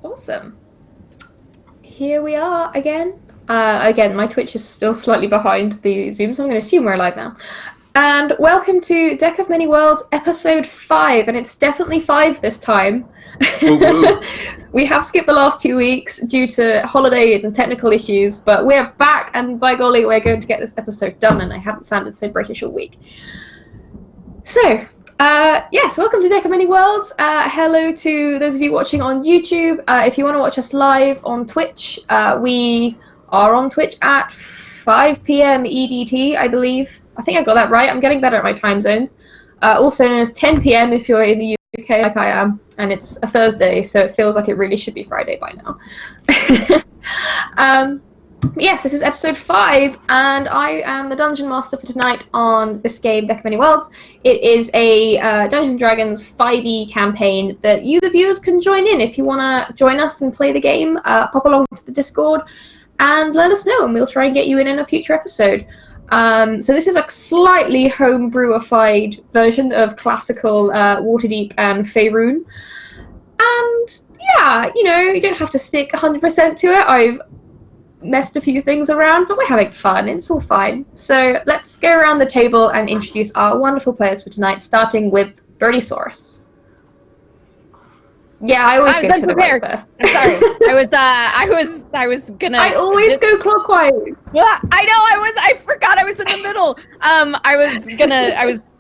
Awesome. Here we are again. Again, my Twitch is still slightly behind the Zoom, so I'm going to assume we're live now. And welcome to Deck of Many Worlds, episode 5, and it's definitely 5 this time. We have skipped the last 2 weeks due to holidays and technical issues, but we're back, and by golly, we're going to get this episode done, and I haven't sounded so British all week. So, yes, welcome to Deck of Many Worlds. Hello to those of you watching on YouTube. If you want to watch us live on Twitch, we are on Twitch at 5 p.m. EDT, I believe. I think I got that right. I'm getting better at my time zones. Also known as 10 p.m. if you're in the UK, like I am. And it's a Thursday, so it feels like it really should be Friday by now. Yes, this is episode 5, and I am the Dungeon Master for tonight on this game, Deck of Many Worlds. It is a Dungeons & Dragons 5e campaign that you, the viewers, can join in. If you want to join us and play the game, pop along to the Discord and let us know, and we'll try and get you in a future episode. So this is a slightly homebrewified version of classical Waterdeep and Faerun. And yeah, you know, you don't have to stick 100% to it. I've messed a few things around, but we're having fun. It's all fine. So let's go around the table and introduce our wonderful players for tonight, starting with Birdiesaurus. Yeah, I always go to the right first. I'm sorry. I was gonna. I always go clockwise. I know. I forgot I was in the middle. I was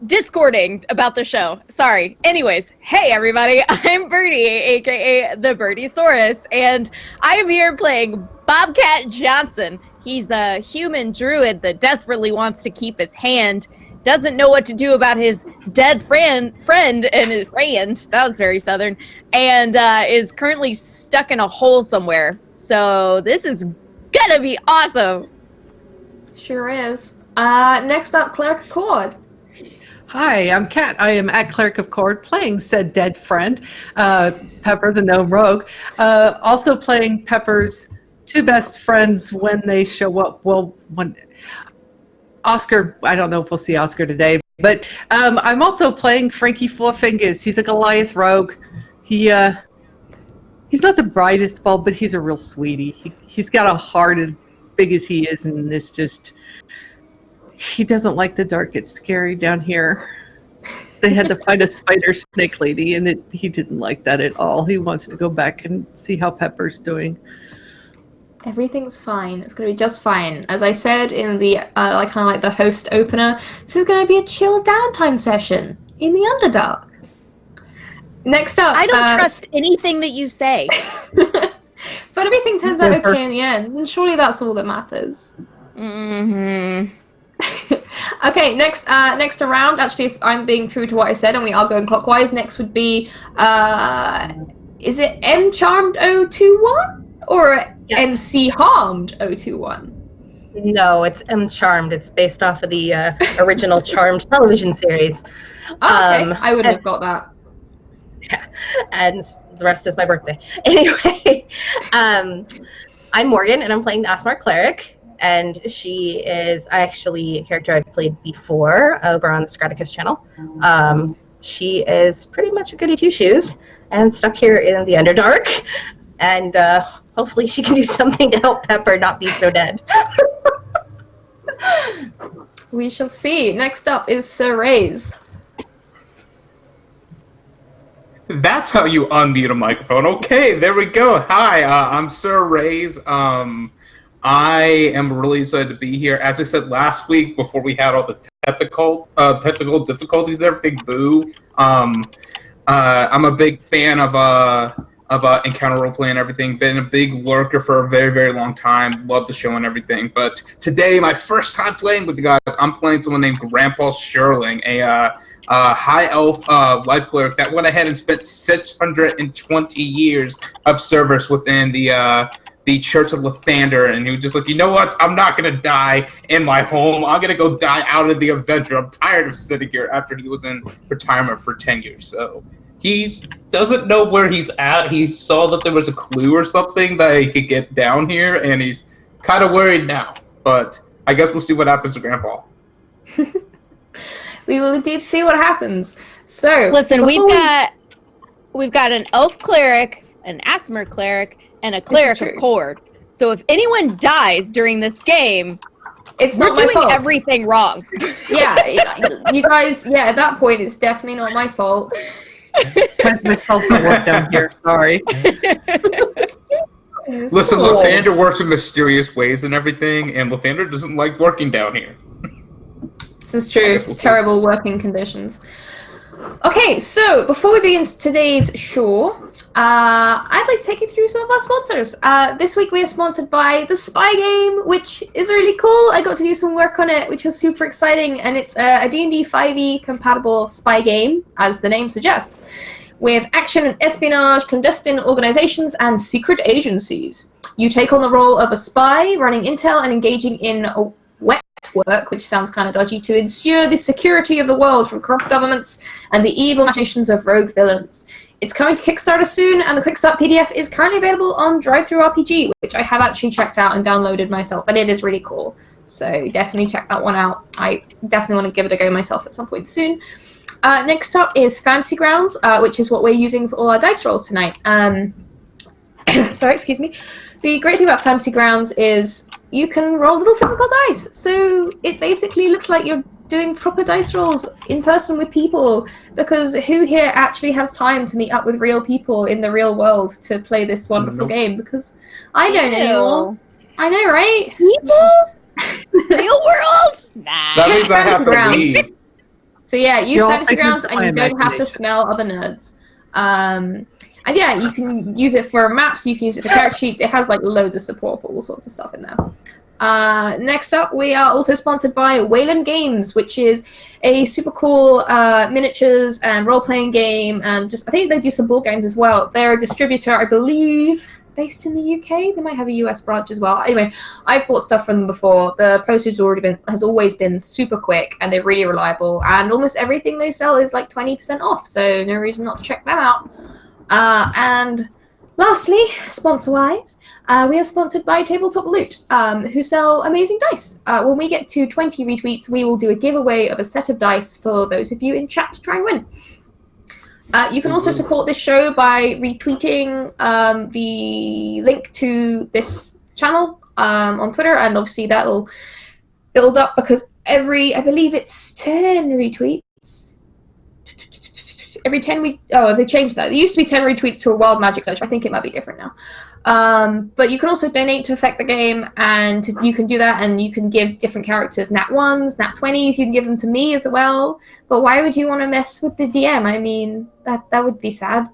discording about the show. Sorry. Anyways, hey everybody, I'm Birdie, aka the Birdiesaurus, and I am here playing Bobcat Johnson. He's a human druid that desperately wants to keep his hand. Doesn't know what to do about his dead friend and his friend, that was very southern, and is currently stuck in a hole somewhere. So this is gonna be awesome. Sure is. Next up, Cleric of Cord. Hi, I'm Kat. I am at Cleric of Cord, playing said dead friend, Pepper the Gnome Rogue. Also playing Pepper's two best friends when they show up. Well, when Oscar, I don't know if we'll see Oscar today, but I'm also playing Frankie Four Fingers. He's a Goliath rogue. He's not the brightest bulb, but he's a real sweetie. He's got a heart as big as he is, and it's just, he doesn't like the dark. It's scary down here. They had to find a spider snake lady, and he didn't like that at all. He wants to go back and see how Pepper's doing. Everything's fine. It's going to be just fine. As I said in the, kind of like the host opener, this is going to be a chill downtime session in the Underdark. Next up... I don't trust anything that you say. But everything turns out okay in the end, and surely that's all that matters. Mm-hmm. Okay, next around, actually, if I'm being true to what I said, and we are going clockwise, next would be, is it M Charmed 021? Or yes. MC Harmed 021? No, it's M Charmed. It's based off of the original Charmed television series. Oh, okay, I wouldn't have got that. Yeah, and the rest is my birthday. Anyway, I'm Morgan, and I'm playing the Asmar Cleric, and she is actually a character I've played before over on the Scraticus channel. She is pretty much a goody two-shoes, and stuck here in the Underdark, and hopefully she can do something to help Pepper not be so dead. We shall see. Next up is Sir Rays. That's how you unmute a microphone. Okay, there we go. Hi, I'm Sir Rays. I am really excited to be here. As I said last week, before we had all the technical difficulties and everything, boo. I'm a big fan of Encounter Roleplay and everything. Been a big lurker for a very, very long time. Love the show and everything. But today, my first time playing with you guys, I'm playing someone named Grandpa Sherling, a high elf life cleric that went ahead and spent 620 years of service within the Church of Lathander, and he was just like, you know what? I'm not gonna die in my home. I'm gonna go die out of the adventure. I'm tired of sitting here after he was in retirement for 10 years. So he doesn't know where he's at. He saw that there was a clue or something that he could get down here, and he's kind of worried now. But I guess we'll see what happens to Grandpa. We will indeed see what happens. So listen, we've got an elf cleric, an Aasimar cleric, and a cleric of true. Kord. So if anyone dies during this game, It's we're not my doing fault. everything wrong. Yeah, you guys. Yeah, at that point, it's definitely not my fault. My spells don't work down here. Sorry. Listen, Cool. Lathander works in mysterious ways and everything, and Lathander doesn't like working down here. This is true. I guess It's we'll see. terrible working conditions. Okay, so before we begin today's show, I'd like to take you through some of our sponsors. This week we are sponsored by The Spy Game, which is really cool. I got to do some work on it, which was super exciting, and it's a D&D 5e compatible spy game, as the name suggests, with action and espionage, clandestine organizations, and secret agencies. You take on the role of a spy, running intel and engaging in a wet work, which sounds kind of dodgy, to ensure the security of the world from corrupt governments and the evil machinations of rogue villains. It's coming to Kickstarter soon, and the Quick Start PDF is currently available on DriveThruRPG, which I have actually checked out and downloaded myself, and it is really cool. So definitely check that one out. I definitely want to give it a go myself at some point soon. Next up is Fantasy Grounds, which is what we're using for all our dice rolls tonight. Sorry, excuse me. The great thing about Fantasy Grounds is you can roll little physical dice. So it basically looks like you're doing proper dice rolls in person with people, because who here actually has time to meet up with real people in the real world to play this wonderful Nope. game? Because I don't anymore. I know, right? People? Real world? Nah. That means I have to Ground. leave. So yeah, use You all Fantasy think Grounds it's and you my don't have to imagination. smell other nerds. And yeah, you can use it for maps, you can use it for character sheets. It has like loads of support for all sorts of stuff in there. Next up, we are also sponsored by Wayland Games, which is a super cool miniatures and role-playing game, and just I think they do some board games as well. They're a distributor, I believe, based in the UK. They might have a US branch as well. Anyway, I've bought stuff from them before. The postage has always been super quick, and they're really reliable. And almost everything they sell is like 20% off, so no reason not to check them out. And lastly, sponsor-wise, we are sponsored by Tabletop Loot, who sell amazing dice. When we get to 20 retweets, we will do a giveaway of a set of dice for those of you in chat to try and win. You can also support this show by retweeting the link to this channel on Twitter, and obviously that'll build up because I believe it's 10 retweets. Every 10 they changed that. There used to be 10 retweets to a Wild Magic search. I think it might be different now. But you can also donate to affect the game, and you can do that, and you can give different characters nat 1s, nat 20s. You can give them to me as well. But why would you want to mess with the DM? I mean, that would be sad.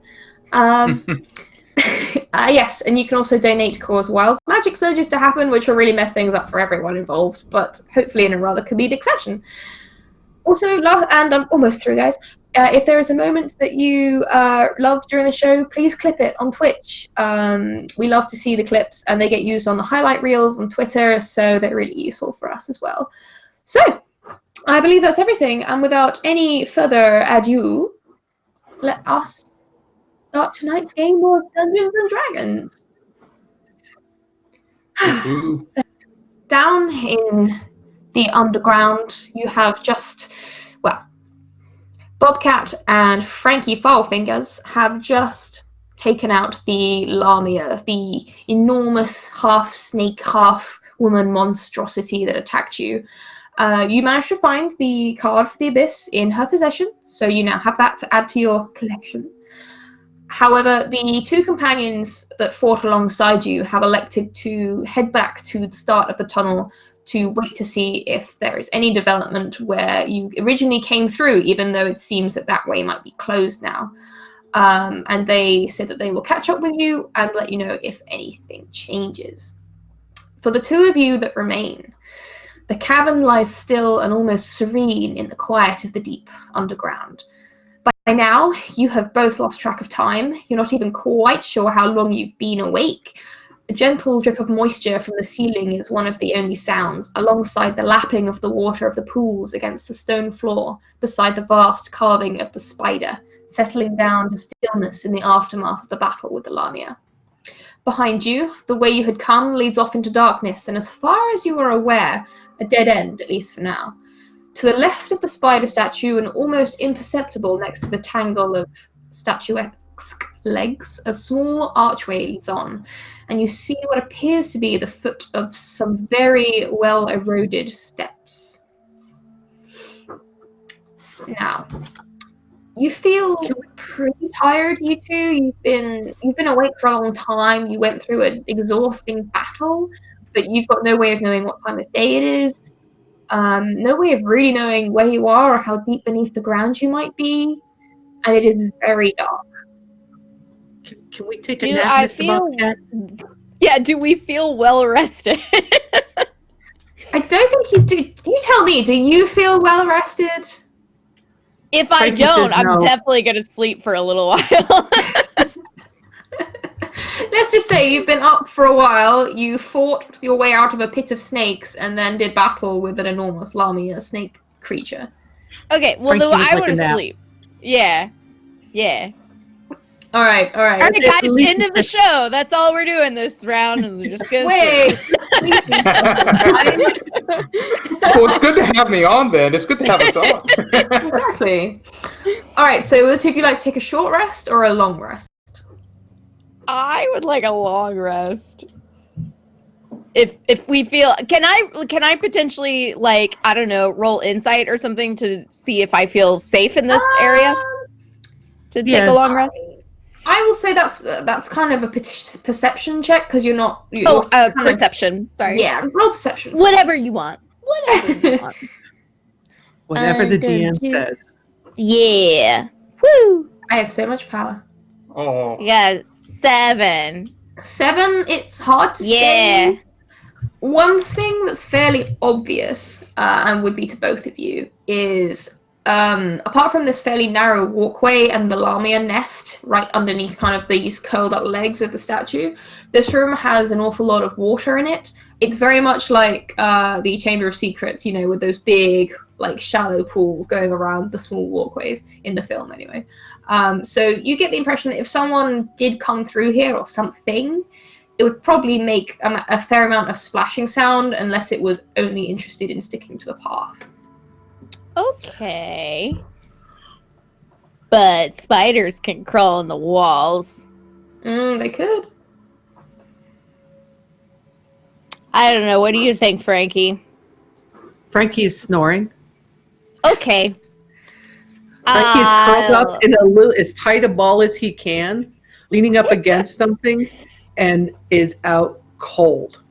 Yes, and you can also donate to cause Wild Magic surges to happen, which will really mess things up for everyone involved, but hopefully in a rather comedic fashion. Also, and I'm almost through, guys. If there is a moment that you love during the show, please clip it on Twitch. We love to see the clips, and they get used on the highlight reels on Twitter, so they're really useful for us as well. So, I believe that's everything, and without any further ado, let us start tonight's game of Dungeons and Dragons. Ooh. Down in the underground, you have Bobcat and Frankie Foulfingers have just taken out the Lamia, the enormous half-snake, half-woman monstrosity that attacked you. You managed to find the card for the Abyss in her possession, so you now have that to add to your collection. However, the two companions that fought alongside you have elected to head back to the start of the tunnel to wait to see if there is any development where you originally came through, even though it seems that way might be closed now. And they said that they will catch up with you and let you know if anything changes. For the two of you that remain, the cavern lies still and almost serene in the quiet of the deep underground. By now, you have both lost track of time. You're not even quite sure how long you've been awake. A gentle drip of moisture from the ceiling is one of the only sounds, alongside the lapping of the water of the pools against the stone floor, beside the vast carving of the spider, settling down to stillness in the aftermath of the battle with the Lamia. Behind you, the way you had come leads off into darkness, and as far as you are aware, a dead end, at least for now. To the left of the spider statue, and almost imperceptible next to the tangle of statuesque legs, a small archway leads on, and you see what appears to be the foot of some very well eroded steps. Now, you feel pretty tired, you two. You've been awake for a long time. You went through an exhausting battle, but you've got no way of knowing what time of day it is. No way of really knowing where you are or how deep beneath the ground you might be, and it is very dark. Can we take a Do nap, I Mr. feel- Bobcat? Yeah, do we feel well rested? I don't think you do. You tell me, do you feel well rested? If I Frankie don't, says I'm no. definitely going to sleep for a little while. Let's just say you've been up for a while, you fought your way out of a pit of snakes, and then did battle with an enormous Lamia snake creature. Okay, well, Frankie would I like want a to nap. sleep. Yeah. All right. All right, At guys, least end of the show. That's all we're doing this round. Is we're just going to Wait. Well, it's good to have me on then. It's good to have us on. Exactly. All right, so would you like to take a short rest or a long rest? I would like a long rest. If we feel, can I potentially, like, I don't know, roll insight or something to see if I feel safe in this area to take yeah. a long rest? I will say that's kind of a perception check because you're not. Oh, kind of- perception. Sorry. Yeah, roll perception. Whatever you want. Whatever you want. Whatever the Good DM too. says. Yeah. Woo. I have so much power. Oh. Yeah. 7. 7. It's hard to Yeah. say. One thing that's fairly obvious, and would be to both of you, is apart from this fairly narrow walkway and the Lamia nest right underneath kind of these curled up legs of the statue, this room has an awful lot of water in it. It's very much like the Chamber of Secrets, you know, with those big, like, shallow pools going around the small walkways in the film anyway. So you get the impression that if someone did come through here or something, it would probably make a fair amount of splashing sound unless it was only interested in sticking to the path. Okay. But spiders can crawl on the walls. They could. I don't know. What do you think, Frankie? Frankie is snoring. Okay. Frankie is curled up in as tight a ball as he can, leaning up against something, and is out cold.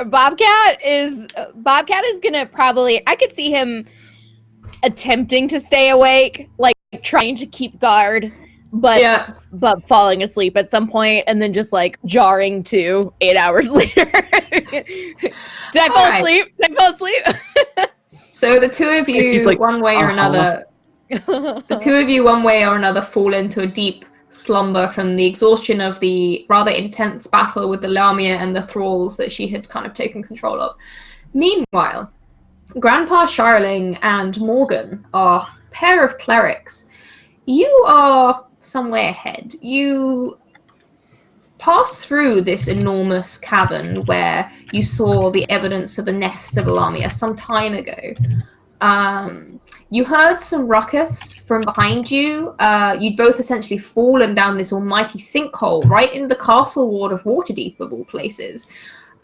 Bobcat is gonna probably, I could see him attempting to stay awake, like trying to keep guard, but falling asleep at some point and then just like jarring to 8 hours later. Did I fall Alright. asleep? Did I fall asleep? So the two of you, He's like, one way or another, fall into a deep slumber from the exhaustion of the rather intense battle with the Lamia and the thralls that she had kind of taken control of. Meanwhile, Grandpa Sharling and Morgan are a pair of clerics. You are some way ahead. You passed through this enormous cavern where you saw the evidence of a nest of a Lamia some time ago. You heard some ruckus from behind you. You'd both essentially fallen down this almighty sinkhole right in the castle ward of Waterdeep, of all places.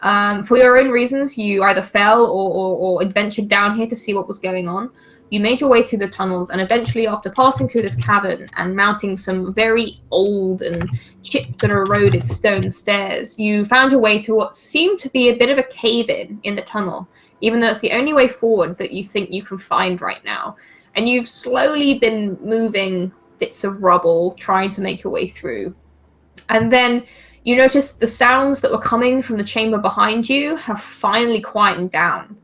For your own reasons, you either fell or adventured down here to see what was going on. You made your way through the tunnels, and eventually, after passing through this cavern and mounting some very old and chipped and eroded stone stairs, you found your way to what seemed to be a bit of a cave-in in the tunnel, even though it's the only way forward that you think you can find right now. And you've slowly been moving bits of rubble, trying to make your way through. And then you notice the sounds that were coming from the chamber behind you have finally quietened down.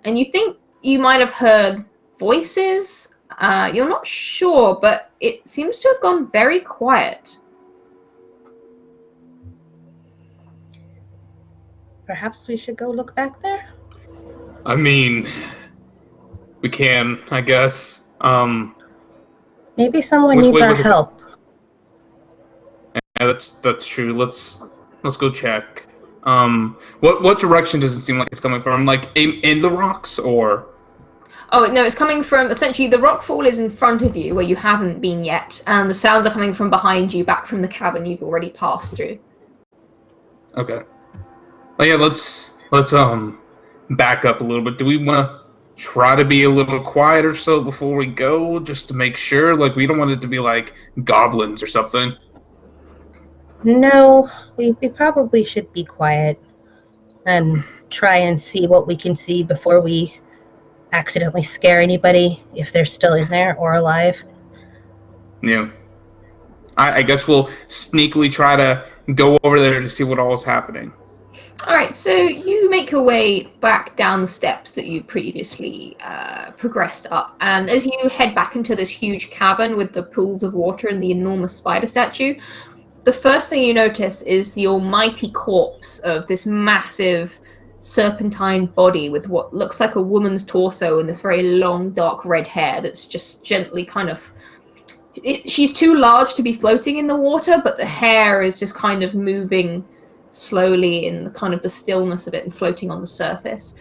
And you think you might have heard voices. You're not sure, but it seems to have gone very quiet. Perhaps we should go look back there? I mean, we can, I guess. Maybe someone Which needs way our was it? help. Yeah, that's true. Let's go check. What direction does it seem like it's coming from? Like in the rocks or? Oh, no, it's coming from, essentially, the rockfall is in front of you, where you haven't been yet, and the sounds are coming from behind you, back from the cavern you've already passed through. Okay. Oh yeah, let's back up a little bit. Do we want to try to be a little quiet or so before we go, just to make sure? Like, we don't want it to be like goblins or something. No, we probably should be quiet and try and see what we can see before we accidentally scare anybody, if they're still in there or alive. Yeah. I guess we'll sneakily try to go over there to see what all is happening. Alright, so you make your way back down the steps that you previously progressed up, and as you head back into this huge cavern with the pools of water and the enormous spider statue, the first thing you notice is the almighty corpse of this massive serpentine body with what looks like a woman's torso and this very long, dark red hair that's just gently kind of... she's too large to be floating in the water, but the hair is just kind of moving slowly in the kind of the stillness of it and floating on the surface.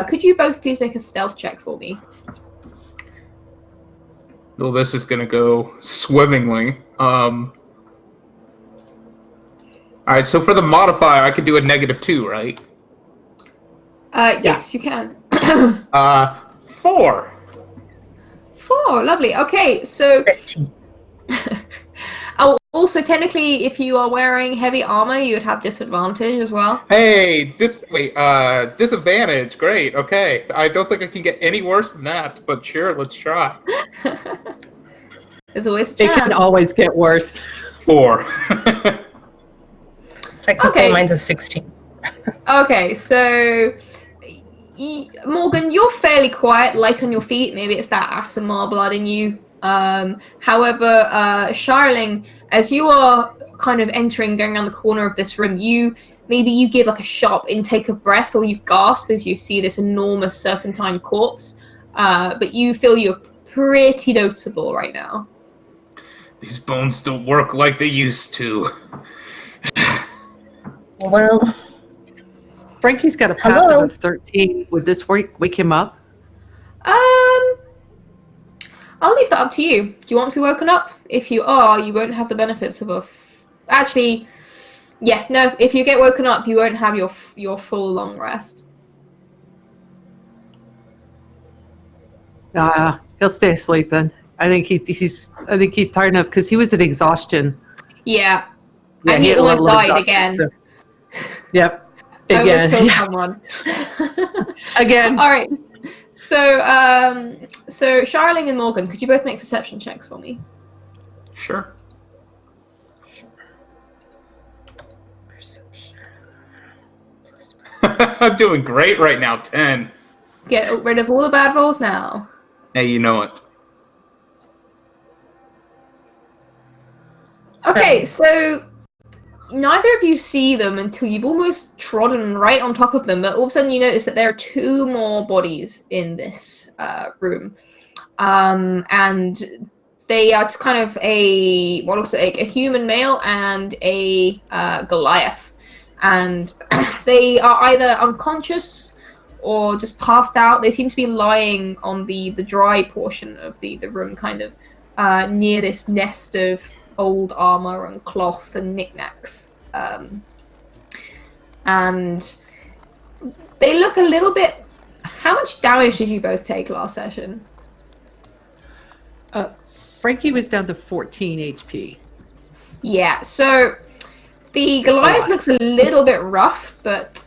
Could you both please make a stealth check for me? Well, this is going to go swimmingly. Alright, so for the modifier, I could do a -2, right? Yes, you can. 4! 4, lovely. Okay, so... 13. Oh, also, technically, if you are wearing heavy armor, you would have disadvantage as well. Hey, disadvantage, great, okay. I don't think I can get any worse than that, but sure, let's try. There's always a It chance. can always get worse. 4. Technically, Okay. mine's a 16. Okay, so... Morgan, you're fairly quiet, light on your feet. Maybe it's that Aasimar blood in you. However, Sharling, as you are kind of entering, going around the corner of this room, you give like a sharp intake of breath, or you gasp as you see this enormous serpentine corpse. But you feel you're pretty noticeable right now. These bones don't work like they used to. Well, Frankie's got a passive Hello? of 13. Would this wake him up? I'll leave that up to you. Do you want to be woken up? If you are, you won't have the benefits of a... Actually, yeah, no. If you get woken up, you won't have your full long rest. He'll stay asleep then. I think he's tired enough because he was at exhaustion. Yeah. Yeah, And he had a almost level of died exhaustion, again. so- Yep. I almost Again. killed Yeah. someone. Again. All right. So Sharling and Morgan, could you both make perception checks for me? Sure. I'm doing great right now, 10. Get rid of all the bad rolls now. Hey, you know it. Okay, so neither of you see them until you've almost trodden right on top of them, but all of a sudden you notice that there are 2 more bodies in this room. And they are just kind of what looks like a human male and a Goliath. And they are either unconscious or just passed out. They seem to be lying on the dry portion of the room, kind of near this nest of old armor and cloth and knickknacks. And they look a little bit... How much damage did you both take last session? Frankie was down to 14 HP. Yeah, so the Goliath looks a little bit rough, but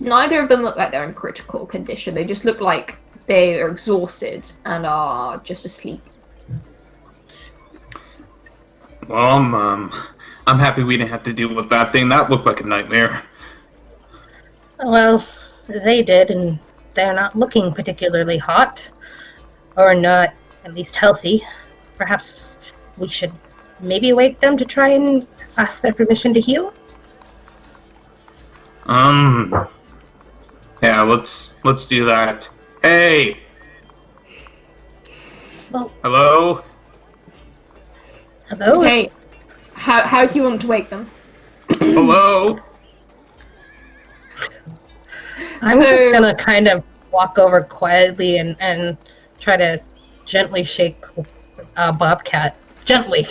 neither of them look like they're in critical condition. They just look like they are exhausted and are just asleep. Well, I'm happy we didn't have to deal with that thing. That looked like a nightmare. well, they did, and they're not looking particularly hot, or not at least healthy. Perhaps we should maybe wake them to try and ask their permission to heal? Yeah, let's do that. Hey! Well, Hello? hello? Okay, how do you want to wake them? Hello? I'm So- just gonna kind of walk over quietly and try to gently shake Bobcat. Gently.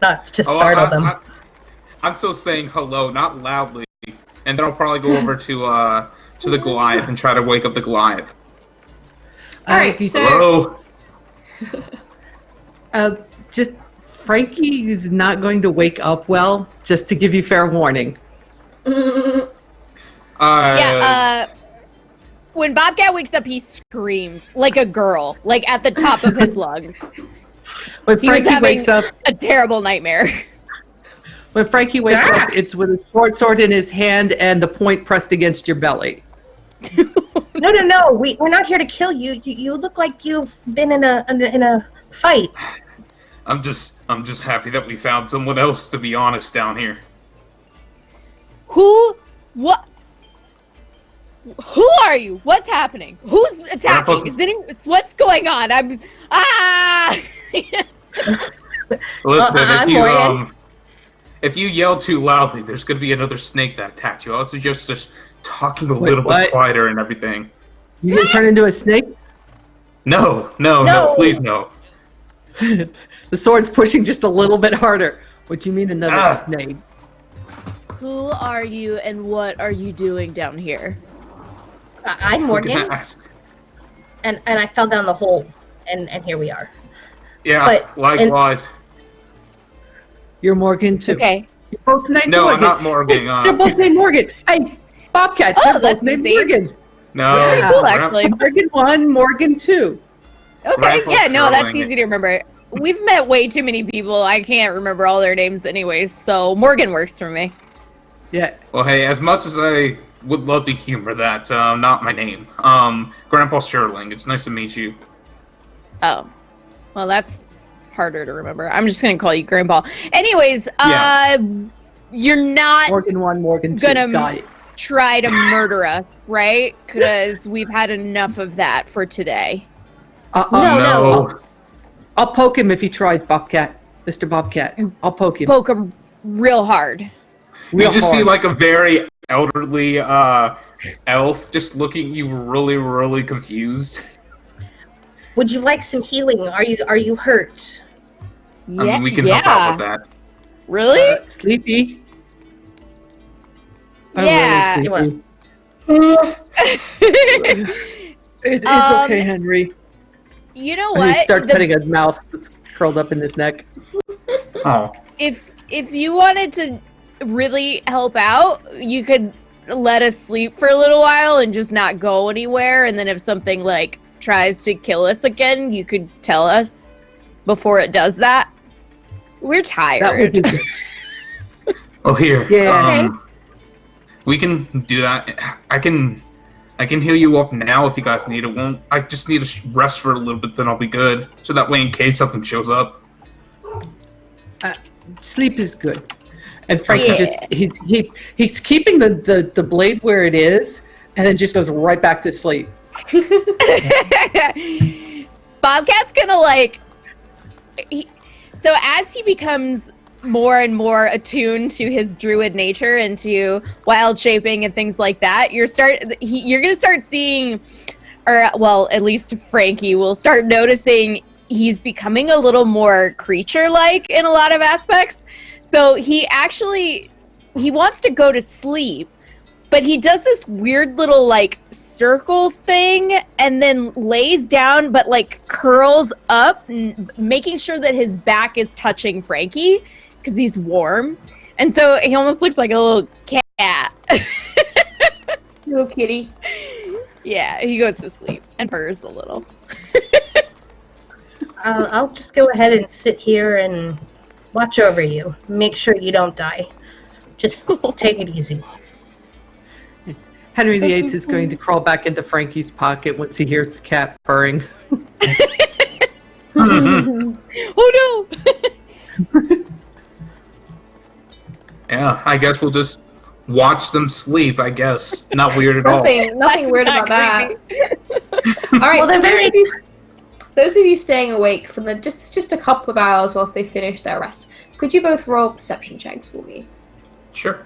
Not to startle them. I'm still saying hello, not loudly. And then I'll probably go over to the Goliath and try to wake up the Goliath. All right, if you- so Hello. Just Frankie is not going to wake up well, just to give you fair warning. When Bobcat wakes up, he screams like a girl, like at the top of his lungs. When He was Frankie having wakes up, a terrible nightmare. it's with a short sword in his hand and the point pressed against your belly. No. We're not here to kill you. You look like you've been in a fight. I'm just happy that we found someone else, to be honest, down here. What? Who are you? What's happening? Who's attacking? What's going on? Listen, if you yell too loudly, there's gonna be another snake that attacks you. I would suggest just talking a little bit quieter and everything. You gonna turn into a snake? No, please no. The sword's pushing just a little bit harder. What do you mean another snake? Who are you and what are you doing down here? I'm Morgan, and I fell down the hole, and here we are. Yeah, likewise. You're Morgan too. Okay. You're both named No, Morgan. I'm not Morgan. They're both named Morgan. Hey, Bobcat, Oh, they're both that's named easy. Morgan. No, That's pretty cool, actually. Morgan 1, Morgan 2. Okay, Grandpa yeah, no, that's Sterling. easy to remember. We've met way too many people. I can't remember all their names anyways, so Morgan works for me. Yeah. Well, hey, as much as I would love to humor that, not my name. Grandpa Sterling. It's nice to meet you. Oh. Well, that's harder to remember. I'm just going to call you Grandpa. Anyways, you're not Morgan 1, Morgan 2. Gonna- Got it. try to murder us, right? Because we've had enough of that for today. No. I'll poke him if he tries, Bobcat. Mr. Bobcat. I'll poke him. Poke him real hard. Real You just see hard. like a very elderly elf just looking at you really, really confused. Would you like some healing? Are you hurt? I mean, we can help out with that. Really? Sleepy. Yeah. I'm really sleepy. It's okay, Henry. You know And he what? starts petting a mouse that's curled up in his neck. Oh. If you wanted to really help out, you could let us sleep for a little while and just not go anywhere, and then if something like tries to kill us again, you could tell us before it does that. We're That would tired. be good. Oh, here. Yeah. We can do that. I can heal you up now if you guys need it. I just need to rest for a little bit, then I'll be good. So that way, in case something shows up. Sleep is good. And Frankie Yeah. just he's keeping the blade where it is, and then just goes right back to sleep. Bobcat's gonna so as he becomes more and more attuned to his druid nature and to wild shaping and things like that, you're gonna start seeing, or well, at least Frankie will start noticing he's becoming a little more creature-like in a lot of aspects. So he wants to go to sleep, but he does this weird little circle thing and then lays down but curls up, making sure that his back is touching Frankie because he's warm. And so he almost looks like a little cat. Little kitty. Yeah, he goes to sleep and purrs a little. I'll just go ahead and sit here and watch over you. Make sure you don't die. Just take it easy. Henry VIII is going to crawl back into Frankie's pocket once he hears the cat purring. Oh no! Yeah, I guess we'll just watch them sleep, I guess. Not weird at all. Nothing That's weird not about that. All right, Well, so they're those of you staying awake from just a couple of hours whilst they finish their rest, could you both roll perception checks for me? Sure.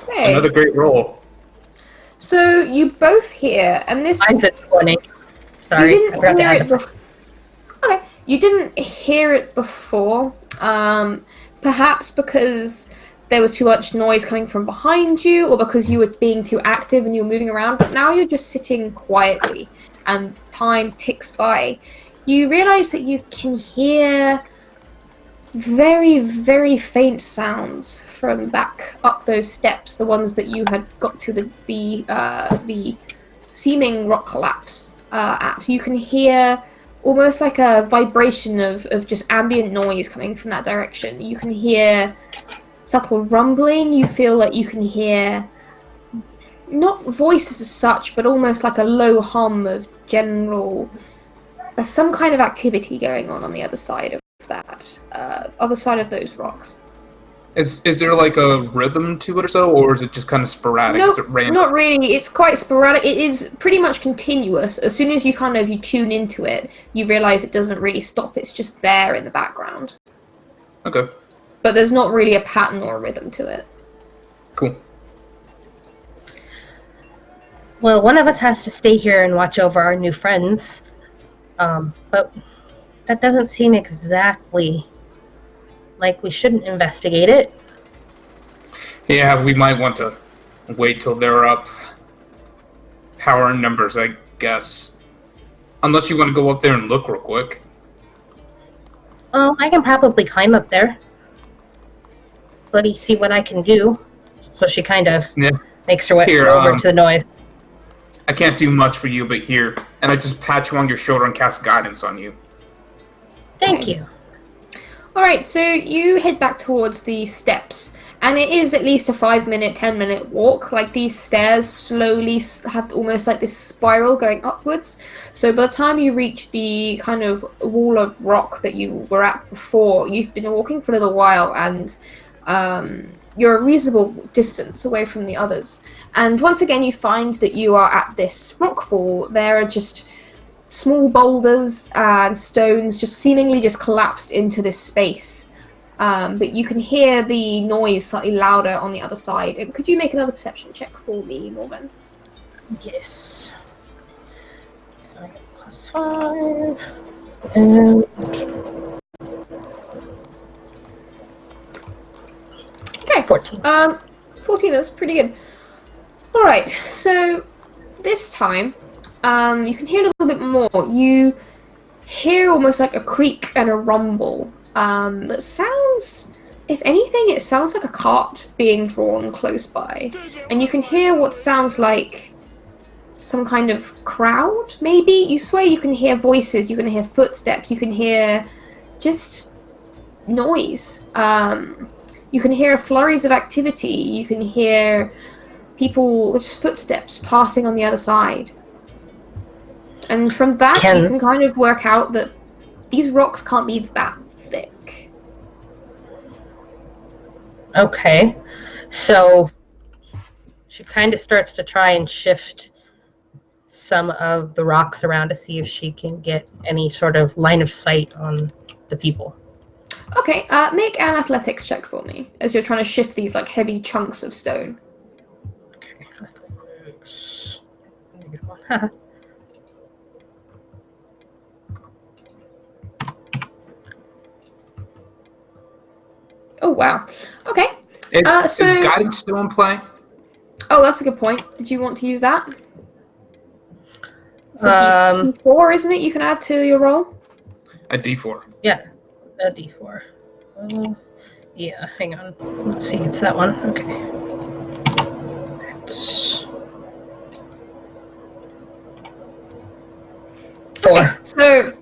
Okay. Another great roll. So you both hear, and this Mine's at 20. Sorry, you I forgot didn't to hear add it the before. Okay, you didn't hear it before. Perhaps because there was too much noise coming from behind you, or because you were being too active and you were moving around. But now you're just sitting quietly, and time ticks by. You realize that you can hear very, very faint sounds from back up those steps, the ones that you had got to the seeming rock collapse at. You can hear almost like a vibration of just ambient noise coming from that direction. You can hear subtle rumbling. You feel like you can hear not voices as such, but almost like a low hum of general. There's some kind of activity going on the other side of that, other side of those rocks. Is there like a rhythm to it or so, or is it just kind of sporadic? No, Is it random? not really. It's quite sporadic. It is pretty much continuous. As soon as you you tune into it, you realize it doesn't really stop. It's just there in the background. Okay, But there's not really a pattern or a rhythm to it. cool. Well, one of us has to stay here and watch over our new friends. But that doesn't seem exactly like we shouldn't investigate it. Yeah, we might want to wait till they're up. Power in numbers, I guess. Unless you want to go up there and look real quick. Oh, I can probably climb up there. Let me see what I can do. So she kind of Yeah. makes her way Here, over to the noise. I can't do much for you, but here. And I just pat you on your shoulder and cast guidance on you. Thank Nice. you. Alright, so you head back towards the steps. And it is at least a 5-minute, 10-minute walk. Like, these stairs slowly have almost like this spiral going upwards. So by the time you reach the kind of wall of rock that you were at before, you've been walking for a little while, and you're a reasonable distance away from the others. And once again, you find that you are at this rockfall. There are just small boulders and stones just seemingly just collapsed into this space. But you can hear the noise slightly louder on the other side. Could you make another perception check for me, Morgan? Yes. +5. And Okay. 14. 14, that's pretty good. Alright, so this time, you can hear a little bit more. You hear almost like a creak and a rumble. That sounds, if anything, it sounds like a cart being drawn close by. And you can hear what sounds like some kind of crowd, maybe? You swear you can hear voices, you can hear footsteps, you can hear just noise. You can hear flurries of activity, you can hear people, just footsteps passing on the other side. And from that, you can kind of work out that these rocks can't be that thick. Okay. So she kind of starts to try and shift some of the rocks around to see if she can get any sort of line of sight on the people. Okay, make an athletics check for me, as you're trying to shift these like heavy chunks of stone. Okay. Athletics. Oh, wow. Okay. Is guidance still in play? Oh, that's a good point. Did you want to use that? It's a D4, isn't it? You can add to your roll? A D4. Yeah, a D4. Yeah, hang on. Let's see, it's that one. Okay. It's 4. Okay, so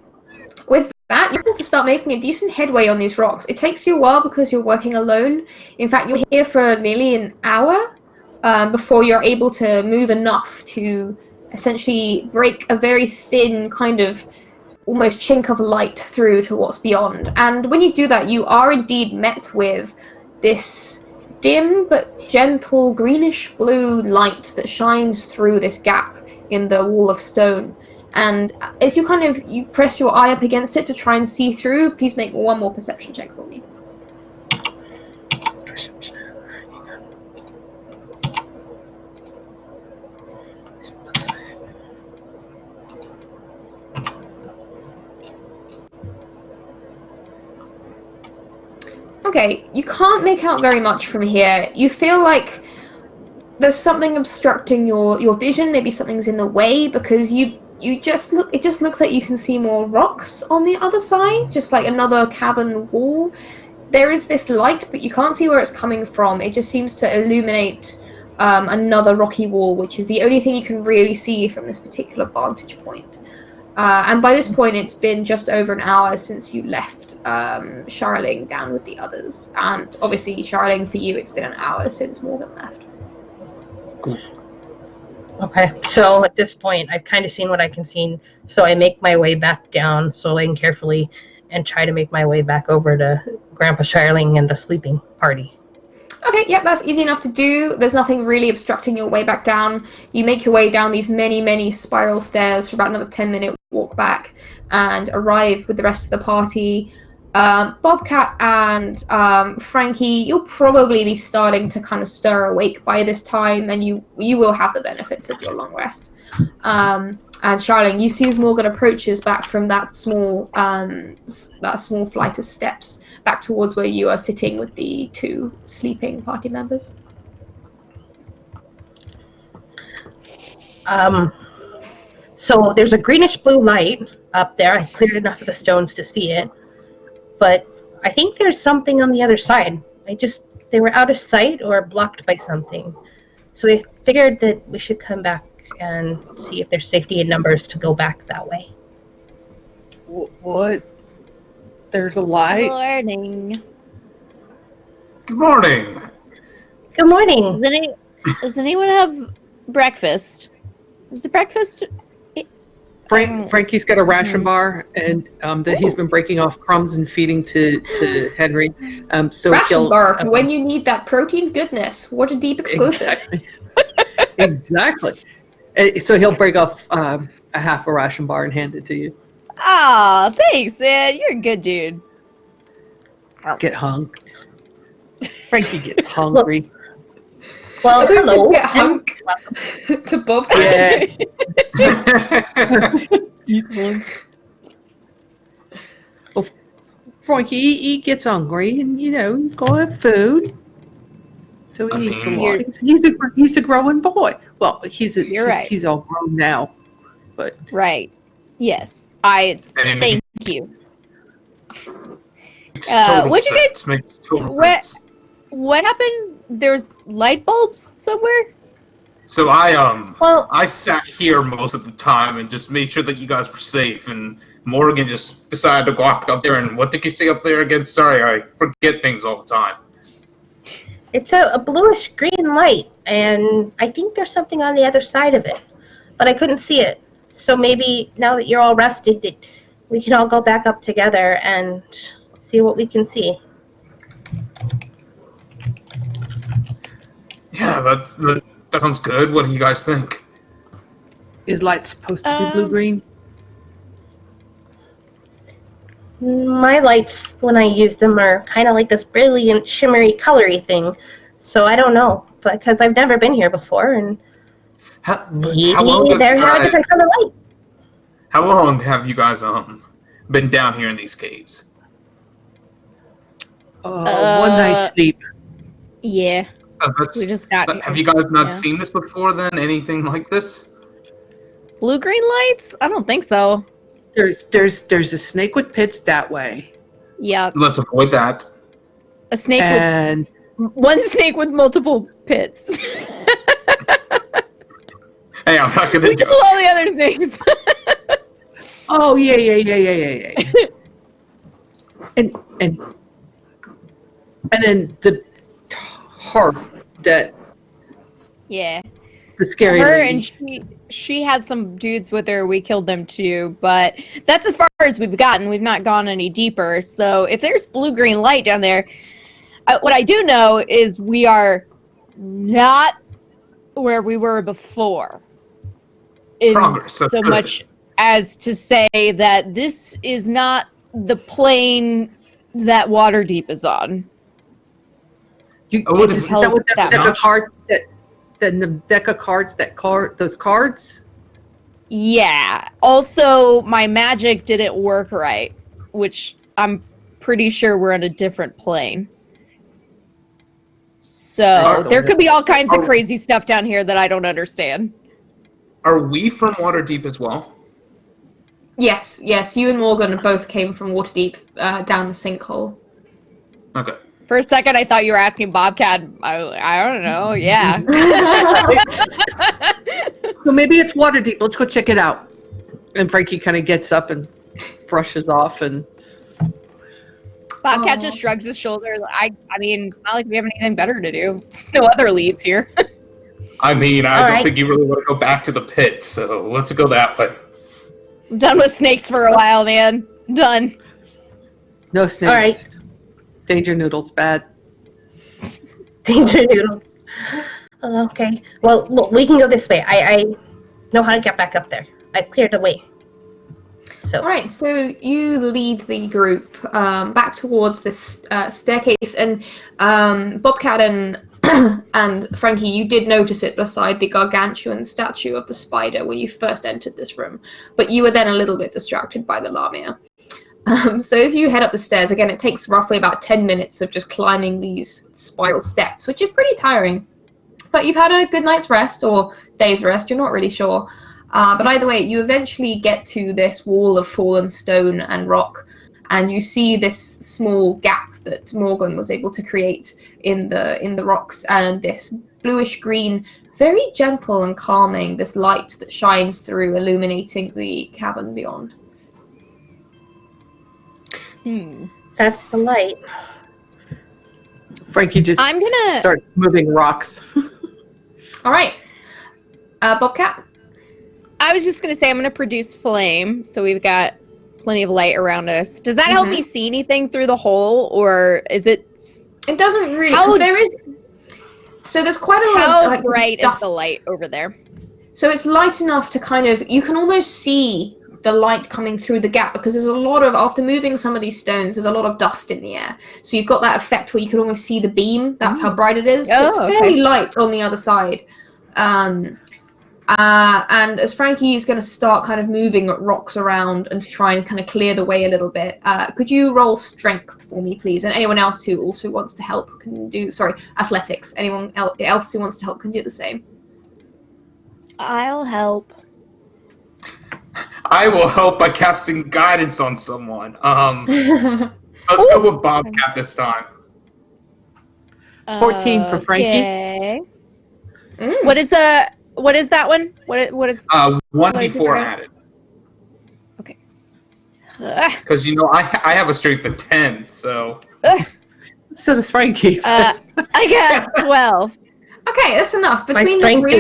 with that, you're able to start making a decent headway on these rocks. It takes you a while because you're working alone. In fact, you're here for nearly an hour before you're able to move enough to essentially break a very thin kind of almost chink of light through to what's beyond. And when you do that, you are indeed met with this dim but gentle greenish blue light that shines through this gap in the wall of stone. And as you you press your eye up against it to try and see through, please make one more perception check for me. Okay, you can't make out very much from here. You feel like there's something obstructing your vision. Maybe something's in the way because you just look. It just looks like you can see more rocks on the other side, just like another cavern wall. There is this light, but you can't see where it's coming from. It just seems to illuminate another rocky wall, which is the only thing you can really see from this particular vantage point. And by this point, it's been just over an hour since you left Charling down with the others. And obviously, Charling, for you, it's been an hour since Morgan left. Okay, so at this point, I've kind of seen what I can see, so I make my way back down slowly and carefully and try to make my way back over to Grandpa Charling and the sleeping party. Okay, yep, that's easy enough to do. There's nothing really obstructing your way back down. You make your way down these many, many spiral stairs for about another 10-minute walk back and arrive with the rest of the party. Bobcat and Frankie, you'll probably be starting to kind of stir awake by this time, and you will have the benefits of your long rest. And Charling, you see as Morgan approaches back from that small flight of steps back towards where you are sitting with the two sleeping party members. So there's a greenish blue light up there. I cleared enough of the stones to see it. But I think there's something on the other side. They were out of sight or blocked by something. So I figured that we should come back and see if there's safety in numbers to go back that way. What? There's a light? Morning. Good morning. Good morning. Does anyone have breakfast? Is the breakfast? Frankie's got a ration bar, and that he's been breaking off crumbs and feeding to Henry. So Ration bar, when you need that protein goodness. What a deep exclusive. Exactly. So he'll break off a half a ration bar and hand it to you. Ah, thanks, man. You're a good dude. Get hung. Frankie get hungry. Well, hello. Get hunk to Bobcat. Yeah. Eat one. Well, Frankie, he gets hungry, and he's got to have food. So he eats a lot. He's a growing boy. Well, You're right. He's all grown now, but Right. Yes. Thank you. What'd you guys? What happened? There's light bulbs somewhere? So I sat here most of the time and just made sure that you guys were safe, and Morgan just decided to walk up there. And what did you see up there again? Sorry, I forget things all the time. It's a bluish green light, and I think there's something on the other side of it, but I couldn't see it. So maybe now that you're all rested, we can all go back up together and see what we can see. Yeah, that sounds good. What do you guys think? is light supposed to be blue-green? My lights, when I use them, are kind of like this brilliant, shimmery, colory thing. So I don't know, because I've never been here before, and How maybe long they have a different color light. How long have you guys been down here in these caves? One night's sleep. Yeah. We just got here. Have you guys not seen this before then? Anything like this? Blue-green lights? I don't think so. There's a snake with pits that way. Yeah. Let's avoid that. A snake And with one snake with multiple pits. Hey, I'm not gonna We kill all the other snakes. oh yeah. and then the heart that Yeah. the scary Her lady. and she had some dudes with her. We killed them too, but that's as far as we've gotten. We've not gone any deeper. So if there's blue-green light down there, what I do know is we are not where we were before. In Progress, that's so good. much as to say that this is not the plane that Waterdeep is on. Is that what that deck of much. cards the deck of cards those cards? Yeah. Also, my magic didn't work right, which I'm pretty sure we're on a different plane. So there could be all kinds of crazy stuff down here that I don't understand. Are we from Waterdeep as well? Yes, you and Morgan both came from Waterdeep down the sinkhole. Okay. For a second, I thought you were asking Bobcat. I don't know. Yeah. So maybe it's Waterdeep. Let's go check it out. And Frankie kind of gets up and brushes off, and Bobcat just shrugs his shoulders. I mean, it's not like we have anything better to do. There's no other leads here. I mean, I All don't right. think you really want to go back to the pit, so let's go that way. I'm done with snakes for a while, man. I'm done. no snakes. All right. Danger noodles bad. Danger noodles. Oh, okay. Well, we can go this way. I know how to get back up there. I cleared the way. So. All right, so you lead the group back towards this staircase, and Bobcat and Frankie, you did notice it beside the gargantuan statue of the spider when you first entered this room, but you were then a little bit distracted by the Lamia. So as you head up the stairs, again, it takes roughly about 10 minutes of just climbing these spiral steps, which is pretty tiring. But you've had a good night's rest, or day's rest, you're not really sure. But either way, you eventually get to this wall of fallen stone and rock, and you see this small gap that Morgan was able to create in the rocks, and this bluish-green, very gentle and calming, this light that shines through, illuminating the cavern beyond. That's the light. Frankie just I'm gonna starts moving rocks. All right. Bobcat? I was just gonna say I'm gonna produce flame, so we've got plenty of light around us. Does that help me see anything through the hole, or is it? It doesn't really, How- because there is... So there's quite a lot How of like, bright is dust. the light over there? So it's light enough to kind of... You can almost see the light coming through the gap, because there's a lot of... After moving some of these stones, there's a lot of dust in the air. So you've got that effect where you can almost see the beam. That's how bright it is. So it's Oh, fairly okay. light on the other side. And as Frankie is going to start kind of moving rocks around and to try and kind of clear the way a little bit, could you roll strength for me, please? And anyone else who also wants to help can do... Sorry, athletics. Anyone else who wants to help can do the same. I'll help. I will help by casting guidance on someone. Let's go with Bobcat this time. 14 for Frankie. Okay. Mm. What is that one? What is? 1d4 added. Okay. Because, I have a strength of 10, so... So does Frankie. I got 12. Okay, that's enough. My Between the strength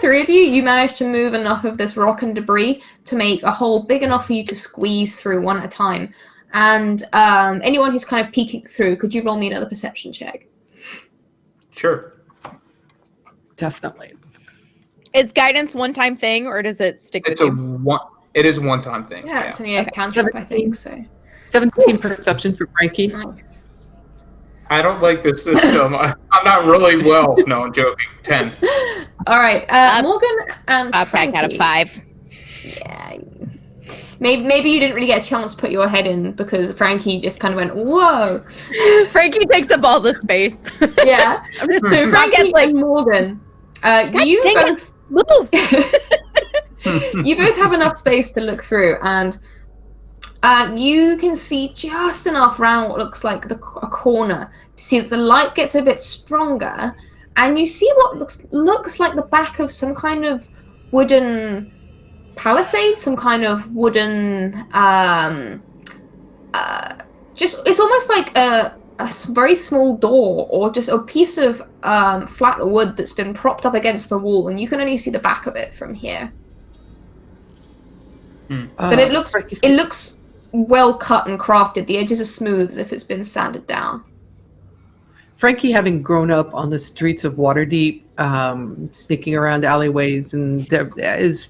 three is of you, you managed to move enough of this rock and debris to make a hole big enough for you to squeeze through one at a time. And anyone who's kind of peeking through, could you roll me another perception check? Sure. Definitely. Is guidance one-time thing, or does it stick with It's a you? It is a one-time thing. Yeah, it's only a cantrip, I think. So 17 perception for Frankie. nice. I don't like this system. I'm not really well. No, I'm joking. 10. All right, Morgan and Bobcat Frankie. got a 5. Yeah. Maybe you didn't really get a chance to put your head in because Frankie just kind of went, whoa. Frankie takes up all the space. Yeah. I'm just So Frankie and Morgan, you dang it. both move. you both have enough space to look through, and you can see just enough around what looks like a corner to see that the light gets a bit stronger, and you see what looks like the back of some kind of wooden palisade, some kind of wooden just it's almost like a very small door, or just a piece of flat wood that's been propped up against the wall, and you can only see the back of it from here. But it looks well cut and crafted. The edges are smooth as if it's been sanded down. Frankie, having grown up on the streets of Waterdeep, sneaking around alleyways, and is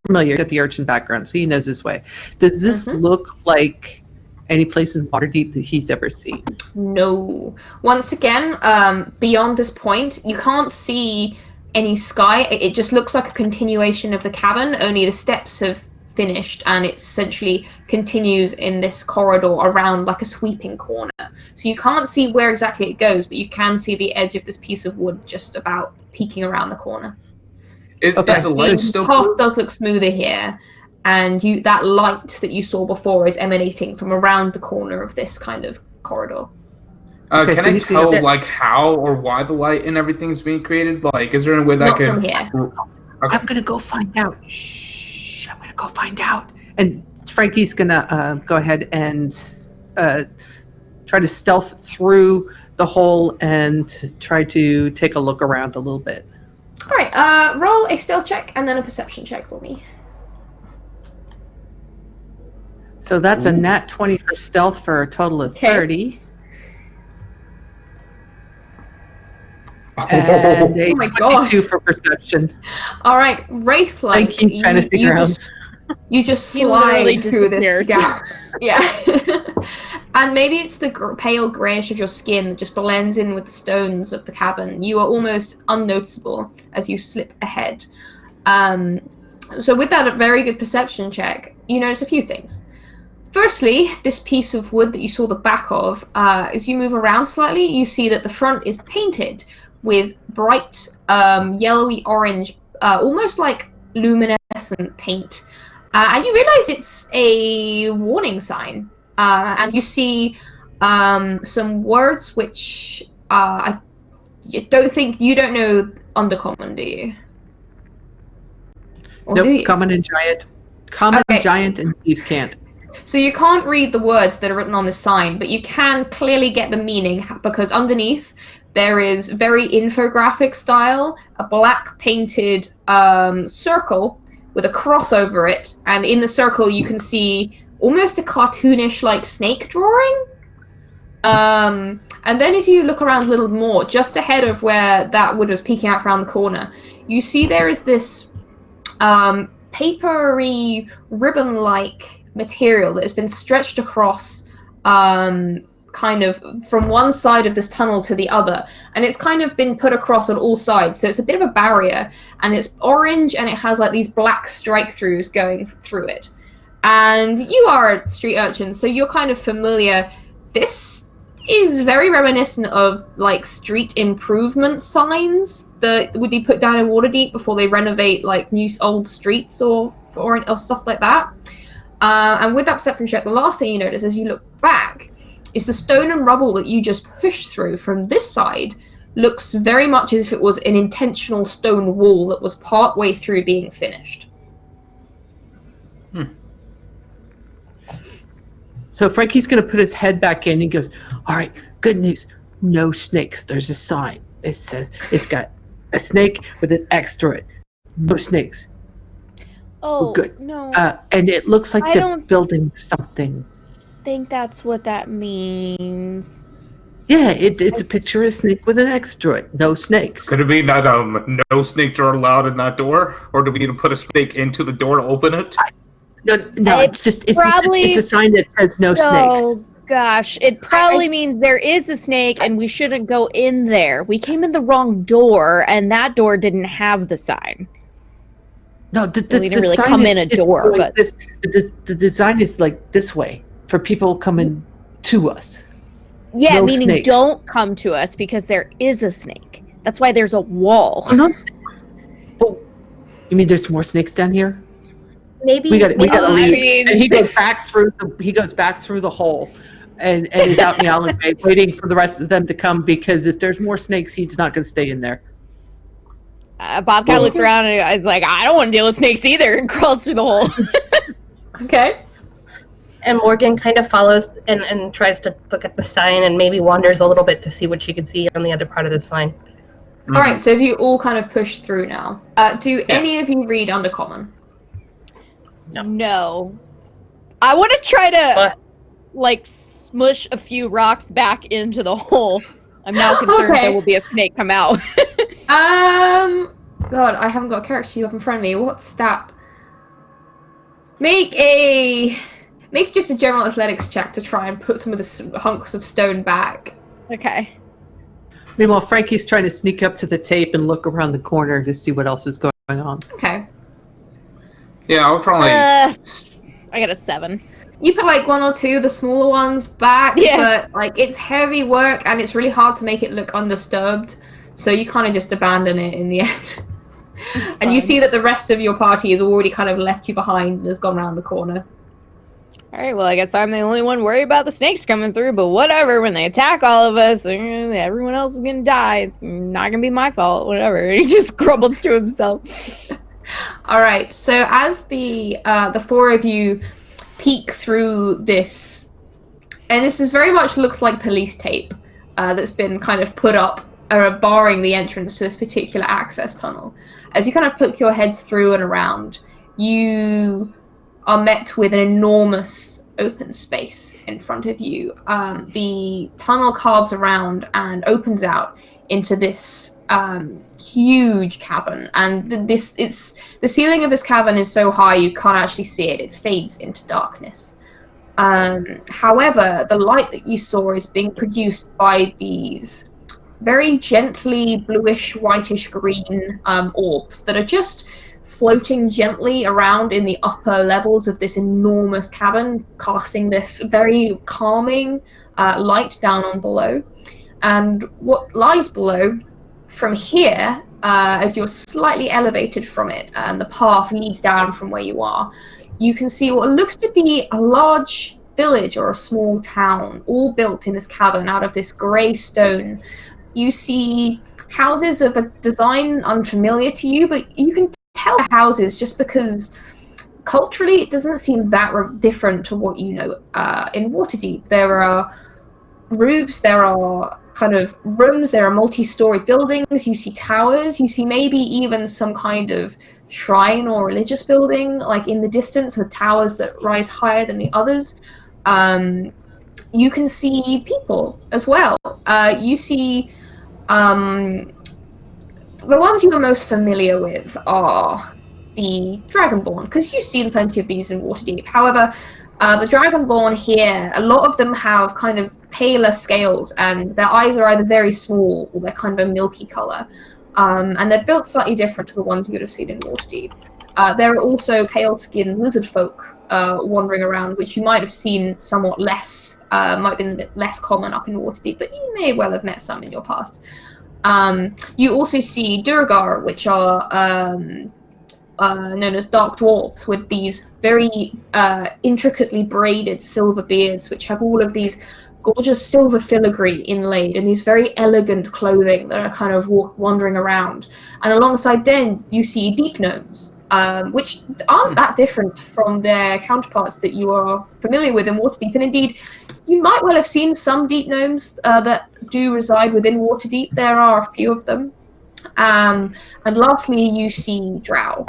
familiar with the urchin background, so he knows his way. Does this look like any place in Waterdeep that he's ever seen? No. Once again, beyond this point, you can't see any sky. It just looks like a continuation of the cavern, only the steps have finished, and it essentially continues in this corridor around like a sweeping corner. So you can't see where exactly it goes, but you can see the edge of this piece of wood just about peeking around the corner. Is the light still The path blue? does look smoother here, and that light that you saw before is emanating from around the corner of this kind of corridor. Okay, Can so I he's gonna- tell like how or why the light and everything's being created? Like, is there any way that Not could? from here. I'm gonna go find out. Shh! I'm gonna go find out. And Frankie's gonna go ahead and try to stealth through the hole and try to take a look around a little bit. All right, roll a stealth check and then a perception check for me. So that's a nat 20 for stealth for a total of Okay. 30. And a Oh my 22 gosh. for perception. All right, Wraith-like, Thank you, Fantasy Grounds. you just He literally slide through this disappears. gap. Yeah. And maybe it's the pale greyish of your skin that just blends in with the stones of the cavern. You are almost unnoticeable as you slip ahead. So with that very good perception check, you notice a few things. Firstly, this piece of wood that you saw the back of, as you move around slightly, you see that the front is painted with bright yellowy orange, almost like luminescent paint. And you realize it's a warning sign. And you see some words which I you don't know Undercommon, do you? Or do Nope, you? common and giant. Common, Okay. giant, and thieves can't. So you can't read the words that are written on the sign, but you can clearly get the meaning because underneath there is very infographic style, a black painted circle with a cross over it, and in the circle you can see almost a cartoonish like snake drawing. And then as you look around a little more, just ahead of where that wood was peeking out around the corner, you see there is this papery ribbon-like material that has been stretched across kind of from one side of this tunnel to the other, and it's kind of been put across on all sides, so it's a bit of a barrier, and it's orange and it has like these black strike-throughs going through it. And you are a street urchin, so you're kind of familiar. This is very reminiscent of like street improvement signs that would be put down in Waterdeep before they renovate like new old streets or stuff like that. And with that perception check, the last thing you notice as you look back is the stone and rubble that you just pushed through from this side looks very much as if it was an intentional stone wall that was partway through being finished. So Frankie's going to put his head back in and he goes, all right, good news. No snakes. There's a sign. It says it's got a snake with an X through it. No snakes. Oh, good. no. And it looks like I they're don't- building something. think that's what that means. Yeah, it's a picture of a snake with an X through it. No snakes. Could it be that no snake door allowed in that door, or do we need to put a snake into the door to open it? No, It it's just it's probably- a sign that says no snakes. Oh gosh, it probably means there is a snake and we shouldn't go in there. We came in the wrong door and that door didn't have the sign. No, we didn't really sign come is- in a it's door, like but- this, the design is like this way for people coming to us. Yeah, No meaning snakes. don't come to us because there is a snake. That's why there's a wall. Oh, no. Oh, you mean there's more snakes down here? Maybe We got to maybe- leave. And he goes back through the hole, and is out in the alleyway waiting for the rest of them to come because if there's more snakes, he's not going to stay in there. Bobcat looks around and is like, I don't want to deal with snakes either, and crawls through the hole. Okay. And Morgan kind of follows and tries to look at the sign and maybe wanders a little bit to see what she can see on the other part of the sign. Mm-hmm. All right, so have you all kind of pushed through now? Do any of you read Undercommon? No. I want to try to, What? like, smush a few rocks back into the hole. I'm now concerned Okay. there will be a snake come out. God, I haven't got a character sheet up in front of me. What's that? Make just a general athletics check to try and put some of the hunks of stone back. Okay. Meanwhile, Frankie's trying to sneak up to the tape and look around the corner to see what else is going on. Okay. Yeah, I would probably. I got a 7. You put like 1 or 2 of the smaller ones back, Yeah. but like it's heavy work and it's really hard to make it look undisturbed. So you kind of just abandon it in the end. And you see that the rest of your party has already kind of left you behind and has gone around the corner. All right, well, I guess I'm the only one worried about the snakes coming through, but whatever. When they attack all of us, everyone else is gonna die. It's not gonna be my fault. Whatever. He just grumbles to himself. All right. So as the 4 of you peek through this, and this is very much looks like police tape that's been kind of put up barring the entrance to this particular access tunnel. As you kind of poke your heads through and around, you are met with an enormous open space in front of you. The tunnel carves around and opens out into this huge cavern, and the ceiling of this cavern is so high you can't actually see it. It fades into darkness. However, the light that you saw is being produced by these very gently bluish, whitish green orbs that are just floating gently around in the upper levels of this enormous cavern, casting this very calming light down on below. And what lies below from here, as you're slightly elevated from it, and the path leads down from where you are, you can see what looks to be a large village or a small town, all built in this cavern out of this grey stone. You see houses of a design unfamiliar to you, but you can tell the houses just because culturally it doesn't seem that different to what you know in Waterdeep. There are roofs, there are kind of rooms, there are multi-story buildings, you see towers, you see maybe even some kind of shrine or religious building like in the distance with towers that rise higher than the others. You can see people as well. You see the ones you are most familiar with are the Dragonborn, because you've seen plenty of these in Waterdeep. However, the Dragonborn here, a lot of them have kind of paler scales, and their eyes are either very small or they're kind of a milky colour. And they're built slightly different to the ones you would have seen in Waterdeep. There are also pale-skinned lizard folk wandering around, which you might have seen somewhat less, might have been a bit less common up in Waterdeep, but you may well have met some in your past. You also see Duergar, which are known as dark dwarves, with these very intricately braided silver beards, which have all of these gorgeous silver filigree inlaid in these very elegant clothing that are kind of wandering around. And alongside them, you see deep gnomes, which aren't that different from their counterparts that you are familiar with in Waterdeep. And indeed, you might well have seen some deep gnomes that do reside within Waterdeep. There are a few of them. And lastly, you see drow.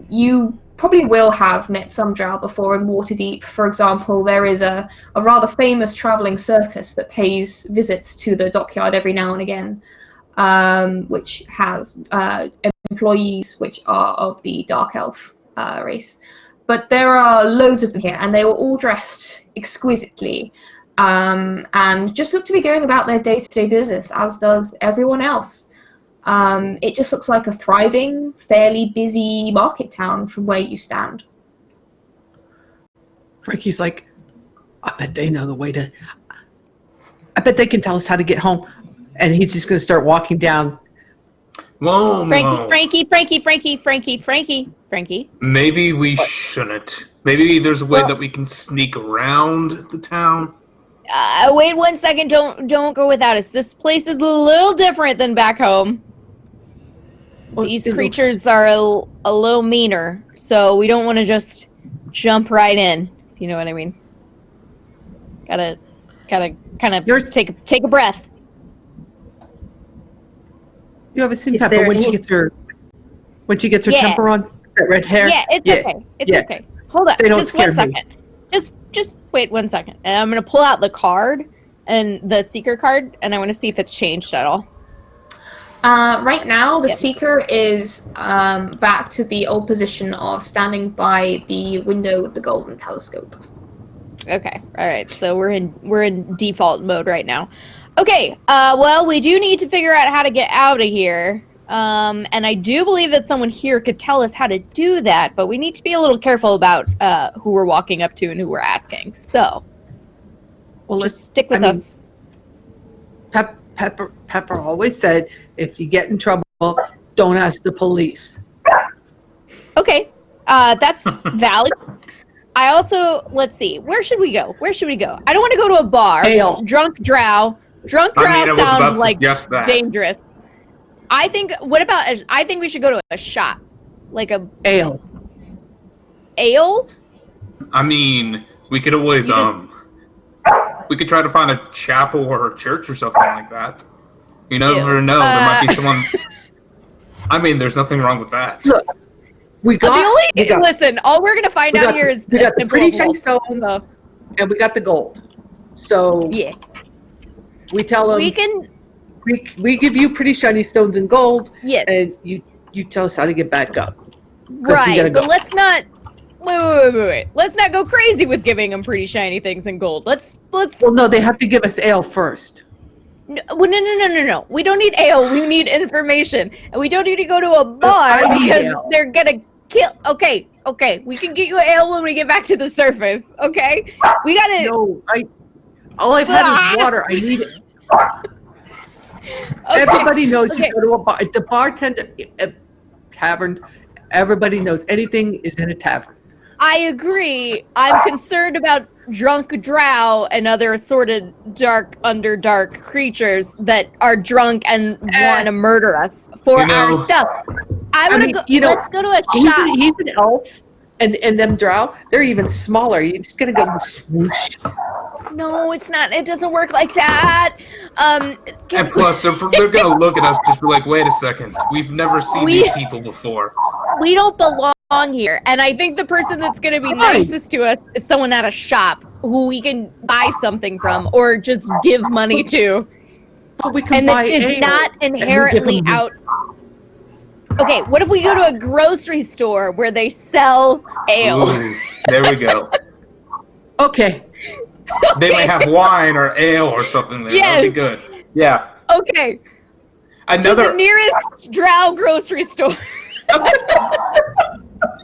You probably will have met some drow before in Waterdeep. For example, there is a rather famous travelling circus that pays visits to the dockyard every now and again, which has employees which are of the dark elf race. But there are loads of them here, and they were all dressed exquisitely, and just look to be going about their day-to-day business, as does everyone else. It just looks like a thriving, fairly busy market town from where you stand. Frankie's like, I bet they know the way to... I bet they can tell us how to get home. And he's just going to start walking down. Whoa, Frankie. Maybe we shouldn't. Maybe there's a way that we can sneak around the town. Wait 1 second. Don't go without us. This place is a little different than back home. Well, These creatures are a little meaner, so we don't want to just jump right in. If you know what I mean. Gotta kind of take a breath. You have a seen Pepper when she gets her temper on, that red hair. Yeah, it's okay. It's okay. Hold on, just 1 second. Just wait 1 second, and I'm gonna pull out the card and the seeker card, and I want to see if it's changed at all. Right now, the Seeker is back to the old position of standing by the window with the golden telescope. Okay, all right. So we're in default mode right now. Okay. Well, we do need to figure out how to get out of here. And I do believe that someone here could tell us how to do that, but we need to be a little careful about who we're walking up to and who we're asking. So, just stick with us. Pepper always said, if you get in trouble, don't ask the police. Okay, that's valid. I also, let's see, where should we go? I don't want to go to a bar. Ale. Drunk drow I was about sound to like suggest that. dangerous. I think we should go to a shop, like a Ale. ale. I mean, we could always we could try to find a chapel or a church or something like that. You never know. There might be someone. I mean, there's nothing wrong with that. Look, Listen, all we're gonna find out here is we got the pretty shiny stones, so. and we got the gold. So Yeah, we tell them we can. we give you pretty shiny stones and gold, Yes, and you tell us how to get back up. right. But let's not. Wait. Let's not go crazy with giving them pretty shiny things and gold. Let's. Well, no, they have to give us ale first. No. We don't need ale. We need information, and we don't need to go to a bar I need because ale. they're gonna kill. Okay. We can get you ale when we get back to the surface. Okay. We gotta. No, all I've had is water. I need it. Okay. Everybody knows Okay. you go to a bar. The bartender, tavern. Everybody knows anything is in a tavern. I agree. I'm concerned about drunk drow and other assorted dark creatures that are drunk and want to murder us for our stuff. Let's go to a shop. He's an elf, and them drow, they're even smaller. You're just gonna go swoosh. No, it's not. It doesn't work like that. And plus, they're going to look at us just be like, wait a second. We've never seen these people before. We don't belong here. And I think the person that's going to be nicest to us is someone at a shop who we can buy something from or just give money to. So we can And buy that is ale, not and we give inherently them- out. Okay, what if we go to a grocery store where they sell ale? Ooh, there we go. Okay. They might have wine or ale or something there. That'd be Yes. good. Yeah. Okay, to the nearest drow grocery store.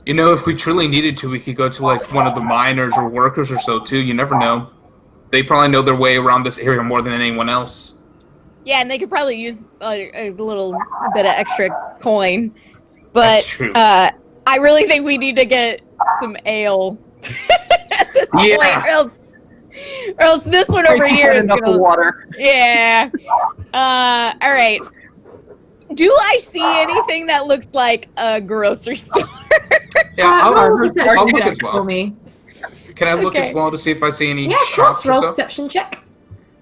You know, if we truly needed to, we could go to like one of the miners or workers or so too. You never know. They probably know their way around this area more than anyone else. Yeah, and they could probably use a little bit of extra coin. But That's true. I really think we need to get some ale at this Yeah. point, or else this one over here is enough gonna. water. Yeah. All right. Do I see anything that looks like a grocery store? Yeah, I'll roll a look perception as check for well. me. Can I look Okay. as well to see if I see any Yeah, of shops course. or Roll so? perception check.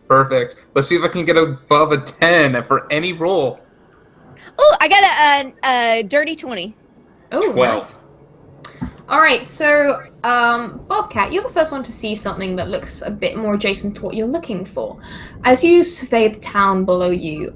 Perfect. Let's see if I can get above a 10 for any roll. Oh, I got a dirty 20. Oh, 12. nice. All right, so Bobcat, you're the first one to see something that looks a bit more adjacent to what you're looking for. As you survey the town below you,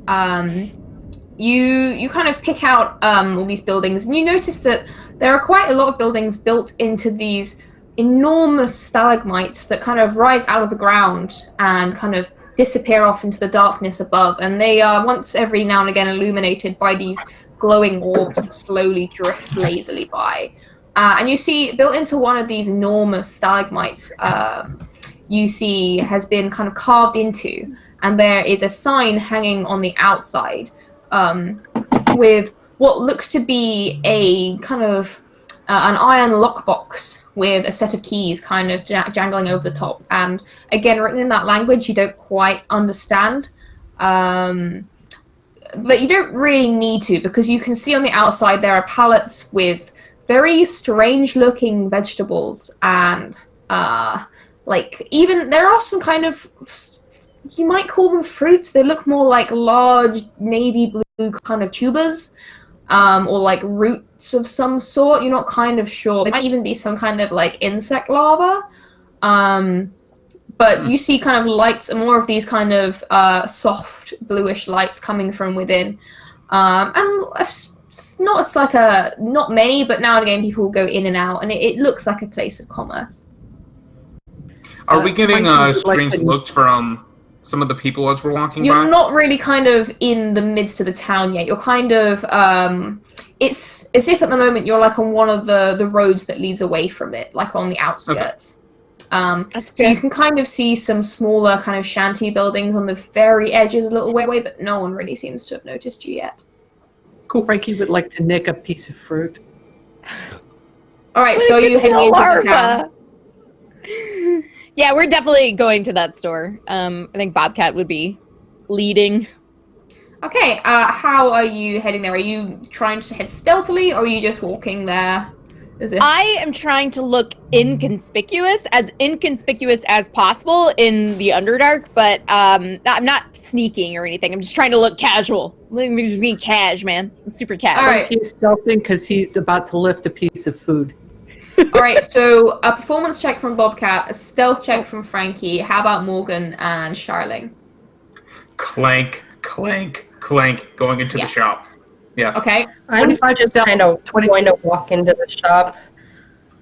you kind of pick out all these buildings, and you notice that there are quite a lot of buildings built into these enormous stalagmites that kind of rise out of the ground and kind of disappear off into the darkness above, and they are once every now and again illuminated by these glowing orbs that slowly drift lazily by. And you see, built into one of these enormous stalagmites, you see has been kind of carved into, and there is a sign hanging on the outside with what looks to be a kind of an iron lockbox with a set of keys kind of jangling over the top. And again, written in that language you don't quite understand. But you don't really need to, because you can see on the outside there are pallets with very strange looking vegetables, and even there are some kind of, you might call them fruits. They look more like large navy blue kind of tubers, or like roots of some sort. You're not kind of sure. They might even be some kind of like insect larva. But you see kind of lights, and more of these kind of soft bluish lights coming from within. And not many, but now and again people will go in and out, and it looks like a place of commerce. Are we getting Mike, would you like strange to- looks from some of the people as we're walking You're by? not really kind of in the midst of the town yet. You're kind of it's as if at the moment you're like on one of the roads that leads away from it, like on the outskirts. That's So you good. can kind of see some smaller kind of shanty buildings on the very edges a little way away, but no one really seems to have noticed you yet. Cool. Frankie would like to nick a piece of fruit. All right, so you're heading into the town. Yeah, we're definitely going to that store. I think Bobcat would be leading. Okay, how are you heading there? Are you trying to head stealthily, or are you just walking there? I am trying to look inconspicuous as possible in the Underdark, but I'm not sneaking or anything. I'm just trying to look casual. I'm just being cash, man. Super cash. All right. He's stealthing because he's about to lift a piece of food. All right, so a performance check from Bobcat, a stealth check from Frankie. How about Morgan and Charling? Clank, clank, clank, going into Yeah. the shop. Yeah. Okay. I'm 25 just stealth, kind of 22 going to walk into the shop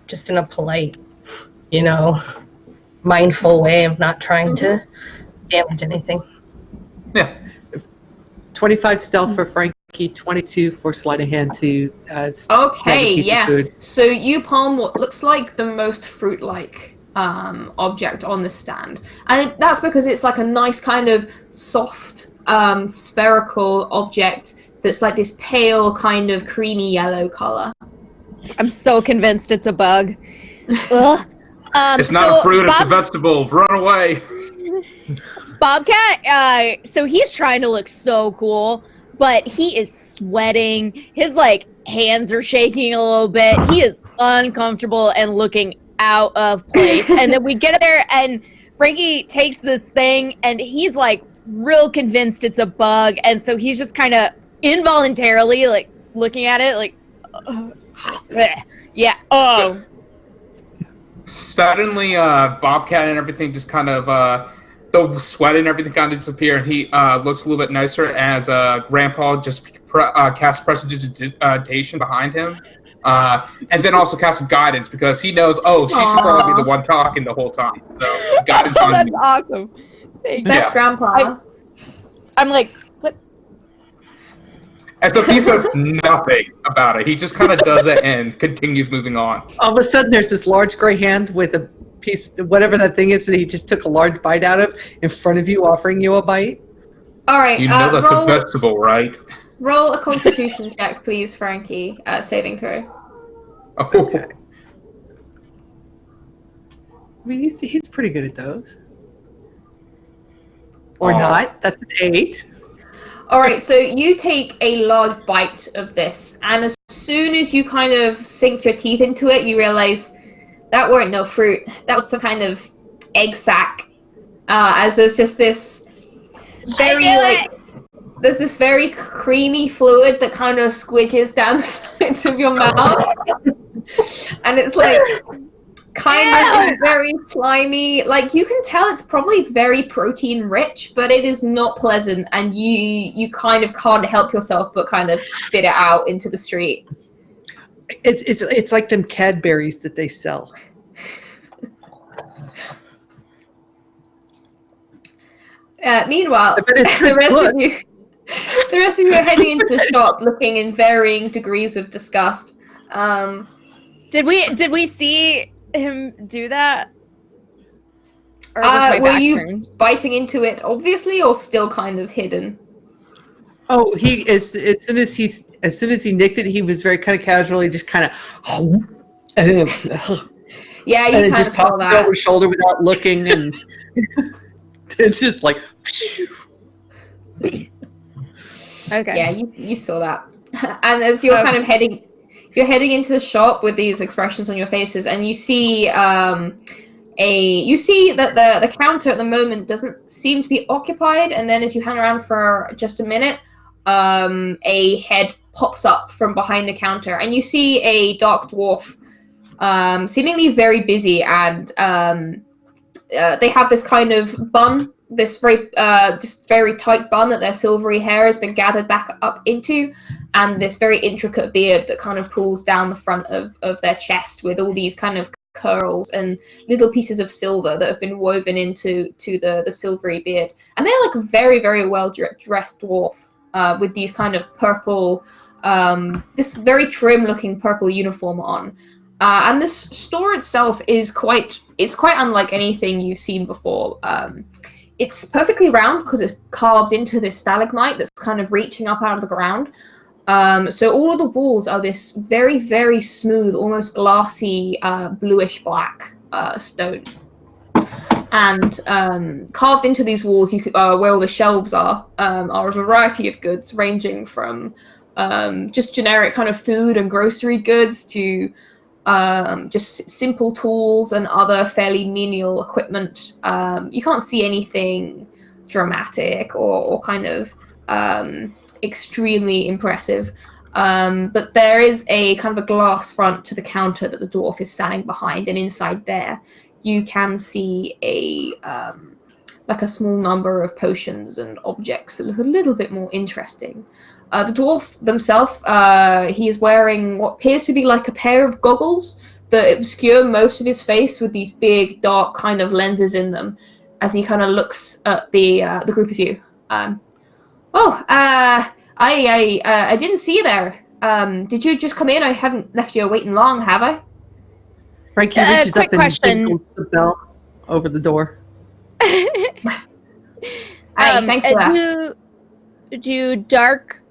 just in a polite, mindful way of not trying to damage anything. Yeah. 25 stealth for Frankie, 22 for sleight of hand to snag a Okay, piece yeah. of food. So you palm what looks like the most fruit-like object on the stand. And that's because it's like a nice kind of soft, spherical object that's like this pale kind of creamy yellow color. I'm so convinced it's a bug. Ugh. It's not a fruit, it's a vegetable. Run away. Bobcat, so he's trying to look so cool, but he is sweating. His hands are shaking a little bit. He is uncomfortable and looking out of place. And then we get there and Frankie takes this thing and he's real convinced it's a bug. And so he's just kind of involuntarily looking at it yeah. Oh. Suddenly, Bobcat and everything just kind of, the sweat and everything kind of disappear, and he looks a little bit nicer as Grandpa just casts prestidigitation behind him, and then also casts guidance because he knows, she should probably be the one talking the whole time. So, guidance on That's me. awesome. Thank you. That's Yeah. Grandpa. I'm like, what? And so he says nothing about it. He just kind of does it and continues moving on. All of a sudden, there's this large gray hand with a piece, whatever that thing is that he just took a large bite out of, in front of you, offering you a bite. All right, You know that's roll, a vegetable, right? roll a Constitution check, please, Frankie. Saving throw. Oh. Okay. I mean, he's pretty good at those. Or Aw. not. That's an 8. All right, so you take a large bite of this, and as soon as you kind of sink your teeth into it, you realize that weren't no fruit. That was some kind of egg sac. As there's just this very there's this very creamy fluid that kind of squidges down the sides of your mouth, and it's kind of very slimy. You can tell it's probably very protein rich, but it is not pleasant, and you kind of can't help yourself but kind of spit it out into the street. It's like them Cadberries that they sell. Meanwhile, I bet it's the rest good. of you are heading into the shop, looking in varying degrees of disgust. Did we see him do that? Or was my Were back you turned? biting into it, obviously, or still kind of hidden? Oh, he as soon as he nicked it, he was very kind of casually just kind of, and Yeah, you then kind just of saw tossed it that. over his shoulder without looking, and it's just like. Okay. Yeah, you saw that. And as you're kind of heading into the shop with these expressions on your faces, and you see you see that the counter at the moment doesn't seem to be occupied, and then as you hang around for just a minute, a head pops up from behind the counter, and you see a dark dwarf, seemingly very busy, and they have this kind of bun, this very just very tight bun that their silvery hair has been gathered back up into, and this very intricate beard that kind of pulls down the front of their chest with all these kind of curls and little pieces of silver that have been woven into the silvery beard. And they're like a very, very well dressed dwarf with these kind of purple, this very trim looking purple uniform on. And this store itself is quite unlike anything you've seen before. It's perfectly round because it's carved into this stalagmite that's kind of reaching up out of the ground. So all of the walls are this very, very smooth, almost glassy, bluish black stone. And carved into these walls, where all the shelves are a variety of goods, ranging from just generic kind of food and grocery goods to just simple tools and other fairly menial equipment. You can't see anything dramatic or kind of extremely impressive. But there is a kind of a glass front to the counter that the dwarf is standing behind, and inside there you can see like a small number of potions and objects that look a little bit more interesting. The dwarf himself, he is wearing what appears to be like a pair of goggles that obscure most of his face with these big, dark kind of lenses in them as he kind of looks at the group of you. I didn't see you there. Did you just come in? I haven't left you waiting long, have I? Frankie reaches quick up and question. tinkles the bell over the door. Thanks for that. Do dark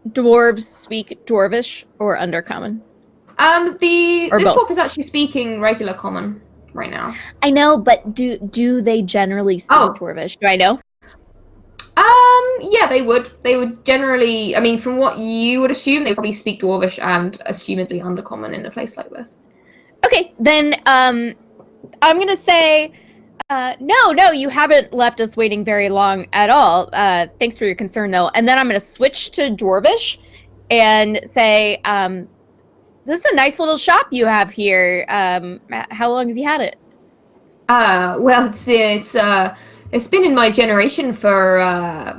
dwarves speak dwarvish or undercommon? This Or both. dwarf is actually speaking regular common right now. I know, but do they generally speak dwarvish? Do I know? Yeah, they would. They would generally. I mean, from what you would assume, they probably speak dwarvish and assumedly undercommon in a place like this. Okay, then I'm gonna say no, you haven't left us waiting very long at all. Thanks for your concern, though. And then I'm gonna switch to dwarvish and say, this is a nice little shop you have here. How long have you had it? Well, it's been in my generation for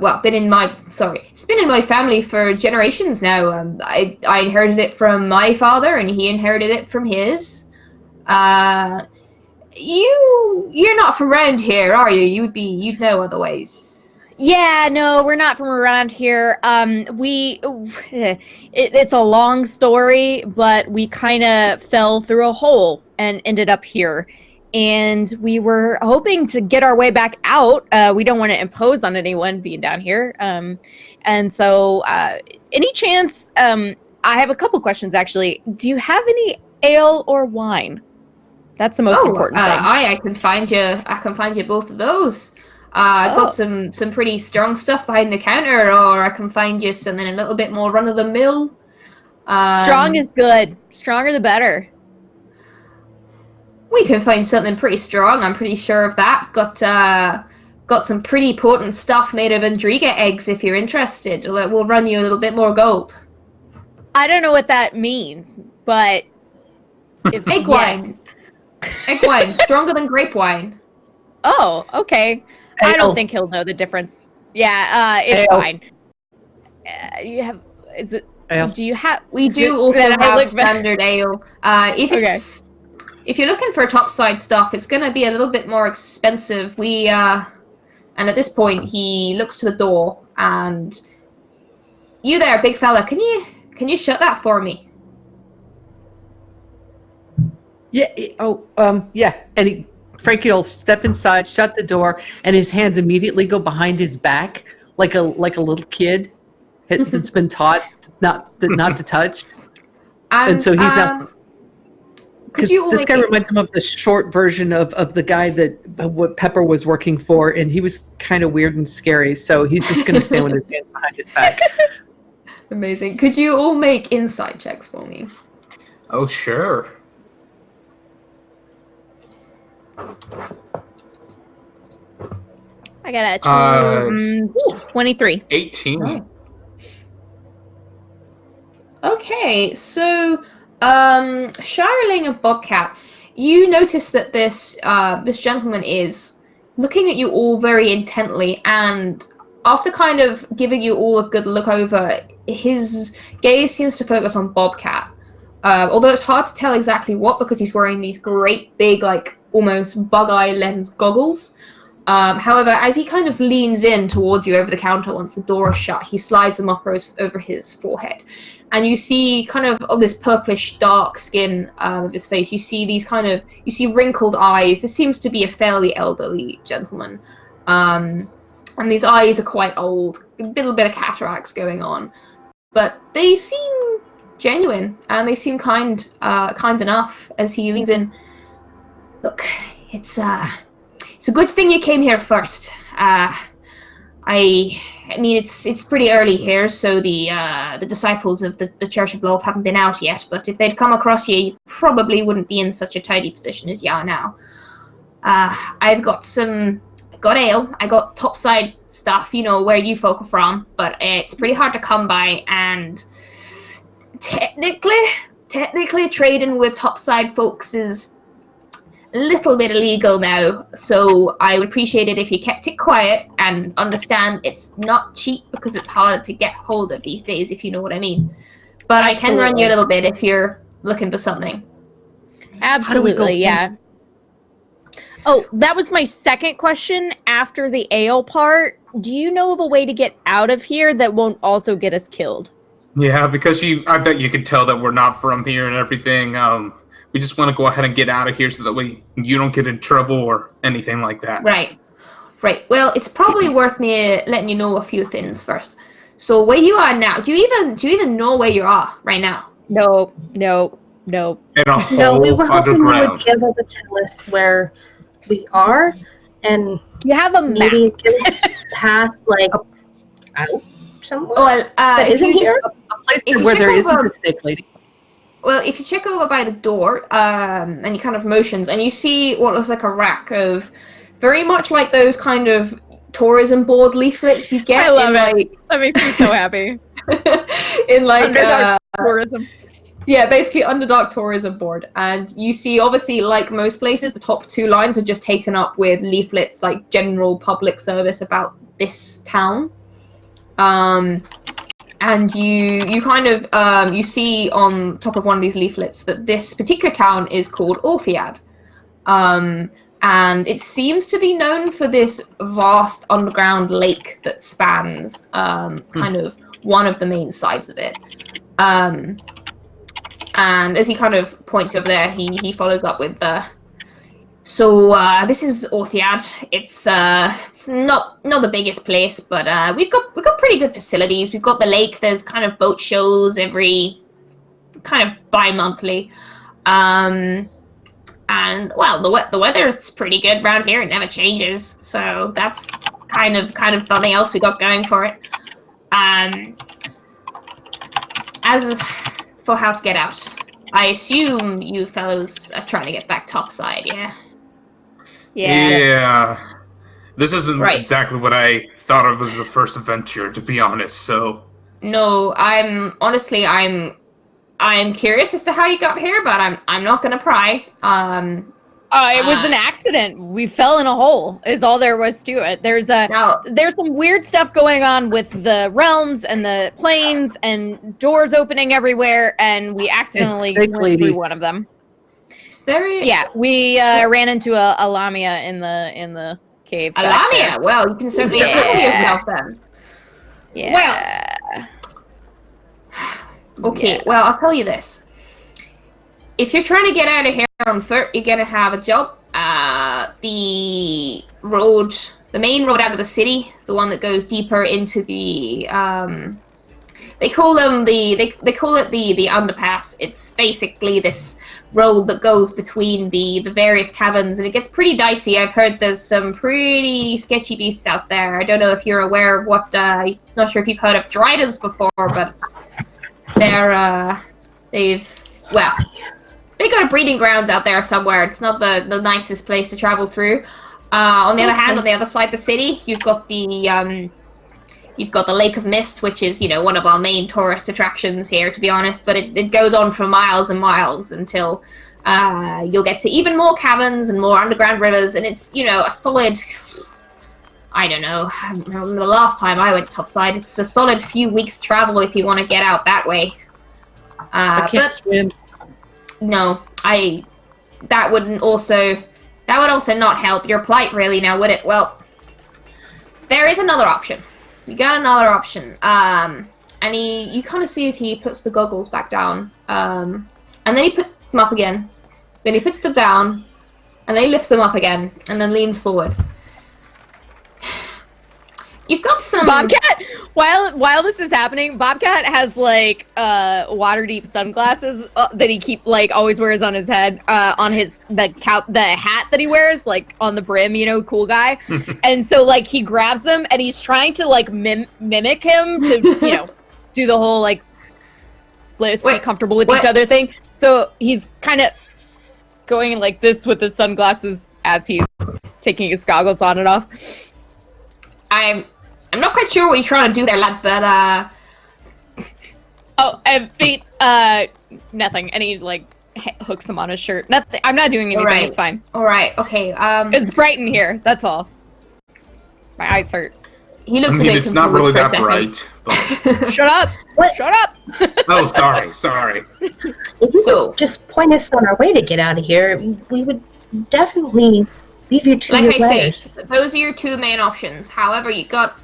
it's been in my family for generations now. I inherited it from my father, and he inherited it from his. You're not from around here, are you? You'd know otherwise. Yeah, no, we're not from around here. It's a long story, but we kind of fell through a hole and ended up here. And we were hoping to get our way back out. We don't want to impose on anyone being down here. And so, any chance, I have a couple questions, actually. Do you have any ale or wine? That's the most important thing. I can find you both of those. I've got some pretty strong stuff behind the counter, or I can find you something a little bit more run-of-the-mill. Strong is good. Stronger the better. We can find something pretty strong, I'm pretty sure of that. Got some pretty potent stuff made of Andriga eggs if you're interested. We'll run you a little bit more gold. I don't know what that means, but... Egg wine. Egg wine. Stronger than grape wine. Oh, okay. Ale. I don't think he'll know the difference. Yeah, it's Ale. fine. You have... Is it... Ale. Do you have... We do also have standard ale. If you're looking for topside stuff, it's going to be a little bit more expensive. And at this point, he looks to the door, and you there, big fella, can you shut that for me? Yeah. Yeah. And Frankie will step inside, shut the door, and his hands immediately go behind his back, like a little kid that's been taught not to touch. And so he's not. Because this guy reminds him of the short version of the guy that what Pepper was working for, and he was kind of weird and scary. So he's just going to stand with his hands behind his back. Amazing. Could you all make insight checks for me? Oh, sure. I got a 23. 18. Oh. Okay, so Shireling of Bobcat, you notice that this gentleman is looking at you all very intently, and after kind of giving you all a good look over, his gaze seems to focus on Bobcat. although it's hard to tell exactly what because he's wearing these great big, like, almost bug-eye lens goggles. However, as he kind of leans in towards you over the counter once the door is shut, he slides them up over his forehead. And you see kind of this purplish dark skin of his face. You see you see wrinkled eyes. This seems to be a fairly elderly gentleman. And these eyes are quite old. A little bit of cataracts going on. But they seem genuine, and they seem kind enough as he leans in. Look, it's a good thing you came here first. I mean, it's pretty early here, so the disciples of the Church of Love haven't been out yet, but if they'd come across you, you probably wouldn't be in such a tidy position as you are now. I've got ale, I got topside stuff, where you folk are from, but it's pretty hard to come by, and technically trading with topside folks is a little bit illegal now, so I would appreciate it if you kept it quiet and understand it's not cheap because it's hard to get hold of these days, if you know what I mean. But I can run you a little bit if you're looking for something. Absolutely, yeah. Oh, that was my second question after the ale part. Do you know of a way to get out of here that won't also get us killed? Yeah, because I bet you could tell that we're not from here and everything. We just want to go ahead and get out of here so that way you don't get in trouble or anything like that. Right. Well, it's probably worth me letting you know a few things first. So where you are now, do you even know where you are right now? No. In a No, hole we were hoping you underground. would give us a tell us where we are, and You have a map. maybe give us a path, like, out somewhere. Well, That if isn't you here? A place If you where check there isn't over- a snake lady. Well, if you check over by the door, and you kind of motions, and you see what looks like a rack of very much like those kind of tourism board leaflets you get I love in it. like That makes me so happy. in like Underdark tourism. yeah, basically Underdark tourism board. And you see, obviously, like most places, the top two lines are just taken up with leaflets like general public service about this town. And you kind of you see on top of one of these leaflets that this particular town is called Orthiad. And it seems to be known for this vast underground lake that spans kind of one of the main sides of it. And as he kind of points over there, he follows up with so this is Orthiad. It's not the biggest place, but we've got pretty good facilities. We've got the lake. There's kind of boat shows every kind of bi-monthly. And well, the weather's pretty good around here. It never changes, so that's kind of something else we got going for it. As for how to get out, I assume you fellows are trying to get back topside, yeah? Yeah. This isn't Right. exactly what I thought of as the first adventure, to be honest, so... No, I'm curious as to how you got here, but I'm not gonna pry. It was an accident. We fell in a hole, is all there was to it. There's some weird stuff going on with the realms and the planes and doors opening everywhere, and we accidentally snake went ladies. through one of them. It's very Yeah, we ran into a Lamia in the cave. a back there. lamia. Well, you can certainly Yeah. handle yourself then. Yeah. Okay, Yeah. well, I'll tell you this. If you're trying to get out of here on foot, you're gonna have a job. The main road out of the city, the one that goes deeper into the they call it the underpass. It's basically this road that goes between the various caverns, and it gets pretty dicey. I've heard there's some pretty sketchy beasts out there. I don't know if you're aware of what. Not sure if you've heard of Drydas before, but they got a breeding grounds out there somewhere. It's not the nicest place to travel through. On the other hand, on the other side of the city, you've got the Lake of Mist, which is, one of our main tourist attractions here, to be honest. But it goes on for miles and miles until you'll get to even more caverns and more underground rivers. And it's, a solid, I don't know, I remember the last time I went topside, it's a solid few weeks travel if you want to get out that way. I can't swim. no, that would also not help your plight, really, now would it? Well, there is another option. You got another option. And you kind of see as he puts the goggles back down, and then he puts them up again. Then he puts them down, and then he lifts them up again, and then leans forward. You've got some... Bobcat, while this is happening, Bobcat has, like, water-deep sunglasses that he always wears on his head, on the hat that he wears, like, on the brim, you know, cool guy. And so, like, he grabs them, and he's trying to, like, mimic him to, you know, do the whole, like, let's be comfortable with each other thing. So he's kind of going like this with his sunglasses as he's taking his goggles on and off. I'm not quite sure what you're trying to do there, lad, but Oh, and feet, nothing. And he like hooks them on his shirt. Nothing. I'm not doing anything. Alright. It's fine. Alright, okay, It's bright in here. That's all. My eyes hurt. he looks I mean, a bit it's not confused really for a that second. bright. But... Shut up. What? Shut up. Oh, sorry. If you So- could just point us on our way to get out of here, we would definitely leave you to Like your I letters. say, those are your two main options. However, you got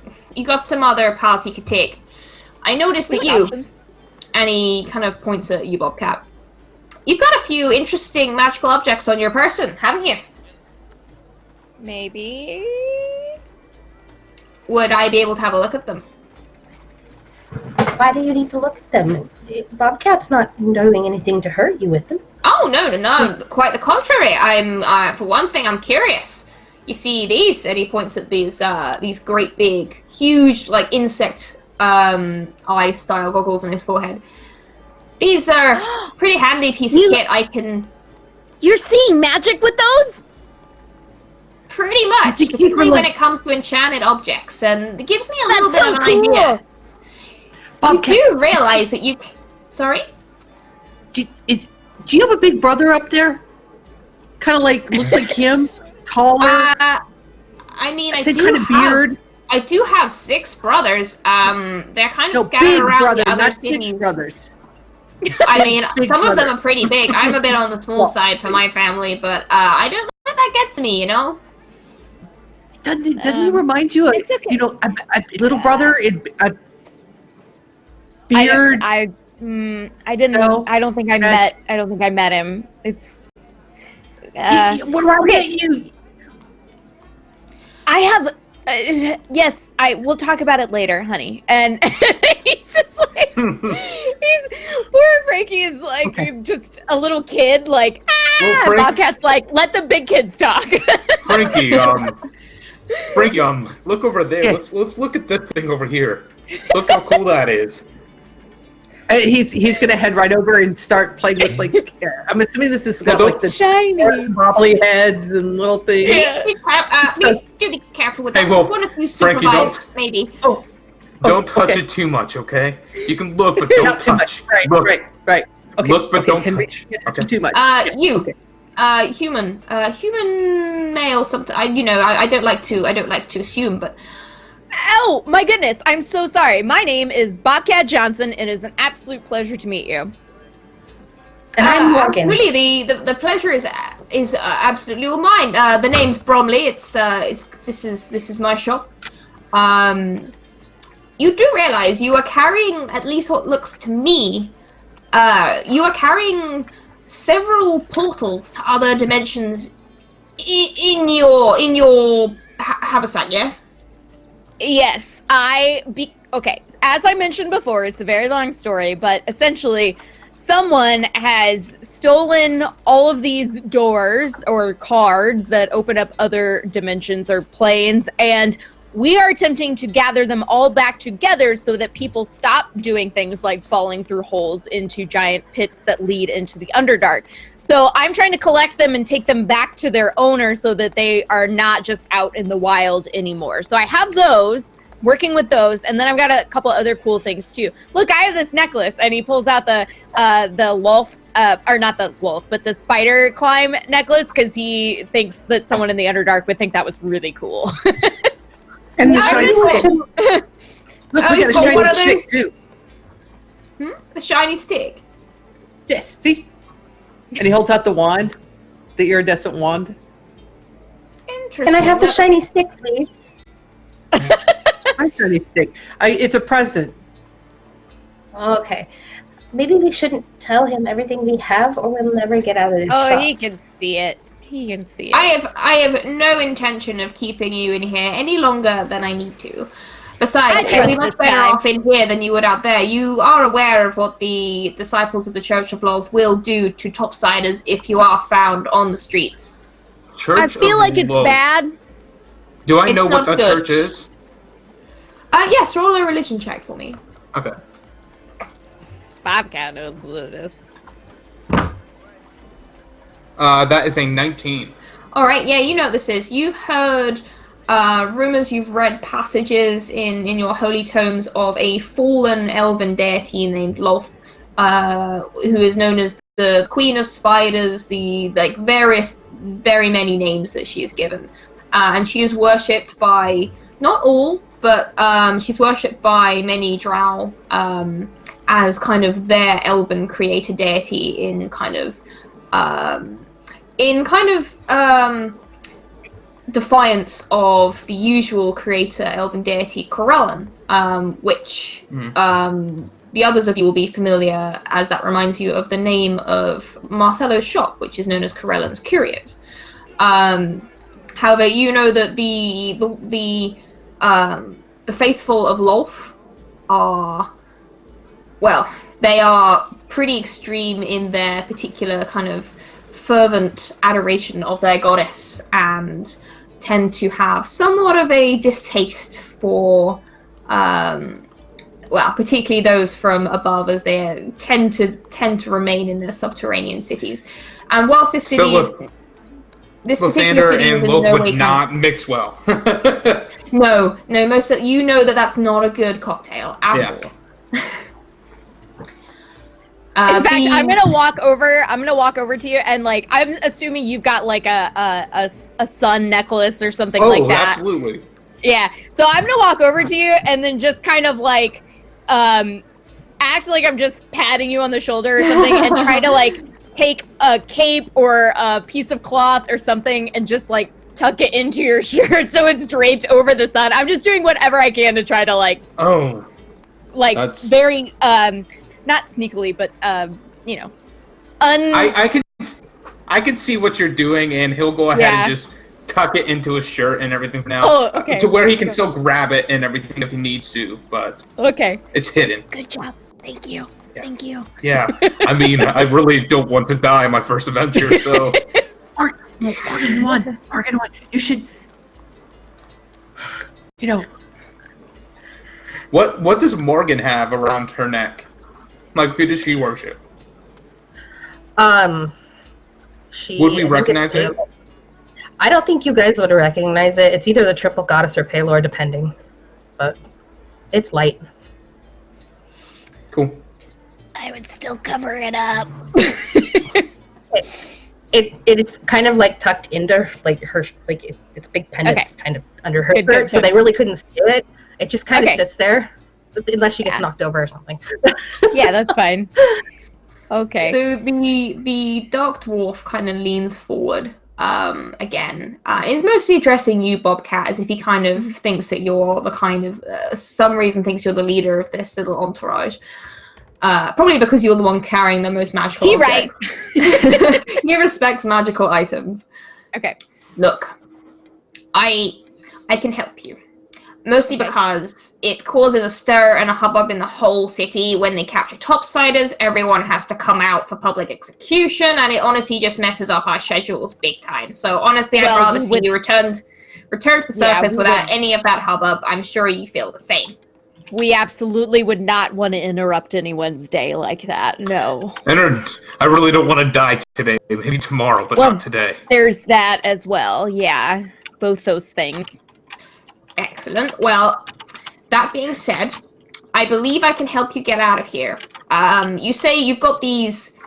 some other paths you could take. I noticed that you, and he kind of points at you, Bobcat. You've got a few interesting magical objects on your person, haven't you? Maybe. Would I be able to have a look at them? Why do you need to look at them? Bobcat's not doing anything to hurt you with them. Oh, no. Quite the contrary. For one thing, I'm curious. You see these, and he points at these great big, huge, like, insect eye-style goggles on his forehead. These are pretty handy piece of kit. I can... You're seeing magic with those? Pretty much, Did you keep particularly them, when like- it comes to enchanted objects, and it gives me a little That's bit of so an cool. idea. Bobcat, You do realize that you... Sorry? do you have a big brother up there? Kind of like, looks like him, taller, I mean, same kind of beard. I do have 6 brothers. They're kind of No, scattered big around brother, the other not cities. six brothers. I mean, Big some of them brother. are pretty big. I'm a bit on the small side for my family, but I don't let that get to me, you know? Doesn't he remind you of, it's okay. you know, a little brother, a beard? I didn't. No. I don't think I met him. It's. What about okay. you? I have. Yes, we'll talk about it later, honey. And he's just like, poor Frankie is like just a little kid, like, Well, Frank- Bobcat's like, let the big kids talk. Frankie, look over there. Yeah. Let's look at this thing over here. Look how cool that is. He's gonna head right over and start playing with like. I'm assuming this is No, got don't- like the Shiny. bobbly heads and little things. Yeah. Please do be careful with that. Hey, well, One of you Frankie, supervised, maybe. Don't touch okay. it too much, okay? You can look, but don't Not too touch. much. Look. Right. Okay. Look, but don't Henry, touch. you can't Okay. too much. You. Okay. Human male. I don't like to assume, but Oh my goodness! I'm so sorry. My name is Bobcat Johnson. It is an absolute pleasure to meet you. And I'm Morgan. Really, the pleasure is absolutely all mine. The name's Bromley. This is my shop. You do realize you are carrying, at least what looks to me, you are carrying several portals to other dimensions in your haversack, yes? Yes, okay, as I mentioned before, it's a very long story, but essentially, someone has stolen all of these doors or cards that open up other dimensions or planes, and we are attempting to gather them all back together so that people stop doing things like falling through holes into giant pits that lead into the Underdark. So I'm trying to collect them and take them back to their owner so that they are not just out in the wild anymore. So I have those, working with those, and then I've got a couple other cool things too. Look, I have this necklace, and he pulls out the wolf, or not the wolf, but the spider climb necklace, because he thinks that someone in the Underdark would think that was really cool. And the I shiny was- stick. Look, we got a Oh, shiny what are they? stick too. The shiny stick. Yes, see? And he holds out the wand, the iridescent wand. Interesting. Can I have the shiny stick, please? My shiny stick. It's a present. Okay. Maybe we shouldn't tell him everything we have, or we'll never get out of this shop. he can see it. He can see it. I have no intention of keeping you in here any longer than I need to. Besides, you'll be much better off in here than you would out there. You are aware of what the disciples of the Church of Love will do to topsiders if you are found on the streets. I feel like it's bad. Do I know It's what not that good. church is? Yes, roll a religion check for me. Okay. Bobcat knows what it is. That is a 19. Alright, yeah, you know what this is. You've heard rumors, you've read passages in your holy tomes of a fallen elven deity named Lolth, who is known as the Queen of Spiders, the very many names that she is given. And she is worshipped by, not all, but she's worshipped by many drow as kind of their elven creator deity in defiance of the usual creator elven deity Corellan, which the others of you will be familiar as that reminds you of the name of Marcello's shop, which is known as Corellan's Curios. However, you know that the faithful of Lolth are, well, they are pretty extreme in their particular kind of fervent adoration of their goddess and tend to have somewhat of a distaste for, well, particularly those from above, as they tend to remain in their subterranean cities. And whilst this city this particular Lathander city and is in no Lolth way would not mix well. No, most of you know that's not a good cocktail at all. In fact, I'm gonna walk over to you, and like I'm assuming you've got like a sun necklace or something like that. Absolutely. Yeah. So I'm gonna walk over to you and then just kind of like act like I'm just patting you on the shoulder or something and try to like take a cape or a piece of cloth or something and just like tuck it into your shirt so it's draped over the sun. I'm just doing whatever I can to try to like very not sneakily, but you know, I can see what you're doing, and he'll go ahead and just tuck it into his shirt and everything for now. Oh, okay. To where he can still grab it and everything if he needs to, but it's hidden. Good job. Thank you. Yeah. Thank you. Yeah, I mean, I really don't want to die my first adventure, so. Morgan one. You should, you know. What does Morgan have around her neck? Like, who does she worship? Would we recognize it? I don't think you guys would recognize it. It's either the triple goddess or Palor, depending. But it's light. Cool. I would still cover it up. It's kind of like tucked into like her, like it's a big pendant. Okay. It's kind of under her Good, shirt, good, so good. they really couldn't see it. It just kind of Okay. sits there, unless she gets knocked over or something. Yeah, that's fine. Okay. So the dark dwarf kind of leans forward again. Is mostly addressing you, Bobcat, as if he kind of thinks that you're the kind of some reason thinks you're the leader of this little entourage. Probably because you're the one carrying the most magical. He right. objects. He respects magical items. Okay. Look, I can help you. Mostly because it causes a stir and a hubbub in the whole city when they capture topsiders. Everyone has to come out for public execution, and it honestly just messes up our schedules big time. So honestly, I'd rather see you return to the surface without any of that hubbub. I'm sure you feel the same. We absolutely would not want to interrupt anyone's day like that. No. And I really don't want to die today. Maybe tomorrow, but not today. There's that as well. Yeah. Both those things. Excellent. Well, that being said, I believe I can help you get out of here. You say you've got these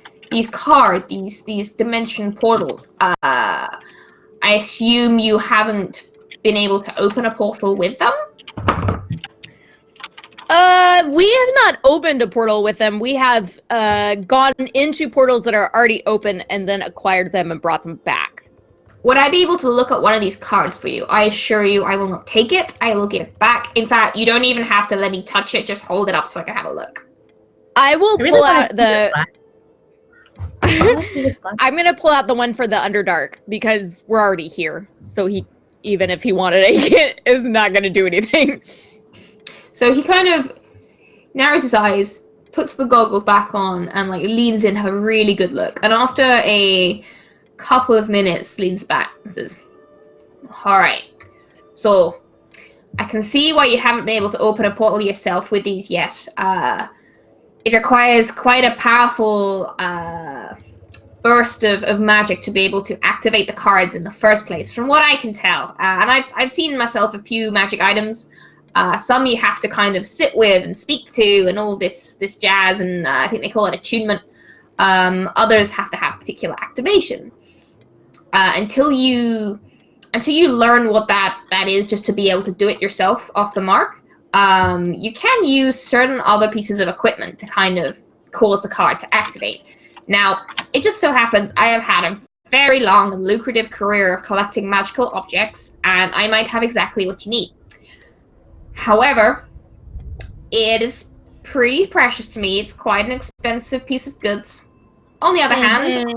dimension portals. I assume you haven't been able to open a portal with them? We have not opened a portal with them. We have gone into portals that are already open and then acquired them and brought them back. Would I be able to look at one of these cards for you? I assure you I will not take it. I will give it back. In fact, you don't even have to let me touch it. Just hold it up so I can have a look. I will I really pull wanna out see the... this glass. I'm going to pull out the one for the Underdark because we're already here. So he, even if he wanted it, is not going to do anything. So he kind of narrows his eyes, puts the goggles back on, and like leans in, have a really good look. And after a couple of minutes, leans back and says, "All right, so I can see why you haven't been able to open a portal yourself with these yet. It requires quite a powerful burst of magic to be able to activate the cards in the first place, from what I can tell. And I've seen myself a few magic items. Some you have to kind of sit with and speak to and all this jazz, and I think they call it attunement. Others have to have particular activation. Until you learn what that is, just to be able to do it yourself off the mark, you can use certain other pieces of equipment to kind of cause the card to activate. Now, it just so happens I have had a very long and lucrative career of collecting magical objects, and I might have exactly what you need. However, it is pretty precious to me. It's quite an expensive piece of goods. On the other hand,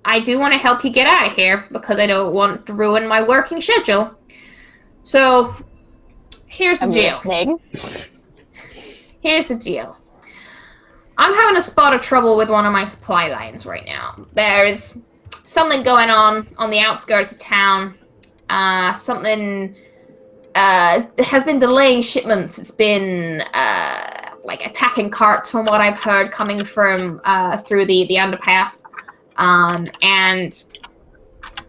I do want to help you get out of here because I don't want to ruin my working schedule. So, here's the deal. Here's the deal. I'm having a spot of trouble with one of my supply lines right now. There's something going on the outskirts of town. Something has been delaying shipments. It's been like attacking carts, from what I've heard, coming from through the underpass. And